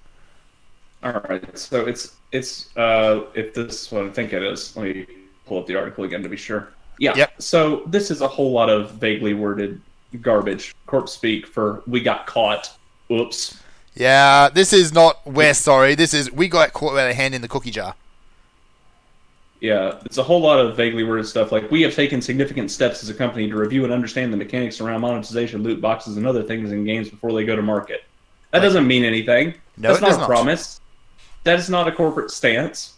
[SPEAKER 1] alright, so it's if this is what I think it is, let me pull up the article again to be sure. Yeah,
[SPEAKER 2] Yep.
[SPEAKER 1] So this is a whole lot of vaguely worded garbage, corpse speak for we got caught. Oops.
[SPEAKER 2] Yeah, this is not we're sorry, this is we got caught with our hand in the cookie jar.
[SPEAKER 1] Yeah, it's a whole lot of vaguely worded stuff like, we have taken significant steps as a company to review and understand the mechanics around monetization, loot boxes, and other things in games before they go to market. That doesn't mean anything.
[SPEAKER 2] No,
[SPEAKER 1] That's
[SPEAKER 2] it does
[SPEAKER 1] not a
[SPEAKER 2] not.
[SPEAKER 1] promise. That is not a corporate stance.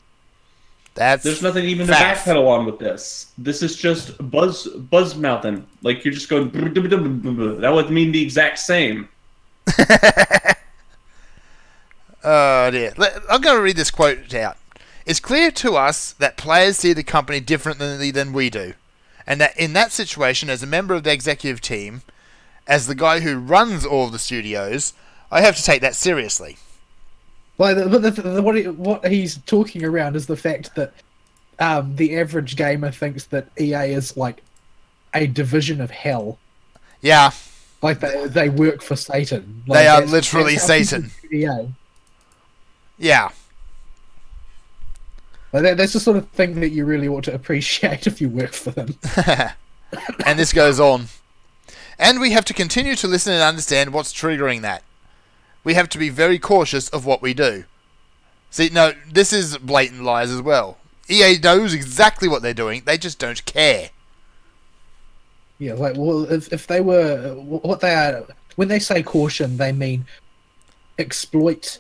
[SPEAKER 1] There's nothing even to
[SPEAKER 2] fact.
[SPEAKER 1] backpedal on with this. This is just buzz mouthing. Like you're just going. That would mean the exact same.
[SPEAKER 2] Oh dear. I'm going to read this quote out. It's clear to us that players see the company differently than we do, and that in that situation, as a member of the executive team, as the guy who runs all of the studios, I have to take that seriously.
[SPEAKER 3] Like, what he's talking around is the fact that the average gamer thinks that EA is like a division of hell.
[SPEAKER 2] Yeah.
[SPEAKER 3] Like they work for Satan. Like,
[SPEAKER 2] They are literally
[SPEAKER 3] that's how people
[SPEAKER 2] Satan.
[SPEAKER 3] view EA.
[SPEAKER 2] Yeah.
[SPEAKER 3] Like, that's the sort of thing that you really ought to appreciate if you work for them.
[SPEAKER 2] And this goes on. And we have to continue to listen and understand what's triggering that. We have to be very cautious of what we do. See, no, this is blatant lies as well. EA knows exactly what they're doing, they just don't care.
[SPEAKER 3] Yeah, like, well, if they were, what they are, when they say caution, they mean exploit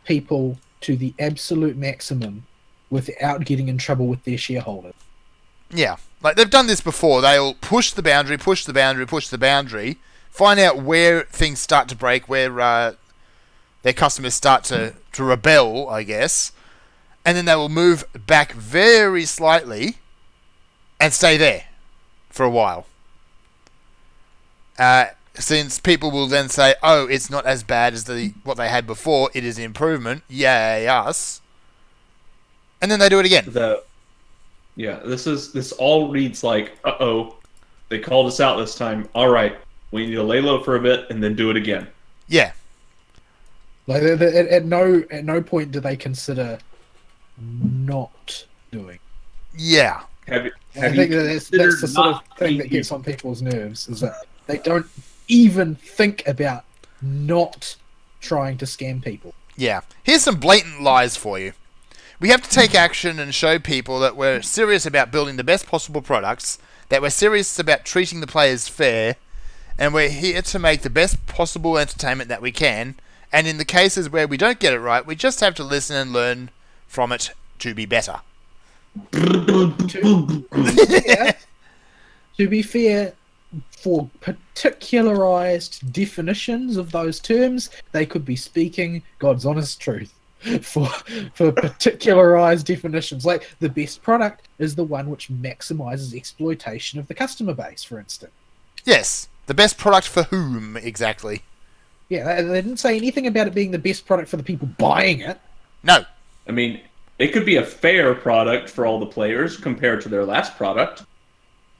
[SPEAKER 3] people to the absolute maximum without getting in trouble with their shareholders.
[SPEAKER 2] Yeah, like they've done this before. They'll push the boundary, find out where things start to break, where their customers start to rebel, I guess, and then they will move back very slightly and stay there for a while. Since people will then say, oh, it's not as bad as what they had before, it is an improvement, yay us. And then they do it again.
[SPEAKER 1] This all reads like, uh-oh, they called us out this time. All right, we need to lay low for a bit and then do it again.
[SPEAKER 2] Yeah.
[SPEAKER 3] Like at no point do they consider not doing.
[SPEAKER 2] Yeah.
[SPEAKER 3] I think that's the sort of thing that gets on people's nerves, is that they don't even think about not trying to scam people.
[SPEAKER 2] Yeah. Here's some blatant lies for you. We have to take action and show people that we're serious about building the best possible products, that we're serious about treating the players fair, and we're here to make the best possible entertainment that we can, and in the cases where we don't get it right, we just have to listen and learn from it to be better.
[SPEAKER 3] To be fair, for particularized definitions of those terms, they could be speaking God's honest truth. For particularized definitions, like the best product is the one which maximizes exploitation of the customer base, for instance.
[SPEAKER 2] Yes, the best product for whom exactly?
[SPEAKER 3] Yeah, they didn't say anything about it being the best product for the people buying it.
[SPEAKER 2] No.
[SPEAKER 1] I mean, it could be a fair product for all the players compared to their last product.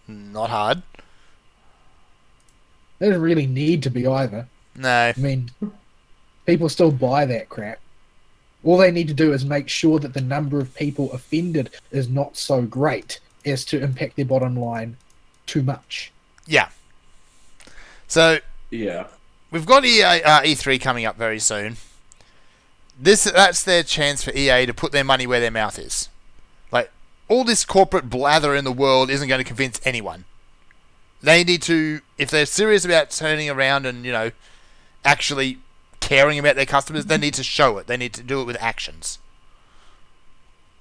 [SPEAKER 2] Not hard.
[SPEAKER 3] They don't really need to be either.
[SPEAKER 2] No.
[SPEAKER 3] I mean, people still buy that crap. All they need to do is make sure that the number of people offended is not so great as to impact their bottom line too much.
[SPEAKER 2] Yeah. So,
[SPEAKER 1] Yeah.
[SPEAKER 2] we've got E3 coming up very soon. That's their chance for EA to put their money where their mouth is. Like, all this corporate blather in the world isn't going to convince anyone. They need to, if they're serious about turning around and, actually caring about their customers, they need to show it. They need to do it with actions.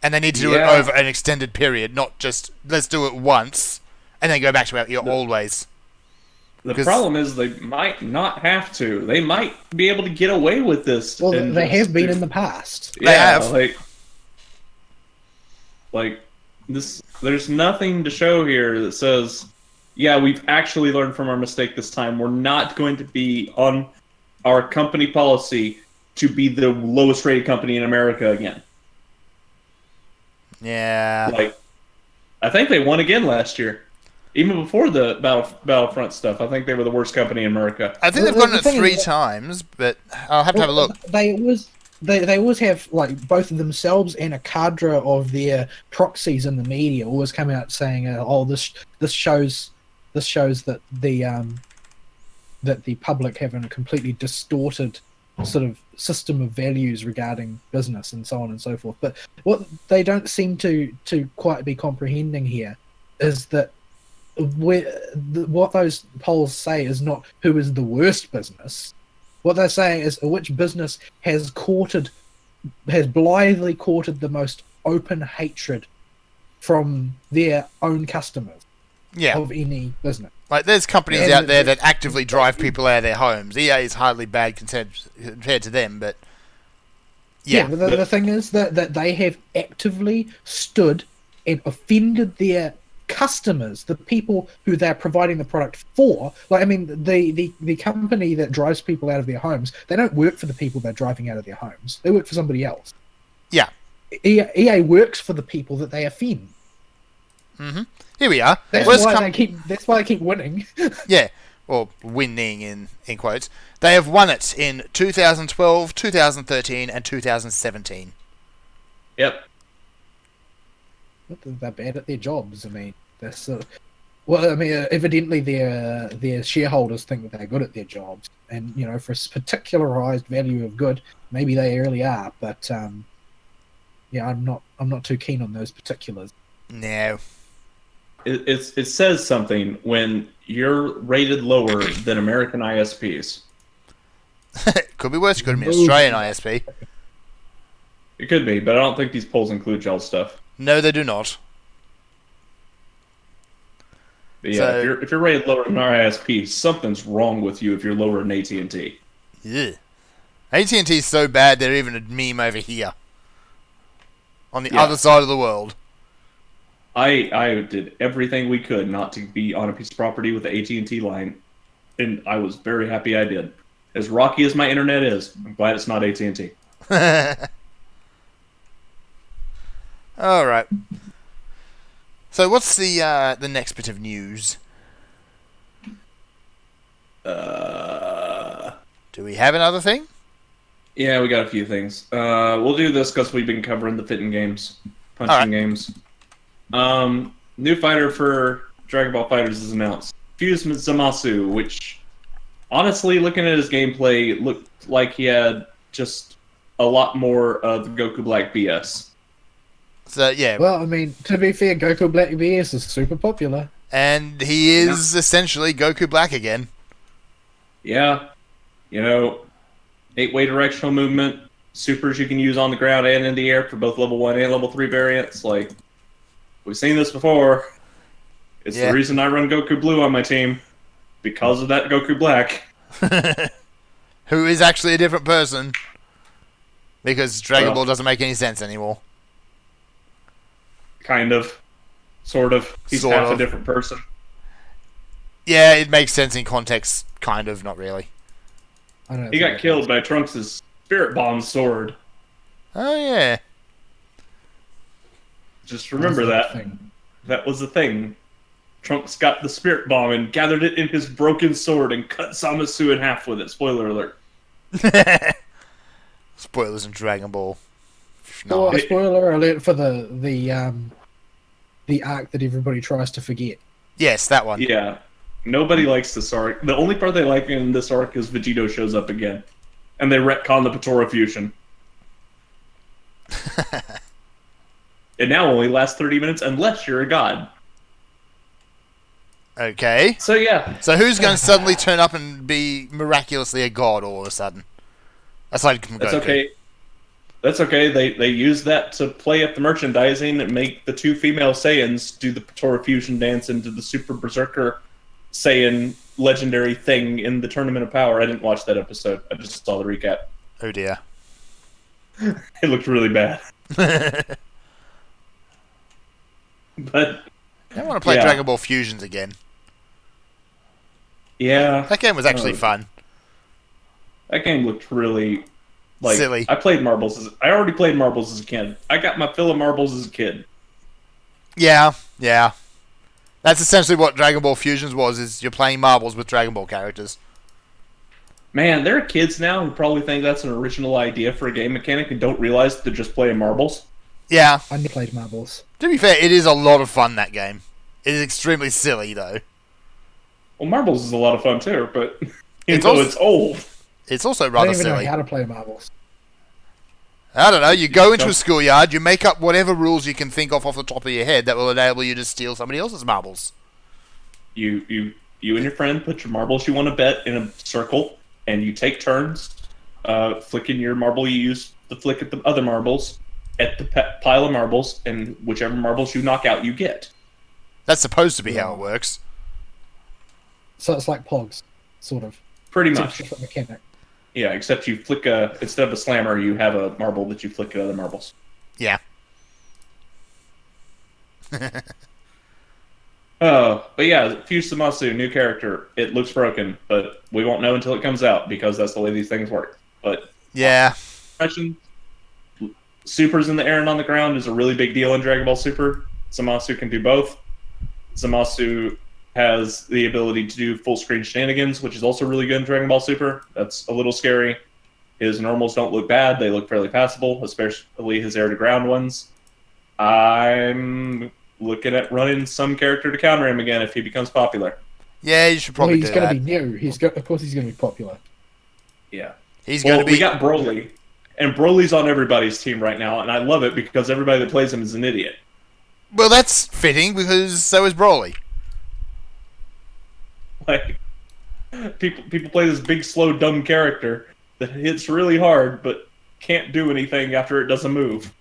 [SPEAKER 2] And they need to do it over an extended period, not just, let's do it once, and then go back to your old ways.
[SPEAKER 1] The problem is they might not have to. They might be able to get away with this.
[SPEAKER 3] Well, they have been in the past.
[SPEAKER 2] They have.
[SPEAKER 1] Like this. There's nothing to show here that says, yeah, we've actually learned from our mistake this time. We're not going to be on our company policy to be the lowest rated company in America again.
[SPEAKER 2] Yeah.
[SPEAKER 1] Like, I think they won again last year. Even before the Battlefront stuff, I think they were the worst company in America.
[SPEAKER 2] I think they've gotten it 3 times, but I'll have to have a look.
[SPEAKER 3] They always have, like, both of themselves and a cadre of their proxies in the media always come out saying, this shows that the public have a completely distorted sort of system of values regarding business and so on and so forth. But what they don't seem to quite be comprehending here is that what those polls say is not who is the worst business. What they're saying is which business has blithely courted the most open hatred from their own customers of any business.
[SPEAKER 2] Like, there's companies out there that actively drive people out of their homes. EA is hardly bad compared to them, but yeah.
[SPEAKER 3] But the thing is that they have actively stood and offended their customers, the people who they're providing the product for. Like, I mean, the company that drives people out of their homes, they don't work for the people they're driving out of their homes. They work for somebody else.
[SPEAKER 2] Yeah.
[SPEAKER 3] EA works for the people that they offend.
[SPEAKER 2] Mm-hmm. Here we are.
[SPEAKER 3] That's why they keep winning.
[SPEAKER 2] Yeah, or winning in quotes. They have won it in 2012, 2013, and 2017.
[SPEAKER 1] Yep.
[SPEAKER 3] They're bad at their jobs. I mean, evidently their shareholders think that they're good at their jobs, and for a particularized value of good, maybe they really are. But I'm not too keen on those particulars.
[SPEAKER 2] No.
[SPEAKER 1] It says something when you're rated lower than American ISPs.
[SPEAKER 2] Could be worse. It could be an Australian ISP.
[SPEAKER 1] It could be, but I don't think these polls include y'all stuff.
[SPEAKER 2] No, they do not.
[SPEAKER 1] But yeah, if you're rated lower than our ISP, something's wrong with you if you're lower than AT&T.
[SPEAKER 2] Yeah. AT&T is so bad they're even a meme over here. On the other side of the world.
[SPEAKER 1] I did everything we could not to be on a piece of property with the AT&T line, and I was very happy I did. As rocky as my internet is, I'm glad it's not AT&T.
[SPEAKER 2] All right. So what's the next bit of news? Do we have another thing?
[SPEAKER 1] Yeah, we got a few things. We'll do this because we've been covering the fitting games, punching games. New fighter for Dragon Ball FighterZ is announced. Fuse Zamasu, which, honestly, looking at his gameplay, looked like he had just a lot more of the Goku Black BS.
[SPEAKER 2] So, yeah.
[SPEAKER 3] Well, I mean, to be fair, Goku Black BS is super popular.
[SPEAKER 2] And he is essentially Goku Black again.
[SPEAKER 1] Yeah. 8-way directional movement, supers you can use on the ground and in the air for both level 1 and level 3 variants. Like, we've seen this before. It's the reason I run Goku Blue on my team. because of that Goku Black.
[SPEAKER 2] Who is actually a different person. Because Dragon
[SPEAKER 1] Well.
[SPEAKER 2] Ball doesn't make any sense anymore.
[SPEAKER 1] Kind of. Sort of. He's
[SPEAKER 2] Sort
[SPEAKER 1] half
[SPEAKER 2] of.
[SPEAKER 1] a different person.
[SPEAKER 2] Yeah, it makes sense in context. Kind of, not really.
[SPEAKER 3] I don't know.
[SPEAKER 1] He got killed by Trunks' Spirit Bomb sword.
[SPEAKER 2] Oh, yeah.
[SPEAKER 1] Just remember
[SPEAKER 3] That's
[SPEAKER 1] that.
[SPEAKER 3] the thing.
[SPEAKER 1] That was the thing. Trunks got the Spirit Bomb and gathered it in his broken sword and cut Zamasu in half with it. Spoiler alert.
[SPEAKER 2] Spoilers in Dragon Ball.
[SPEAKER 3] Or
[SPEAKER 2] No.
[SPEAKER 3] spoiler alert for the arc that everybody tries to forget.
[SPEAKER 2] Yes, that one.
[SPEAKER 1] Yeah. Nobody likes this arc. The only part they like in this arc is Vegito shows up again. And they retcon the Factorio fusion. It now only lasts 30 minutes unless you're a god.
[SPEAKER 2] Okay.
[SPEAKER 1] So yeah.
[SPEAKER 2] So who's going to suddenly turn up and be miraculously a god all of a sudden? Aside from
[SPEAKER 1] That's
[SPEAKER 2] Goku.
[SPEAKER 1] okay. That's okay. They use that to play up the merchandising and make the two female Saiyans do the Factorio fusion dance into the Super Berserker Saiyan legendary thing in the Tournament of Power. I didn't watch that episode. I just saw the recap.
[SPEAKER 2] Oh dear.
[SPEAKER 1] It looked really bad. But
[SPEAKER 2] I want to play
[SPEAKER 1] Yeah.
[SPEAKER 2] Dragon Ball Fusions again.
[SPEAKER 1] yeah,
[SPEAKER 2] That game was actually fun.
[SPEAKER 1] that game looked really like
[SPEAKER 2] Silly.
[SPEAKER 1] I already played marbles as a kid. I got my fill of marbles as a kid.
[SPEAKER 2] Yeah, yeah. That's essentially what Dragon Ball Fusions was, is you're playing marbles with Dragon Ball characters.
[SPEAKER 1] Man, there are kids now who probably think that's an original idea for a game mechanic and don't realize they're just playing marbles.
[SPEAKER 2] Yeah.
[SPEAKER 3] I never played marbles.
[SPEAKER 2] To be fair, it is a lot of fun, that game. It is extremely silly, though.
[SPEAKER 1] Well, marbles is a lot of fun too, but
[SPEAKER 2] It's
[SPEAKER 1] even though
[SPEAKER 2] also-
[SPEAKER 1] it's old.
[SPEAKER 2] It's also
[SPEAKER 3] I
[SPEAKER 2] rather
[SPEAKER 3] don't even
[SPEAKER 2] silly.
[SPEAKER 3] know how to play marbles.
[SPEAKER 2] I don't know, you go into a
[SPEAKER 1] Don't-
[SPEAKER 2] schoolyard, you make up whatever rules you can think of off the top of your head that will enable you to steal somebody else's marbles.
[SPEAKER 1] You and your friend put your marbles you want to bet in a circle, and you take turns flicking your marble you use to flick at the other marbles at the pile of marbles, and whichever marbles you knock out, you get.
[SPEAKER 2] That's supposed to be how it works.
[SPEAKER 3] So it's like Pogs, sort of.
[SPEAKER 1] Pretty
[SPEAKER 3] It's a
[SPEAKER 1] much.
[SPEAKER 3] different mechanic.
[SPEAKER 1] Yeah, except you flick instead of a slammer, you have a marble that you flick at other marbles.
[SPEAKER 2] Yeah.
[SPEAKER 1] Oh, but yeah, Fusamasu, new character. It looks broken, but we won't know until it comes out because that's the way these things work. But
[SPEAKER 2] Yeah.
[SPEAKER 1] impression, Supers in the air and on the ground is a really big deal in Dragon Ball Super. Zamasu can do both. Zamasu has the ability to do full screen shenanigans, which is also really good in Dragon Ball Super. That's a little scary. His normals don't look bad; they look fairly passable, especially his air to ground ones. I'm looking at running some character to counter him again if he becomes popular.
[SPEAKER 2] Yeah, you should
[SPEAKER 3] Well,
[SPEAKER 2] probably
[SPEAKER 3] he's
[SPEAKER 2] do
[SPEAKER 3] going
[SPEAKER 2] that.
[SPEAKER 3] to be new. Of course, he's going to be popular.
[SPEAKER 1] Yeah.
[SPEAKER 2] He's
[SPEAKER 1] Well,
[SPEAKER 2] going to be...
[SPEAKER 1] we got Broly, and Broly's on everybody's team right now, and I love it because everybody that plays him is an idiot.
[SPEAKER 2] Well, that's fitting, because so is Broly.
[SPEAKER 1] Like, people play this big, slow, dumb character that hits really hard, but can't do anything after it doesn't move.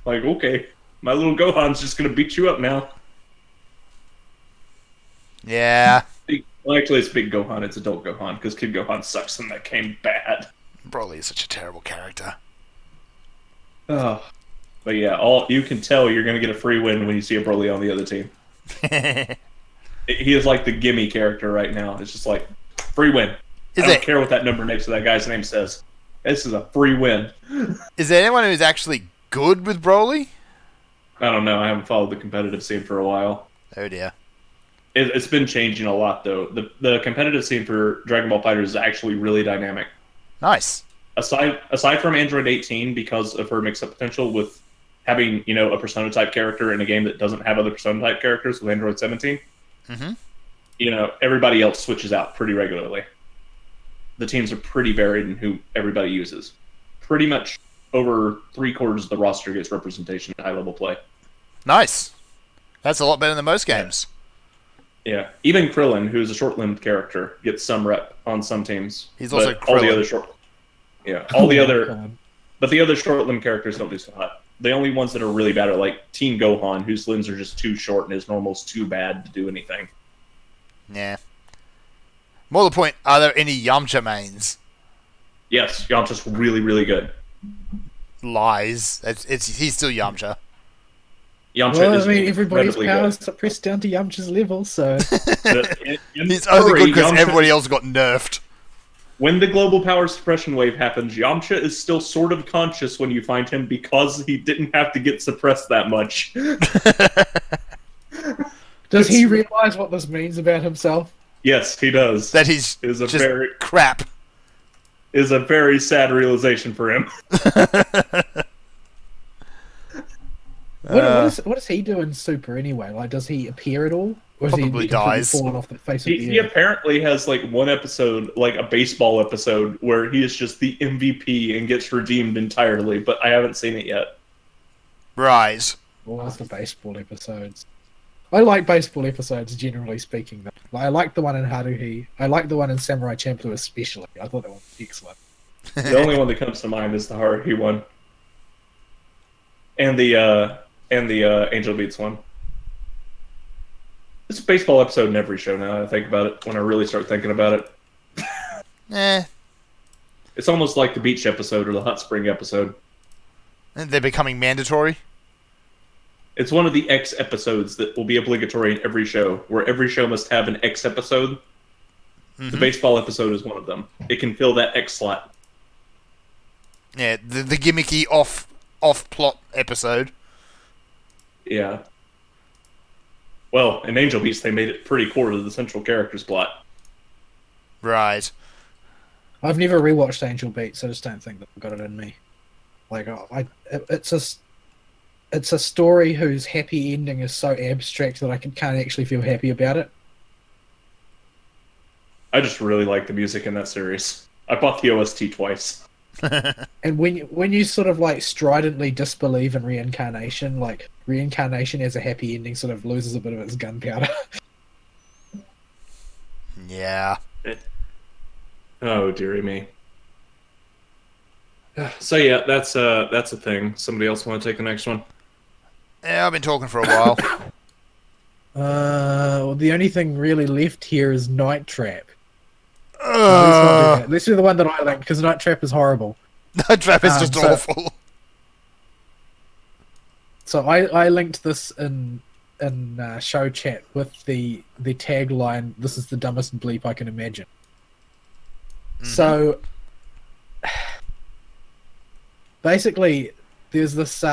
[SPEAKER 1] Like, okay, my little Gohan's just gonna beat you up now.
[SPEAKER 2] Yeah.
[SPEAKER 1] Well, actually, it's Big Gohan. It's Adult Gohan because Kid Gohan sucks and that came bad.
[SPEAKER 2] Broly is such a terrible character.
[SPEAKER 1] Oh, but yeah, you can tell you're gonna get a free win when you see a Broly on the other team. He is like the gimme character right now. It's just like free win.
[SPEAKER 2] Is
[SPEAKER 1] I don't
[SPEAKER 2] it?
[SPEAKER 1] care what that number next to that guy's name says. This is a free win.
[SPEAKER 2] Is there anyone who's actually good with Broly?
[SPEAKER 1] I don't know. I haven't followed the competitive scene for a while.
[SPEAKER 2] Oh dear.
[SPEAKER 1] It's been changing a lot, though. The competitive scene for Dragon Ball FighterZ is actually really dynamic.
[SPEAKER 2] Nice.
[SPEAKER 1] Aside from Android 18, because of her mix-up potential with having a Persona type character in a game that doesn't have other Persona type characters with Android 17, everybody else switches out pretty regularly. The teams are pretty varied in who everybody uses. Pretty much over 3/4 of the roster gets representation in high-level play.
[SPEAKER 2] Nice. That's a lot better than most games.
[SPEAKER 1] Yeah, even Krillin, who's a short-limbed character, gets some rep on some teams.
[SPEAKER 2] He's also
[SPEAKER 1] but all the
[SPEAKER 2] Krillin.
[SPEAKER 1] other all the other,
[SPEAKER 3] God.
[SPEAKER 1] but the other short-limbed characters don't do so hot. The only ones that are really bad are like Teen Gohan, whose limbs are just too short and his normal's too bad to do anything.
[SPEAKER 2] Yeah. More to the point, are there any Yamcha mains?
[SPEAKER 1] Yes, Yamcha's really, really good.
[SPEAKER 2] Lies. He's still Yamcha.
[SPEAKER 1] Yamcha
[SPEAKER 3] Well,
[SPEAKER 1] is
[SPEAKER 3] I mean, everybody's
[SPEAKER 1] incredibly
[SPEAKER 3] powers
[SPEAKER 1] good.
[SPEAKER 3] are pressed down to Yamcha's level, so...
[SPEAKER 2] He's only good because
[SPEAKER 1] Yamcha,
[SPEAKER 2] everybody else got nerfed.
[SPEAKER 1] when the global power suppression wave happens, Yamcha is still sort of conscious when you find him because he didn't have to get suppressed that much.
[SPEAKER 3] Does he realize what this means about himself?
[SPEAKER 1] Yes, he does.
[SPEAKER 2] That he's just crap.
[SPEAKER 1] Is a very sad realization for him.
[SPEAKER 3] What does he do in Super anyway? Like, does he appear at all? Or is
[SPEAKER 2] Probably
[SPEAKER 3] he
[SPEAKER 2] dies.
[SPEAKER 3] fallen off the face of the
[SPEAKER 1] He
[SPEAKER 3] earth?
[SPEAKER 1] apparently has like one episode, like a baseball episode, where he is just the MVP and gets redeemed entirely, but I haven't seen it yet.
[SPEAKER 2] Right.
[SPEAKER 3] Well, that's the baseball episodes. I like baseball episodes, generally speaking. Though. Like, I like the one in Haruhi. I like the one in Samurai Champloo especially. I thought that one was excellent.
[SPEAKER 1] The only one that comes to mind is the Haruhi one. And the Angel Beats one. It's a baseball episode in every show now, I think about it, when I really start thinking about it. It's almost like the beach episode or the hot spring episode.
[SPEAKER 2] And they're becoming mandatory?
[SPEAKER 1] It's one of the X episodes that will be obligatory in every show, where every show must have an X episode. Mm-hmm. The baseball episode is one of them. It can fill that X slot.
[SPEAKER 2] Yeah, the gimmicky off-plot episode.
[SPEAKER 1] Yeah. Well, in Angel Beats, they made it pretty core to the central character's plot.
[SPEAKER 2] Right.
[SPEAKER 3] I've never rewatched Angel Beats. I just don't think that I've got it in me. Like, it's a story whose happy ending is so abstract that I can't actually feel happy about it.
[SPEAKER 1] I just really like the music in that series. I bought the OST twice.
[SPEAKER 3] And when you sort of like stridently disbelieve in reincarnation, like reincarnation as a happy ending sort of loses a bit of its gunpowder.
[SPEAKER 2] Yeah.
[SPEAKER 1] Oh, dearie me. So yeah, that's a thing. Somebody else want to take the next one?
[SPEAKER 2] Yeah, I've been talking for a while.
[SPEAKER 3] Well, the only thing really left here is Night Trap. Let's do the one that I like, because Night Trap is horrible.
[SPEAKER 2] Night Trap is just awful.
[SPEAKER 3] So I linked this in show chat with the tagline, "This is the dumbest bleep I can imagine." Mm-hmm. So basically, there's this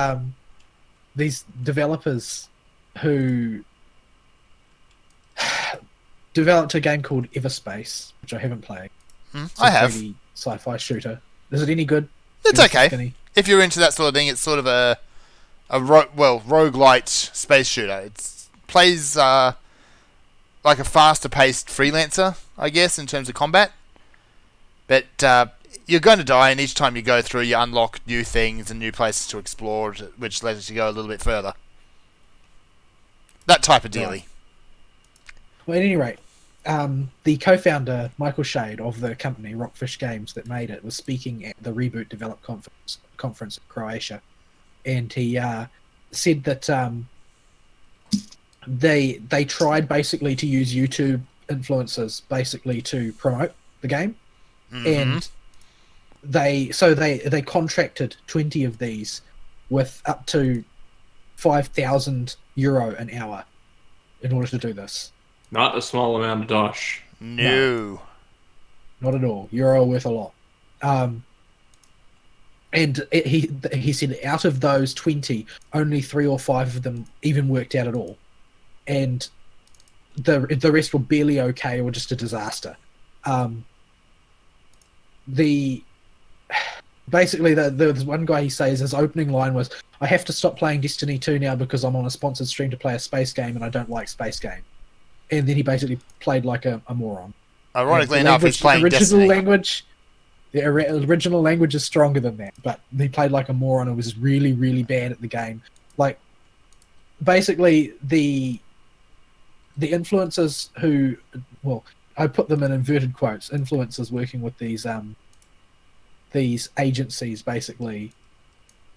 [SPEAKER 3] these developers who developed a game called Everspace, which I haven't played.
[SPEAKER 2] I have.
[SPEAKER 3] Sci-fi shooter. Is it any good?
[SPEAKER 2] It's okay. If you're into that sort of thing, it's sort of a roguelite space shooter. It plays like a faster-paced freelancer, I guess, in terms of combat. But you're going to die, and each time you go through, you unlock new things and new places to explore, which lets you go a little bit further. That type of dealie.
[SPEAKER 3] Right. Well, at any rate, the co-founder, Michael Shade, of the company Rockfish Games that made it, was speaking at the Reboot Develop conference in Croatia. And he said that they tried basically to use YouTube influencers basically to promote the game. Mm-hmm. And they contracted 20 of these with up to €5,000 an hour in order to do this.
[SPEAKER 1] Not a small amount of dosh.
[SPEAKER 2] No.
[SPEAKER 3] Not at all. Euro worth a lot. And he said out of those 20, only 3 or 5 of them even worked out at all. And the rest were barely okay or just a disaster. Basically, there's one guy, he says his opening line was, "I have to stop playing Destiny 2 now because I'm on a sponsored stream to play a space game and I don't like space game." And then he basically played like a moron.
[SPEAKER 2] Ironically enough, he's playing Destiny.
[SPEAKER 3] The original language is stronger than that, but he played like a moron and was really, really bad at the game. Like, basically, the influencers who, well, I put them in inverted quotes, influencers working with these agencies, basically,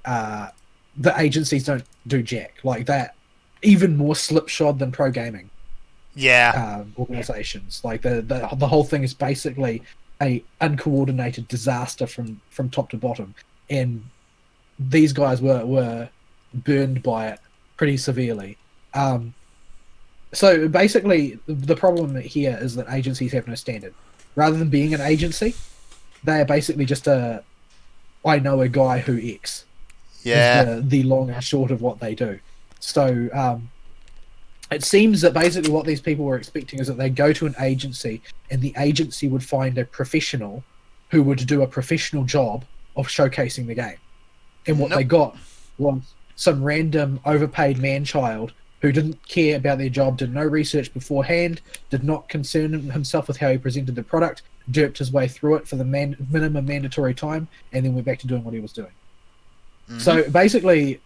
[SPEAKER 3] the agencies don't do jack. Like, that, even more slipshod than pro gaming.
[SPEAKER 2] Yeah.
[SPEAKER 3] Organizations. Like the whole thing is basically a uncoordinated disaster from top to bottom, and these guys were burned by it pretty severely. So basically, the problem here is that agencies have no standard. Rather than being an agency, they are basically just I know a guy who X.
[SPEAKER 2] Yeah.
[SPEAKER 3] Is the long and short of what they do. So it seems that basically what these people were expecting is that they go to an agency and the agency would find a professional who would do a professional job of showcasing the game. And what they got was some random overpaid man-child who didn't care about their job, did no research beforehand, did not concern himself with how he presented the product, jerked his way through it for the minimum mandatory time, and then went back to doing what he was doing. Mm-hmm. So basically,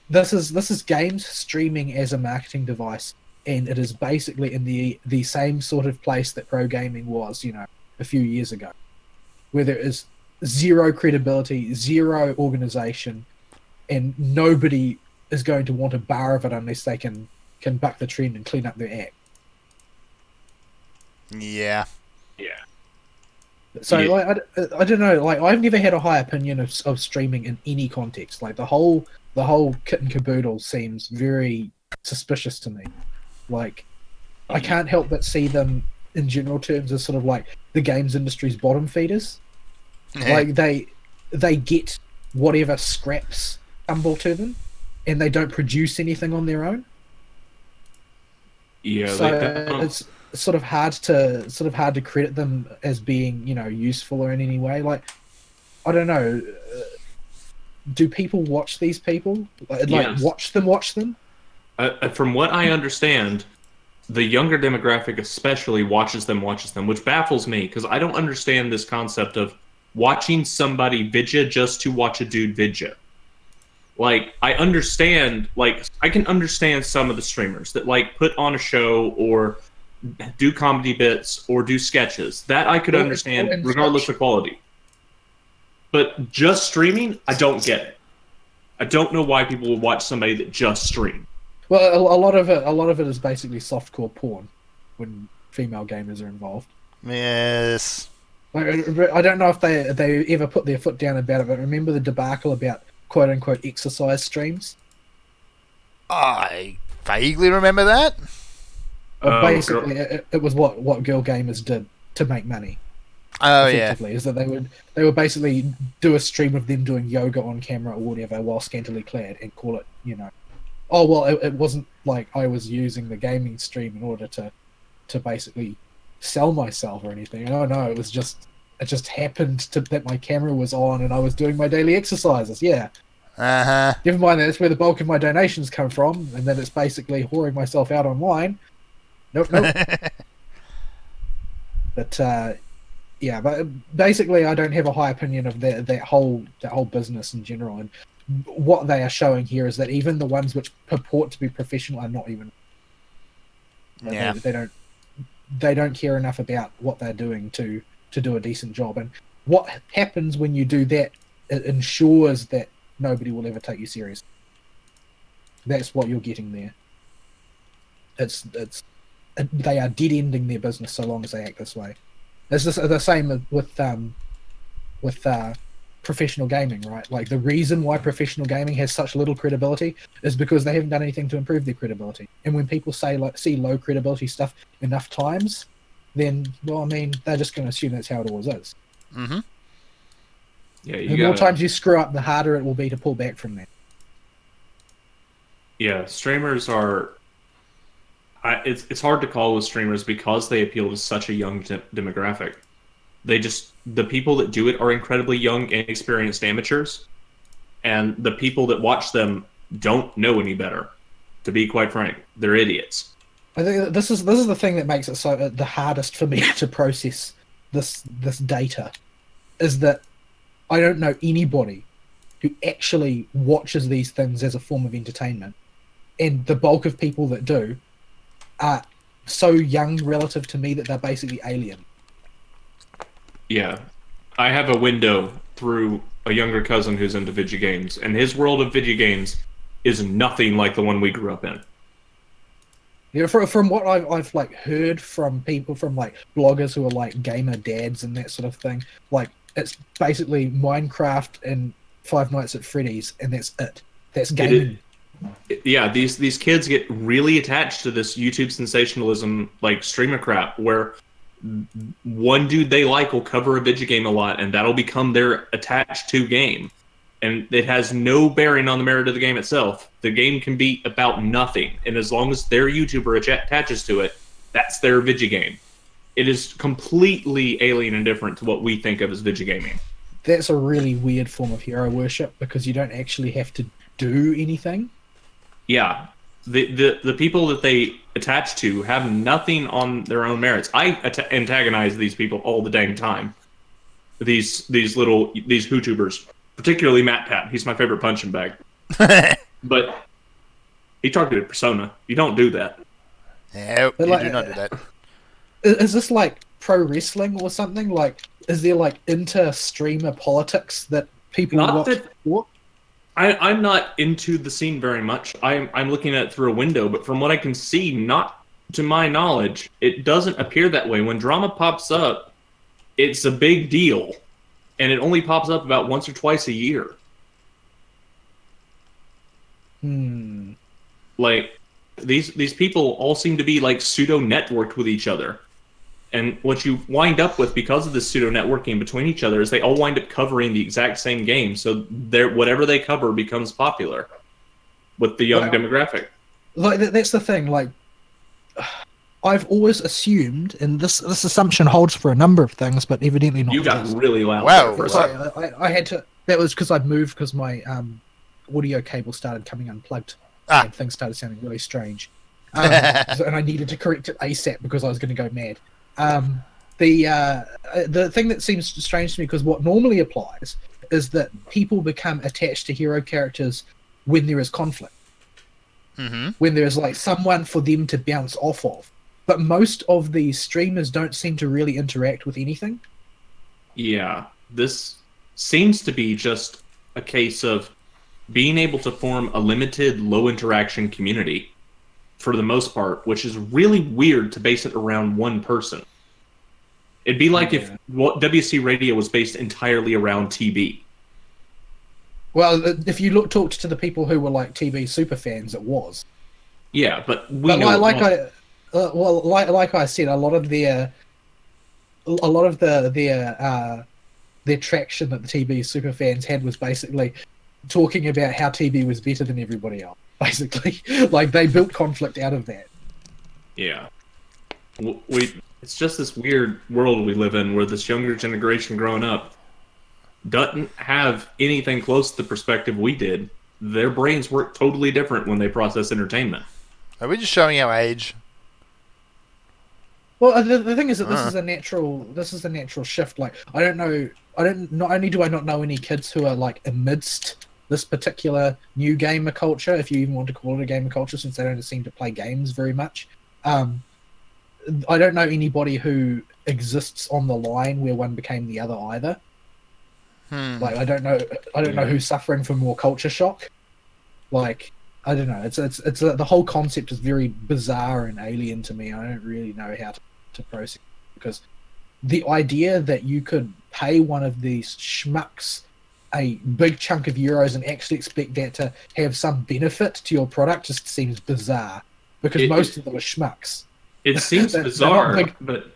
[SPEAKER 3] this is games streaming as a marketing device, and it is basically in the same sort of place that pro gaming was, a few years ago, where there is zero credibility, zero organization, and nobody is going to want a bar of it unless they can buck the trend and clean up their act.
[SPEAKER 2] Yeah.
[SPEAKER 3] So I don't know. Like, I've never had a high opinion of streaming in any context. Like the whole kit and caboodle seems very suspicious to me. Like, I can't help but see them in general terms as sort of like the games industry's bottom feeders. Like they get whatever scraps tumble to them, and they don't produce anything on their own.
[SPEAKER 1] Yeah,
[SPEAKER 3] so it's sort of hard to credit them as being useful or in any way. Like, I don't know. Do people watch these people?
[SPEAKER 1] Yes.
[SPEAKER 3] Watch them?
[SPEAKER 1] From what I understand, the younger demographic especially watches them, which baffles me because I don't understand this concept of watching somebody vidya just to watch a dude vidya. Like, I can understand some of the streamers that put on a show or do comedy bits or do sketches. That I could understand regardless of quality. But just streaming, I don't get it. I don't know why people would watch somebody that just streams.
[SPEAKER 3] Well, a lot of it is basically softcore porn when female gamers are involved.
[SPEAKER 2] Yes.
[SPEAKER 3] I don't know if they ever put their foot down about it, but remember the debacle about quote unquote exercise streams?
[SPEAKER 2] I vaguely remember that.
[SPEAKER 3] Basically, it was what girl gamers did to make money.
[SPEAKER 2] Oh yeah,
[SPEAKER 3] is that they would basically do a stream of them doing yoga on camera or whatever while scantily clad and call it, oh well, it wasn't like I was using the gaming stream in order to basically sell myself or anything. Oh no, it just happened that my camera was on and I was doing my daily exercises. Yeah. Never mind that that's where the bulk of my donations come from, and then it's basically whoring myself out online. Nope. But yeah, but basically, I don't have a high opinion of that whole business in general. And what they are showing here is that even the ones which purport to be professional are not even.
[SPEAKER 2] Yeah.
[SPEAKER 3] They don't care enough about what they're doing to do a decent job. And what happens when you do that? It ensures that nobody will ever take you seriously. That's what you're getting there. They are dead-ending their business so long as they act this way. It's the same with professional gaming, right? Like, the reason why professional gaming has such little credibility is because they haven't done anything to improve their credibility. And when people see low credibility stuff enough times, then, well, I mean, they're just going to assume that's how it always is.
[SPEAKER 2] Mm-hmm.
[SPEAKER 1] Yeah,
[SPEAKER 3] the more times you screw up, the harder it will be to pull back from that.
[SPEAKER 1] Yeah, streamers are... it's hard to call with streamers because they appeal to such a young demographic. The people that do it are incredibly young and experienced amateurs, and the people that watch them don't know any better. To be quite frank, they're idiots.
[SPEAKER 3] I think this is the thing that makes it so the hardest for me to process this data, is that I don't know anybody who actually watches these things as a form of entertainment, and the bulk of people that do are so young relative to me that they're basically alien.
[SPEAKER 1] Yeah. I have a window through a younger cousin who's into video games, and his world of video games is nothing like the one we grew up in.
[SPEAKER 3] You know, from what I've like heard from people, from like bloggers who are like gamer dads and that sort of thing, like it's basically Minecraft and Five Nights at Freddy's, and that's it. That's gaming.
[SPEAKER 1] Yeah, these kids get really attached to this YouTube sensationalism, like streamer crap, where one dude they like will cover a video game a lot, and that'll become their attached to game. And it has no bearing on the merit of the game itself. The game can be about nothing, and as long as their YouTuber attaches to it, that's their video game. It is completely alien and different to what we think of as video gaming.
[SPEAKER 3] That's a really weird form of hero worship, because you don't actually have to do anything.
[SPEAKER 1] Yeah, the people that they attach to have nothing on their own merits. I antagonize these people all the dang time. These YouTubers. Particularly Matt Pat. He's my favorite punching bag. But he targeted Persona. You don't do that.
[SPEAKER 2] Yeah, you
[SPEAKER 3] like,
[SPEAKER 2] do not do that.
[SPEAKER 3] Is this like pro wrestling or something? Like, is there like inter-streamer politics that people watch for?
[SPEAKER 1] I'm not into the scene very much. I'm looking at it through a window, but from what I can see, not to my knowledge, it doesn't appear that way. When drama pops up, it's a big deal. And it only pops up about once or twice a year. Like, these people all seem to be like pseudo-networked with each other. And what you wind up with because of this pseudo-networking between each other is they all wind up covering the exact same game. So whatever they cover becomes popular with the young demographic.
[SPEAKER 3] Like, that's the thing. Like, I've always assumed, and this assumption holds for a number of things, but evidently not.
[SPEAKER 1] You got really loud.
[SPEAKER 2] Wow.
[SPEAKER 3] I had to. That was because I'd moved because my audio cable started coming unplugged, and things started sounding really strange. And I needed to correct it ASAP because I was going to go mad. The thing that seems strange to me, because what normally applies is that people become attached to hero characters when there is conflict, when there is like someone for them to bounce off of. But most of these streamers don't seem to really interact with anything.
[SPEAKER 1] Yeah, this seems to be just a case of being able to form a limited, low-interaction community for the most part, which is really weird to base it around one person. It'd be like if WC Radio was based entirely around TB.
[SPEAKER 3] Well, if you talked to the people who were like TB super fans, it was.
[SPEAKER 1] Yeah, but
[SPEAKER 3] like I said, a lot of their traction that the TB super fans had was basically talking about how TB was better than everybody else. Basically, like they built conflict out of that.
[SPEAKER 1] Yeah, it's just this weird world we live in where this younger generation growing up doesn't have anything close to the perspective we did. Their brains work totally different when they process entertainment.
[SPEAKER 2] Are we just showing our age?
[SPEAKER 3] Well, the thing is that this is a natural shift. Like, not only do I not know any kids who are like amidst this particular new gamer culture, if you even want to call it a gamer culture, since they don't seem to play games very much. I don't know anybody who exists on the line where one became the other either. Like, I don't know who's suffering from more culture shock. Like, I don't know. It's the whole concept is very bizarre and alien to me. I don't really know how to process it, because the idea that you could pay one of these schmucks a big chunk of euros and actually expect that to have some benefit to your product just seems bizarre, because most of them are schmucks.
[SPEAKER 1] It seems bizarre, but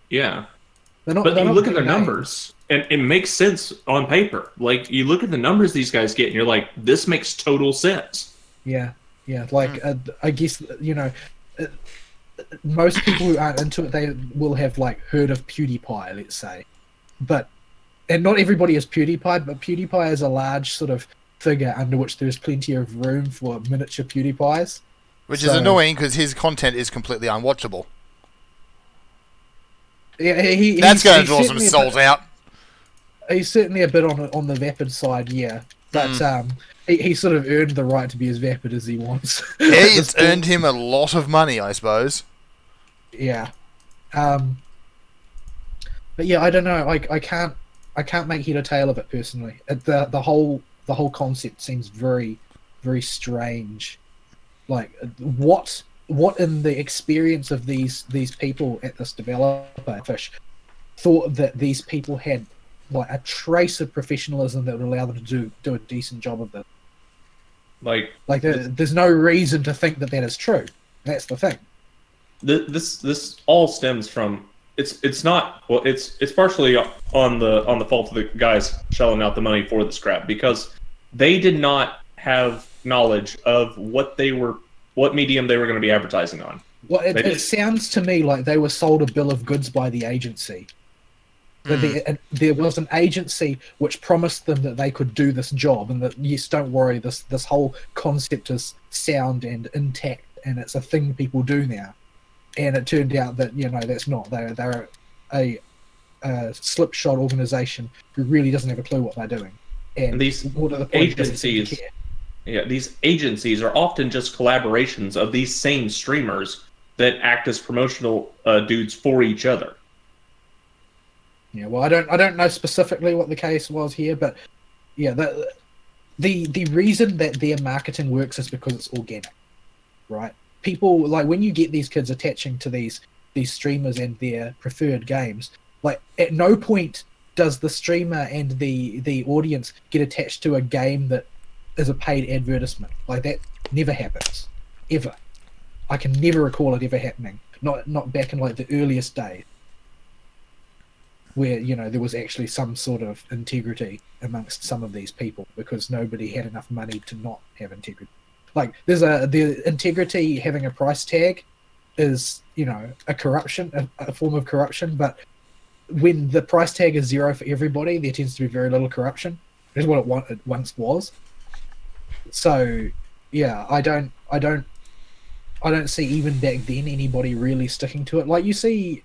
[SPEAKER 1] yeah. But you look at their numbers, and it makes sense on paper. Like, you look at the numbers these guys get, and you're like, this makes total sense.
[SPEAKER 3] Yeah. Like, I guess, most people who aren't into it, they will have, like, heard of PewDiePie, let's say. And not everybody is PewDiePie, but PewDiePie is a large sort of figure under which there's plenty of room for miniature PewDiePies.
[SPEAKER 2] Which is annoying, because his content is completely unwatchable.
[SPEAKER 3] Yeah,
[SPEAKER 2] that's going to draw some souls out.
[SPEAKER 3] He's certainly a bit on the vapid side, yeah. But he sort of earned the right to be as vapid as he wants.
[SPEAKER 2] It's earned him a lot of money, I suppose.
[SPEAKER 3] Yeah. But yeah, I don't know. I can't make head or tail of it personally. The whole concept seems very, very strange. Like, what what in the experience of these people at this developer Fish thought that these people had like a trace of professionalism that would allow them to do a decent job of this.
[SPEAKER 1] Like
[SPEAKER 3] there's no reason to think that is true. That's the thing.
[SPEAKER 1] This all stems from it's not well it's partially on the fault of the guys shelling out the money for the scrap, because they did not have knowledge of what medium they were going to be advertising on.
[SPEAKER 3] Well, it sounds to me like they were sold a bill of goods by the agency. There was an agency which promised them that they could do this job, and that, yes, don't worry, this whole concept is sound and intact, and it's a thing people do now. And it turned out that, that's not. They're a slipshod organization who really doesn't have a clue what they're doing. And
[SPEAKER 1] these agencies, these agencies are often just collaborations of these same streamers that act as promotional dudes for each other.
[SPEAKER 3] Yeah, well, I don't know specifically what the case was here, but yeah, the reason that their marketing works is because it's organic, right? People, like, when you get these kids attaching to these streamers and their preferred games, like, at no point does the streamer and the audience get attached to a game that is a paid advertisement. Like, that never happens, ever. I can never recall it ever happening. Not back in like the earliest days, where there was actually some sort of integrity amongst some of these people, because nobody had enough money to not have integrity. Like, the integrity having a price tag is a corruption, a form of corruption, but when the price tag is 0 for everybody, there tends to be very little corruption. That's what it once was. So yeah, I don't see even back then anybody really sticking to it. Like, you see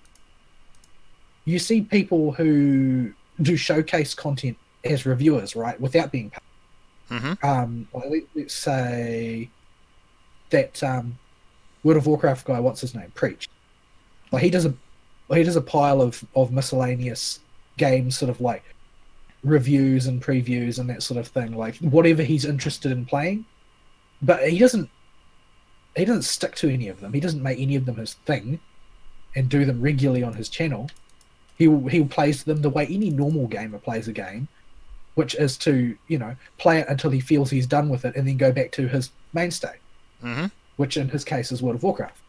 [SPEAKER 3] people who do showcase content as reviewers, right, without being paid.
[SPEAKER 2] Mm-hmm.
[SPEAKER 3] Let's say that World of Warcraft guy, what's his name, Preach. Like, he does a pile of miscellaneous games, sort of like reviews and previews and that sort of thing, like whatever he's interested in playing. But he doesn't stick to any of them. He doesn't make any of them his thing and do them regularly on his channel. He plays them the way any normal gamer plays a game, which is to, play it until he feels he's done with it and then go back to his mainstay, which in his case is World of Warcraft.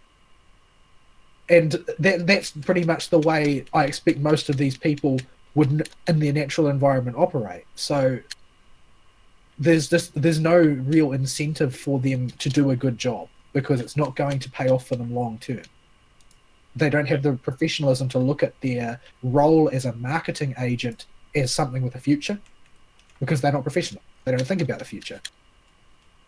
[SPEAKER 3] And that's pretty much the way I expect most of these people would, in their natural environment, operate. So there's no real incentive for them to do a good job, because it's not going to pay off for them long term. They don't have the professionalism to look at their role as a marketing agent as something with a future, because they're not professional. They don't think about the future.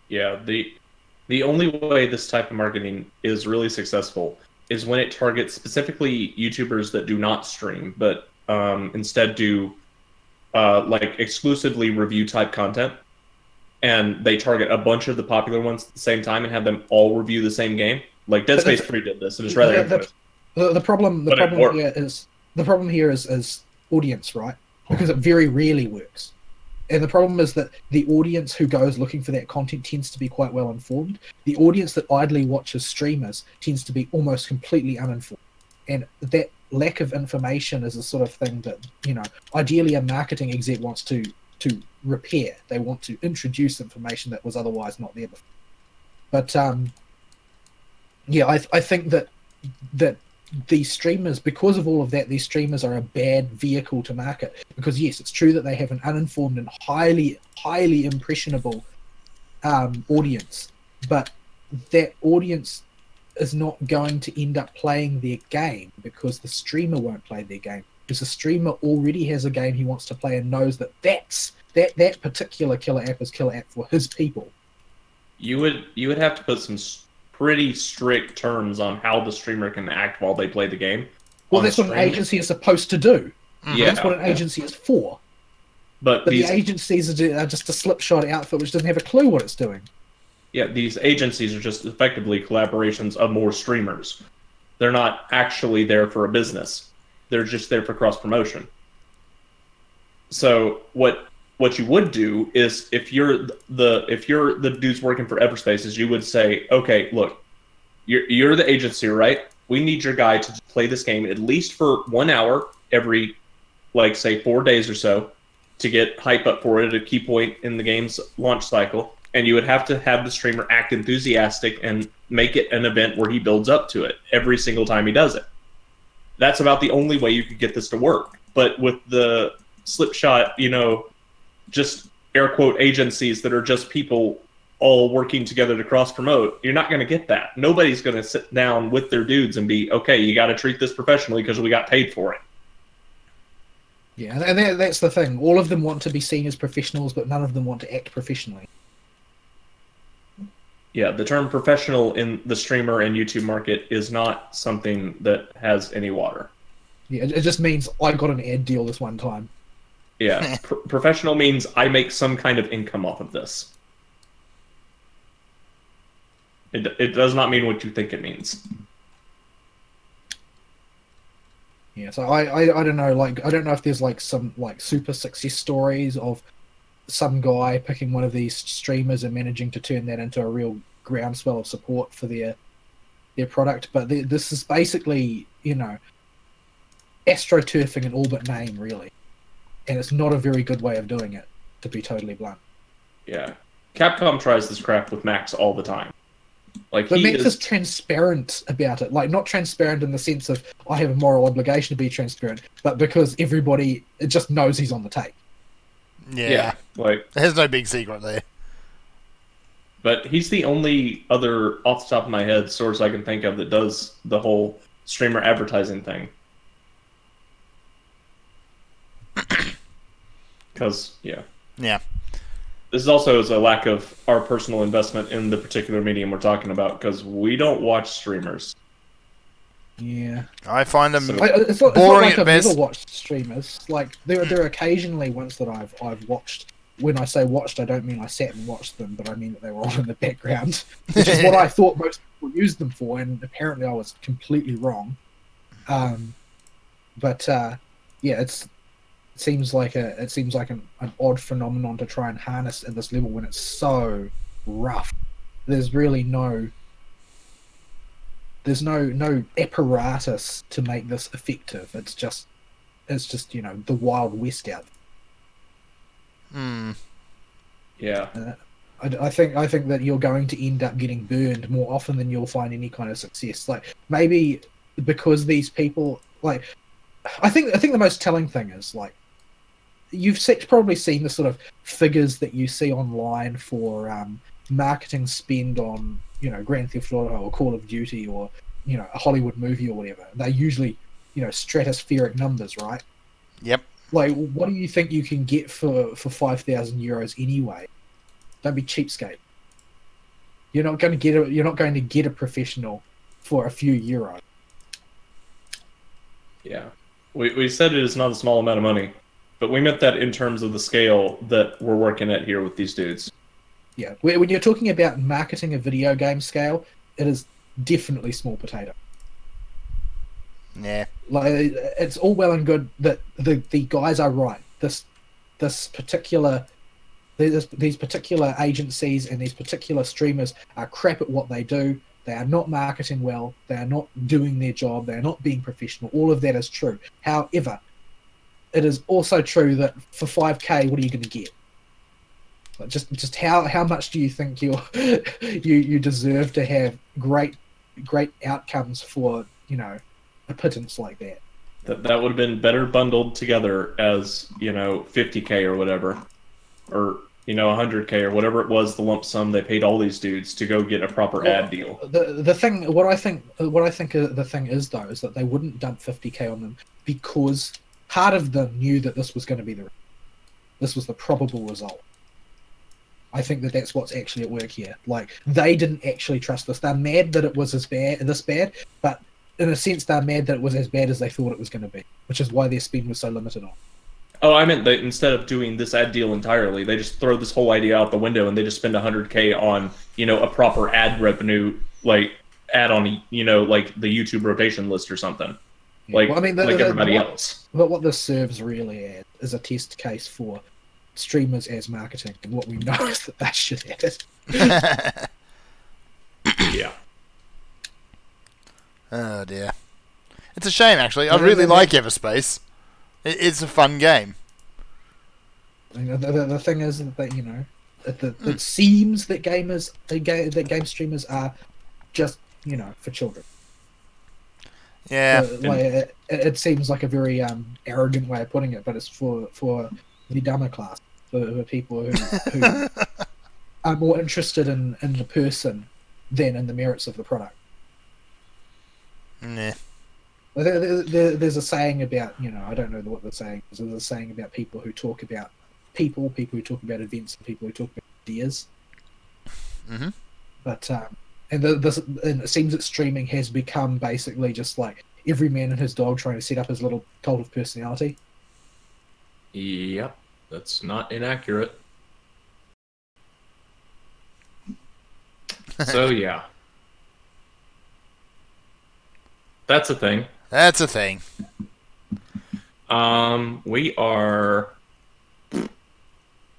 [SPEAKER 1] Yeah, the only way this type of marketing is really successful is when it targets specifically YouTubers that do not stream, but instead do like exclusively review type content, and they target a bunch of the popular ones at the same time and have them all review the same game. Like Dead Space 3 did this, and it's rather
[SPEAKER 3] the problem here is audience, right? Because it very rarely works. And the problem is that the audience who goes looking for that content tends to be quite well informed. The audience that idly watches streamers tends to be almost completely uninformed. And that lack of information is the sort of thing that, ideally a marketing exec wants to repair. They want to introduce information that was otherwise not there before. But yeah, I think that these streamers, because of all of that, these streamers are a bad vehicle to market. Because yes, it's true that they have an uninformed and highly impressionable audience, but that audience is not going to end up playing their game because the streamer won't play their game. Because the streamer already has a game he wants to play and knows that that particular killer app is killer app for his people.
[SPEAKER 1] You would have to put some pretty strict terms on how the streamer can act while they play the game.
[SPEAKER 3] Well, that's what an agency is supposed to do.
[SPEAKER 1] Yeah,
[SPEAKER 3] that's what an agency is for. But the agencies are just a slipshod outfit which doesn't have a clue what it's doing.
[SPEAKER 1] Yeah, these agencies are just effectively collaborations of more streamers. They're not actually there for a business. They're just there for cross-promotion. So what you would do is, if you're the dudes working for Everspace, is you would say, okay, look, you're the agency, right? We need your guy to play this game at least for 1 hour every, like, say, 4 days or so to get hype up for it at a key point in the game's launch cycle. And you would have to have the streamer act enthusiastic and make it an event where he builds up to it every single time he does it. That's about the only way you could get this to work. But with the slipshot, just air quote agencies that are just people all working together to cross promote, you're not going to get that. Nobody's going to sit down with their dudes and be, okay, you got to treat this professionally because we got paid for it.
[SPEAKER 3] Yeah, and that's the thing. All of them want to be seen as professionals, but none of them want to act professionally.
[SPEAKER 1] Yeah, the term professional in the streamer and YouTube market is not something that has any water.
[SPEAKER 3] Yeah, it just means I got an ad deal this one time.
[SPEAKER 1] Yeah, professional means I make some kind of income off of this. It does not mean what you think it means.
[SPEAKER 3] Yeah, so I don't know, like, I don't know if there's like some like super success stories of some guy picking one of these streamers and managing to turn that into a real groundswell of support for their product, but this is basically, astroturfing in all but name, really, and it's not a very good way of doing it, to be totally blunt.
[SPEAKER 1] Yeah, Capcom tries this crap with Max all the time. Like,
[SPEAKER 3] but Max is transparent about it, like, not transparent in the sense of I have a moral obligation to be transparent, but because everybody just knows he's on the take.
[SPEAKER 2] Yeah,
[SPEAKER 1] like,
[SPEAKER 2] there's no big secret there.
[SPEAKER 1] But he's the only other, off the top of my head, source I can think of that does the whole streamer advertising thing. Because, yeah. This is also a lack of our personal investment in the particular medium we're talking about, because we don't watch streamers.
[SPEAKER 3] Yeah,
[SPEAKER 2] I find them
[SPEAKER 3] it's not
[SPEAKER 2] boring
[SPEAKER 3] like
[SPEAKER 2] at
[SPEAKER 3] I've
[SPEAKER 2] best.
[SPEAKER 3] never watched streamers. Like, there are occasionally ones that I've watched. When I say watched, I don't mean I sat and watched them, but I mean that they were on in the background, which is what I thought most people used them for, and apparently I was completely wrong. Yeah, it seems like an odd phenomenon to try and harness at this level when it's so rough. There's really no apparatus to make this effective. It's just the Wild West out there.
[SPEAKER 1] Yeah.
[SPEAKER 3] I think that you're going to end up getting burned more often than you'll find any kind of success. Like, maybe because these people, like, I think the most telling thing is, like, you've probably seen the sort of figures that you see online for marketing spend on, Grand Theft Auto or Call of Duty or, a Hollywood movie or whatever. They're usually, stratospheric numbers, right?
[SPEAKER 2] Yep.
[SPEAKER 3] Like, what do you think you can get for 5,000 euros anyway? Don't be cheapskate. You're not going to get a professional for a few euros.
[SPEAKER 1] Yeah. We said it is not a small amount of money, but we meant that in terms of the scale that we're working at here with these dudes.
[SPEAKER 3] Yeah. When you're talking about marketing a video game scale, it is definitely small potato.
[SPEAKER 2] Yeah.
[SPEAKER 3] Like, it's all well and good that the guys are right. These particular agencies and these particular streamers are crap at what they do. They are not marketing well. They are not doing their job. They are not being professional. All of that is true. However, it is also true that for 5K, what are you going to get? Like, just how much do you think you deserve to have great outcomes for, a pittance like that?
[SPEAKER 1] That would have been better bundled together as, 50K or whatever, or 100K or whatever it was, the lump sum they paid all these dudes to go get a proper ad deal.
[SPEAKER 3] What I think the thing is, though, is that they wouldn't dump 50K on them because part of them knew that this was going to be this was the probable result. I think that's what's actually at work here. Like, they didn't actually trust this. They're mad that it was this bad, but in a sense, they're mad that it was as bad as they thought it was going to be, which is why their spend was so limited on.
[SPEAKER 1] Oh, I meant that instead of doing this ad deal entirely, they just throw this whole idea out the window and they just spend 100K on, a proper ad revenue, like, ad on, like the YouTube rotation list or something.
[SPEAKER 3] Yeah.
[SPEAKER 1] Like,
[SPEAKER 3] well, I mean,
[SPEAKER 1] like everybody else.
[SPEAKER 3] But what this serves really as is a test case for streamers as marketing, and what we know is that they're shit at it.
[SPEAKER 1] Yeah.
[SPEAKER 2] Oh dear. It's a shame, actually. I really like Everspace. It's a fun game.
[SPEAKER 3] The thing is that, you know, it seems that game streamers are just, you know, for children.
[SPEAKER 2] Yeah.
[SPEAKER 3] So, like, it seems like a very arrogant way of putting it, but it's for the dumber class, for people who are more interested in the person than in the merits of the product.
[SPEAKER 2] Nah.
[SPEAKER 3] There's a saying about, you know, I don't know what the saying is. There's a saying about people who talk about people who talk about events, and people who talk about ideas.
[SPEAKER 2] Mm-hmm.
[SPEAKER 3] But and it seems that streaming has become basically just like every man and his dog trying to set up his little cult of personality.
[SPEAKER 1] Yep, that's not inaccurate. So yeah, that's a thing.
[SPEAKER 2] That's a thing.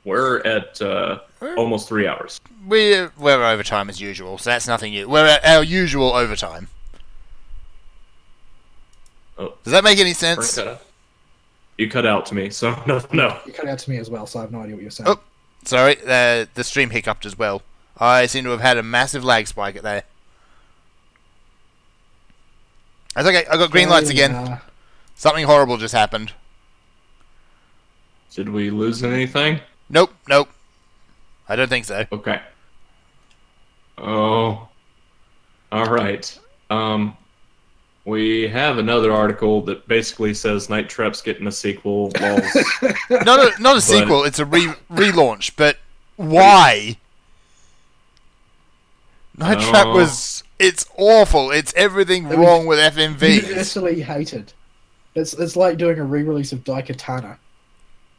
[SPEAKER 1] We're at almost 3 hours.
[SPEAKER 2] We're overtime as usual, so that's nothing new. We're at our usual overtime.
[SPEAKER 1] Oh,
[SPEAKER 2] does that make any sense?
[SPEAKER 1] You cut out to me, so no.
[SPEAKER 3] You cut out to me as well, so I have no idea what you're saying.
[SPEAKER 2] Oh, sorry, the stream hiccuped as well. I seem to have had a massive lag spike at there. That's okay, I got green lights again. Something horrible just happened.
[SPEAKER 1] Did we lose anything?
[SPEAKER 2] Nope. I don't think so.
[SPEAKER 1] Okay. Oh. Alright. We have another article that basically says Night Trap's getting a sequel.
[SPEAKER 2] Not a sequel, it's a relaunch, but why? Night Trap it's awful. It's everything wrong with FMV.
[SPEAKER 3] Universally hated. It's like doing a re-release of Daikatana.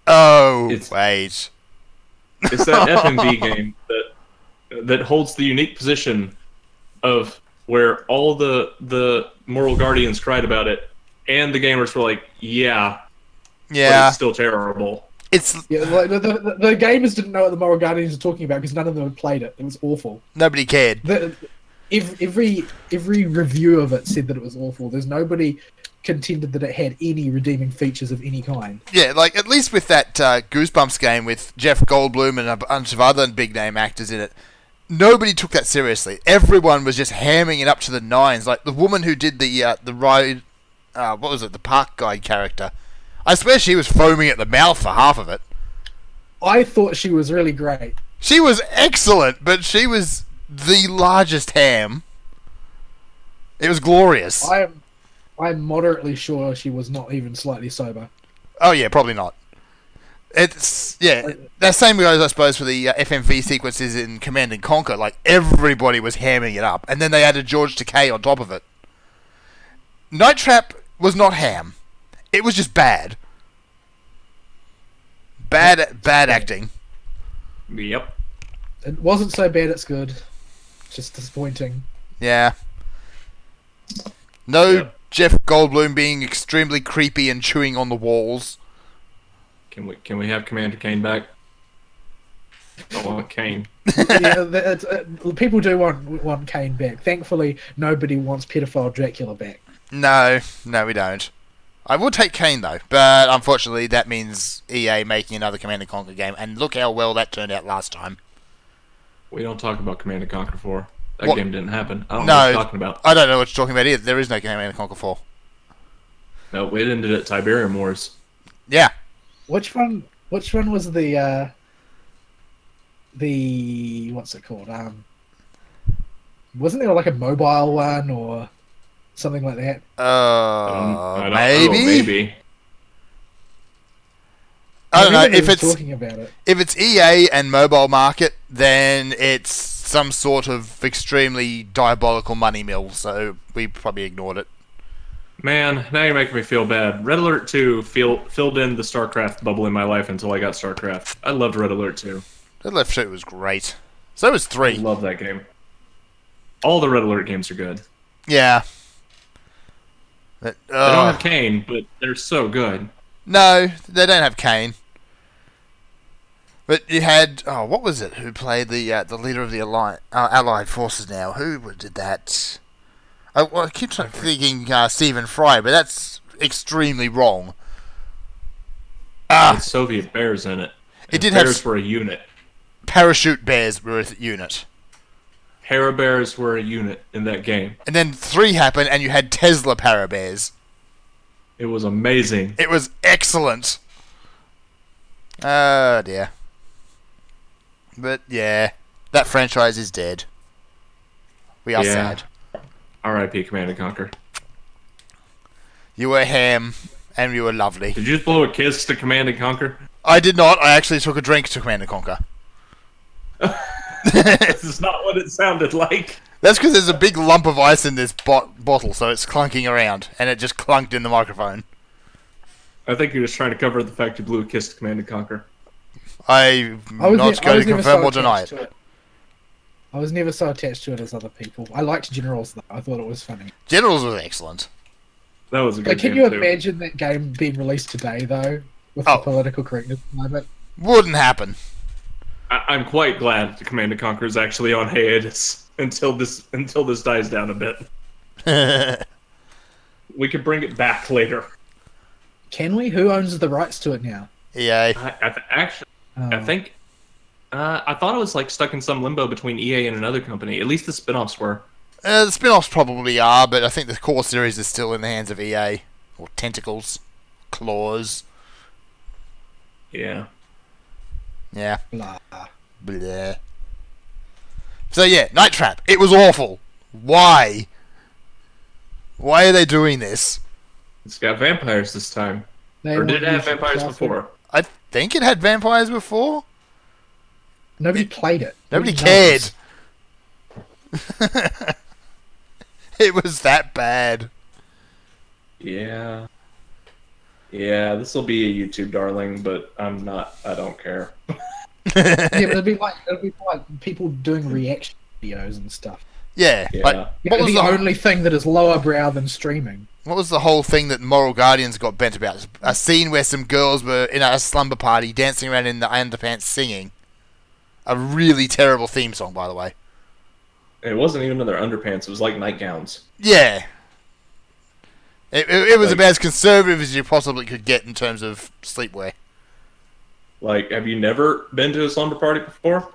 [SPEAKER 2] Oh, wait.
[SPEAKER 1] It's that FMV game that holds the unique position of where all the moral guardians cried about it, and the gamers were like, yeah, but it's still terrible.
[SPEAKER 3] Like the gamers didn't know what the moral guardians were talking about because none of them had played it. It was awful.
[SPEAKER 2] Nobody cared.
[SPEAKER 3] Every review of it said that it was awful. There's nobody contended that it had any redeeming features of any kind.
[SPEAKER 2] Yeah, like at least with that Goosebumps game with Jeff Goldblum and a bunch of other big name actors in it, nobody took that seriously. Everyone was just hamming it up to the nines. Like the woman who did the ride, what was it, the park guide character. I swear she was foaming at the mouth for half of it.
[SPEAKER 3] I thought she was really great.
[SPEAKER 2] She was excellent, but she was the largest ham. It was glorious.
[SPEAKER 3] I'm moderately sure she was not even slightly sober.
[SPEAKER 2] Oh yeah, probably not. It's that same goes, I suppose, for the FMV sequences in Command and Conquer. Like everybody was hamming it up, and then they added George Takei on top of it. Night Trap was not ham; it was just bad. Bad acting.
[SPEAKER 1] Yep.
[SPEAKER 3] It wasn't so bad. It's good. Just disappointing.
[SPEAKER 2] Yeah. No. Jeff Goldblum being extremely creepy and chewing on the walls.
[SPEAKER 1] Can we have Commander Kane back? I want Kane.
[SPEAKER 3] Yeah, people do want Kane back. Thankfully, nobody wants pedophile Dracula back.
[SPEAKER 2] No, we don't. I would take Kane though, but unfortunately that means EA making another Command & Conquer game, and look how well that turned out last time.
[SPEAKER 1] We don't talk about Command & Conquer 4. That game didn't happen. I don't know what you're talking about.
[SPEAKER 2] I don't know what you're talking about either. There is no Command & Conquer 4.
[SPEAKER 1] No, it ended at Tiberium Wars.
[SPEAKER 2] Yeah.
[SPEAKER 3] Which one was the what's it called? Wasn't there like a mobile one or something like that?
[SPEAKER 2] Maybe. I don't know if it's
[SPEAKER 3] talking about it.
[SPEAKER 2] If it's EA and mobile market, then it's some sort of extremely diabolical money mill. So we probably ignored it.
[SPEAKER 1] Man, now you're making me feel bad. Red Alert 2 filled in the StarCraft bubble in my life until I got StarCraft. I loved Red Alert 2.
[SPEAKER 2] Red Alert 2 was great. So was 3.
[SPEAKER 1] I love that game. All the Red Alert games are good.
[SPEAKER 2] Yeah.
[SPEAKER 1] They don't have Kane, but they're so good.
[SPEAKER 2] No, they don't have Kane. But you had what was it? Who played the leader of the Allied forces now? Who did that? I keep thinking Stephen Fry, but that's extremely wrong.
[SPEAKER 1] It's Soviet bears in it.
[SPEAKER 2] It did
[SPEAKER 1] bears
[SPEAKER 2] have
[SPEAKER 1] were a unit.
[SPEAKER 2] parachute bears were a unit.
[SPEAKER 1] Parabears were a unit in that game.
[SPEAKER 2] And then 3 happened, and you had Tesla Parabears.
[SPEAKER 1] It was amazing.
[SPEAKER 2] It was excellent. Oh dear. But yeah, that franchise is dead. We are sad.
[SPEAKER 1] R.I.P. Command & Conquer.
[SPEAKER 2] You were ham, and you were lovely.
[SPEAKER 1] Did you just blow a kiss to Command & Conquer?
[SPEAKER 2] I did not. I actually took a drink to Command & Conquer.
[SPEAKER 1] This is not what it sounded like.
[SPEAKER 2] That's because there's a big lump of ice in this bottle, so it's clunking around, and it just clunked in the microphone.
[SPEAKER 1] I think you're just trying to cover the fact you blew a kiss to Command & Conquer.
[SPEAKER 2] I'm not going to confirm or deny it.
[SPEAKER 3] I was never so attached to it as other people. I liked Generals, though. I thought it was funny.
[SPEAKER 2] Generals was excellent.
[SPEAKER 1] That was a good game,
[SPEAKER 3] Can you
[SPEAKER 1] too.
[SPEAKER 3] imagine that game being released today, though? With the political correctness moment?
[SPEAKER 2] Wouldn't happen.
[SPEAKER 1] I'm quite glad the Command & Conquer is actually on hiatus until this dies down a bit. We could bring it back later.
[SPEAKER 3] Can we? Who owns the rights to it now?
[SPEAKER 2] EA.
[SPEAKER 1] I think... I thought it was like stuck in some limbo between EA and another company. At least the spin-offs were.
[SPEAKER 2] The spin-offs probably are, but I think the core series is still in the hands of EA. Or Tentacles. Claws.
[SPEAKER 1] Yeah.
[SPEAKER 2] Yeah.
[SPEAKER 3] Blah.
[SPEAKER 2] Blah. So yeah, Night Trap. It was awful. Why? Why are they doing this?
[SPEAKER 1] It's got vampires this time. Or did it have vampires before?
[SPEAKER 2] I think it had vampires before.
[SPEAKER 3] Nobody played it.
[SPEAKER 2] Nobody cared. It was that bad.
[SPEAKER 1] Yeah. Yeah, this will be a YouTube darling, but I don't care.
[SPEAKER 3] Yeah, but it'll be like people doing reaction videos and stuff.
[SPEAKER 2] Yeah.
[SPEAKER 1] Yeah.
[SPEAKER 2] Like,
[SPEAKER 3] What was the only thing that is lower brow than streaming?
[SPEAKER 2] What was the whole thing that Moral Guardians got bent about? A scene where some girls were in a slumber party dancing around in the underpants singing. A really terrible theme song, by the way.
[SPEAKER 1] It wasn't even in their underpants. It was like nightgowns.
[SPEAKER 2] Yeah. It was about as conservative as you possibly could get in terms of sleepwear.
[SPEAKER 1] Like, have you never been to a slumber party before?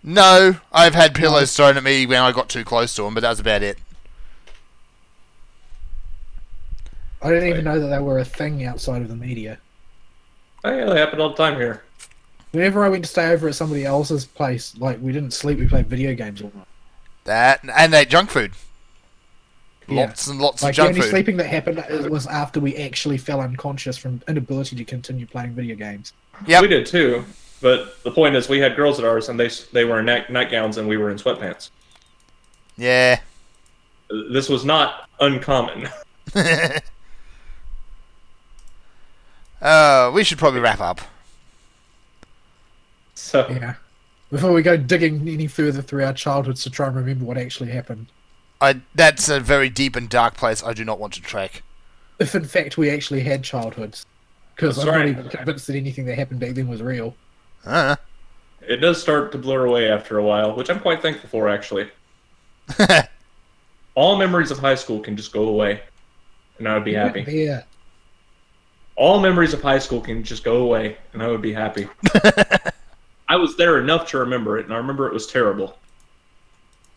[SPEAKER 2] No, I've had pillows thrown at me when I got too close to them, but that was about it.
[SPEAKER 3] I didn't even know that they were a thing outside of the media.
[SPEAKER 1] Oh yeah, they happen all the time here.
[SPEAKER 3] Whenever I went to stay over at somebody else's place, like, we didn't sleep, we played video games all night.
[SPEAKER 2] That, and they junk food.
[SPEAKER 3] Yeah.
[SPEAKER 2] Lots and lots
[SPEAKER 3] Like,
[SPEAKER 2] of junk
[SPEAKER 3] the only
[SPEAKER 2] food.
[SPEAKER 3] sleeping that happened was after we actually fell unconscious from inability to continue playing video games.
[SPEAKER 2] Yep.
[SPEAKER 1] We did too, but the point is we had girls at ours and they were in nightgowns and we were in sweatpants.
[SPEAKER 2] Yeah.
[SPEAKER 1] This was not uncommon.
[SPEAKER 2] We should probably wrap up.
[SPEAKER 1] So
[SPEAKER 3] Yeah. Before we go digging any further through our childhoods to try and remember what actually happened.
[SPEAKER 2] That's a very deep and dark place I do not want to trek.
[SPEAKER 3] If in fact we actually had childhoods. Because I'm
[SPEAKER 1] That's
[SPEAKER 3] not
[SPEAKER 1] right.
[SPEAKER 3] even convinced that anything that happened back then was real.
[SPEAKER 1] it does start to blur away after a while, which I'm quite thankful for, actually. All memories of high school can just go away, and I would be happy.
[SPEAKER 3] Yeah.
[SPEAKER 1] All memories of high school can just go away, and I would be happy. I was there enough to remember it, and I remember it was terrible.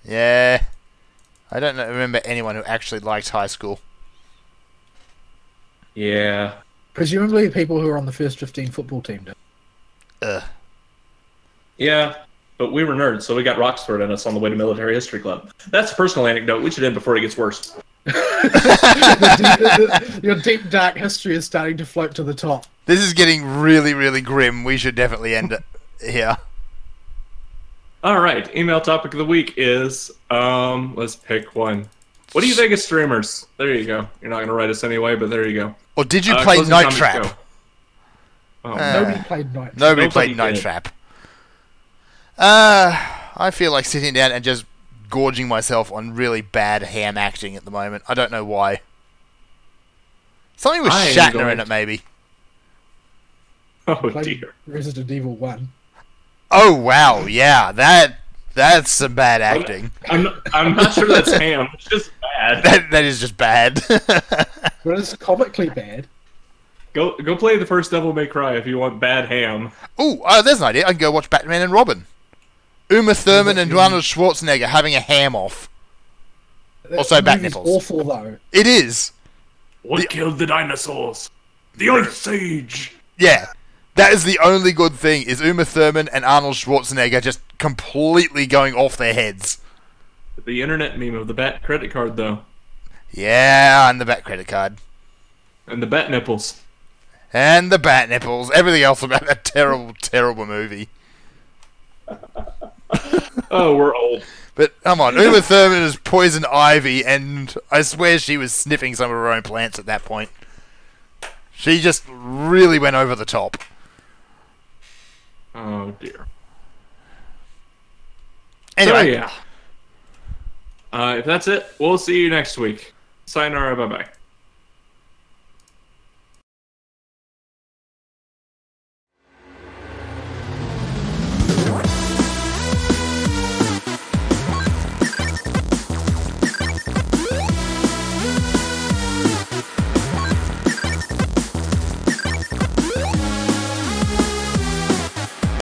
[SPEAKER 2] Yeah. I don't remember anyone who actually liked high school.
[SPEAKER 1] Yeah.
[SPEAKER 3] Presumably the people who were on the first 15 football team did.
[SPEAKER 2] Ugh.
[SPEAKER 1] Yeah, but we were nerds, so we got rocks thrown at us on the way to military history club. That's a personal anecdote. We should end before it gets worse.
[SPEAKER 3] Your deep, dark history is starting to float to the top.
[SPEAKER 2] This is getting really, really grim. We should definitely end it here.
[SPEAKER 1] All right, email topic of the week is, let's pick one. What do you think of streamers? There you go. You're not going to write us anyway, but there you go.
[SPEAKER 2] Or did you play
[SPEAKER 1] closing
[SPEAKER 2] Night
[SPEAKER 1] comments
[SPEAKER 2] Trap?
[SPEAKER 1] go. Oh,
[SPEAKER 3] Nobody played Night.
[SPEAKER 2] Nobody played
[SPEAKER 1] Nobody
[SPEAKER 2] Night
[SPEAKER 1] did.
[SPEAKER 2] Trap. I feel like sitting down and just gorging myself on really bad ham acting at the moment. I don't know why. Something with
[SPEAKER 1] I am
[SPEAKER 2] Shatner
[SPEAKER 1] going
[SPEAKER 2] in it, maybe.
[SPEAKER 1] Oh,
[SPEAKER 3] Played
[SPEAKER 1] dear.
[SPEAKER 3] Resident Evil 1.
[SPEAKER 2] Oh, wow. Yeah, that... That's some bad acting.
[SPEAKER 1] I'm not sure that's ham. It's just bad.
[SPEAKER 2] That is just bad.
[SPEAKER 3] But it's comically bad.
[SPEAKER 1] Go play the first Devil May Cry if you want bad ham.
[SPEAKER 2] Ooh, there's an idea. I can go watch Batman and Robin. Uma Thurman and Arnold Schwarzenegger having a ham off. Also, bat nipples.
[SPEAKER 3] Awful though.
[SPEAKER 2] It is.
[SPEAKER 1] What killed the dinosaurs? The Ice Age.
[SPEAKER 2] Yeah. That is the only good thing, is Uma Thurman and Arnold Schwarzenegger just completely going off their heads.
[SPEAKER 1] The internet meme of the bat credit card, though.
[SPEAKER 2] Yeah, and the bat credit card.
[SPEAKER 1] And the bat nipples.
[SPEAKER 2] And the bat nipples. Everything else about that terrible, terrible movie.
[SPEAKER 1] Oh, we're old.
[SPEAKER 2] But, come on, Uma Thurman is Poison Ivy, and I swear she was sniffing some of her own plants at that point. She just really went over the top.
[SPEAKER 1] Oh, dear.
[SPEAKER 2] Anyway.
[SPEAKER 1] So, yeah. If that's it, we'll see you next week. Sayonara, bye-bye.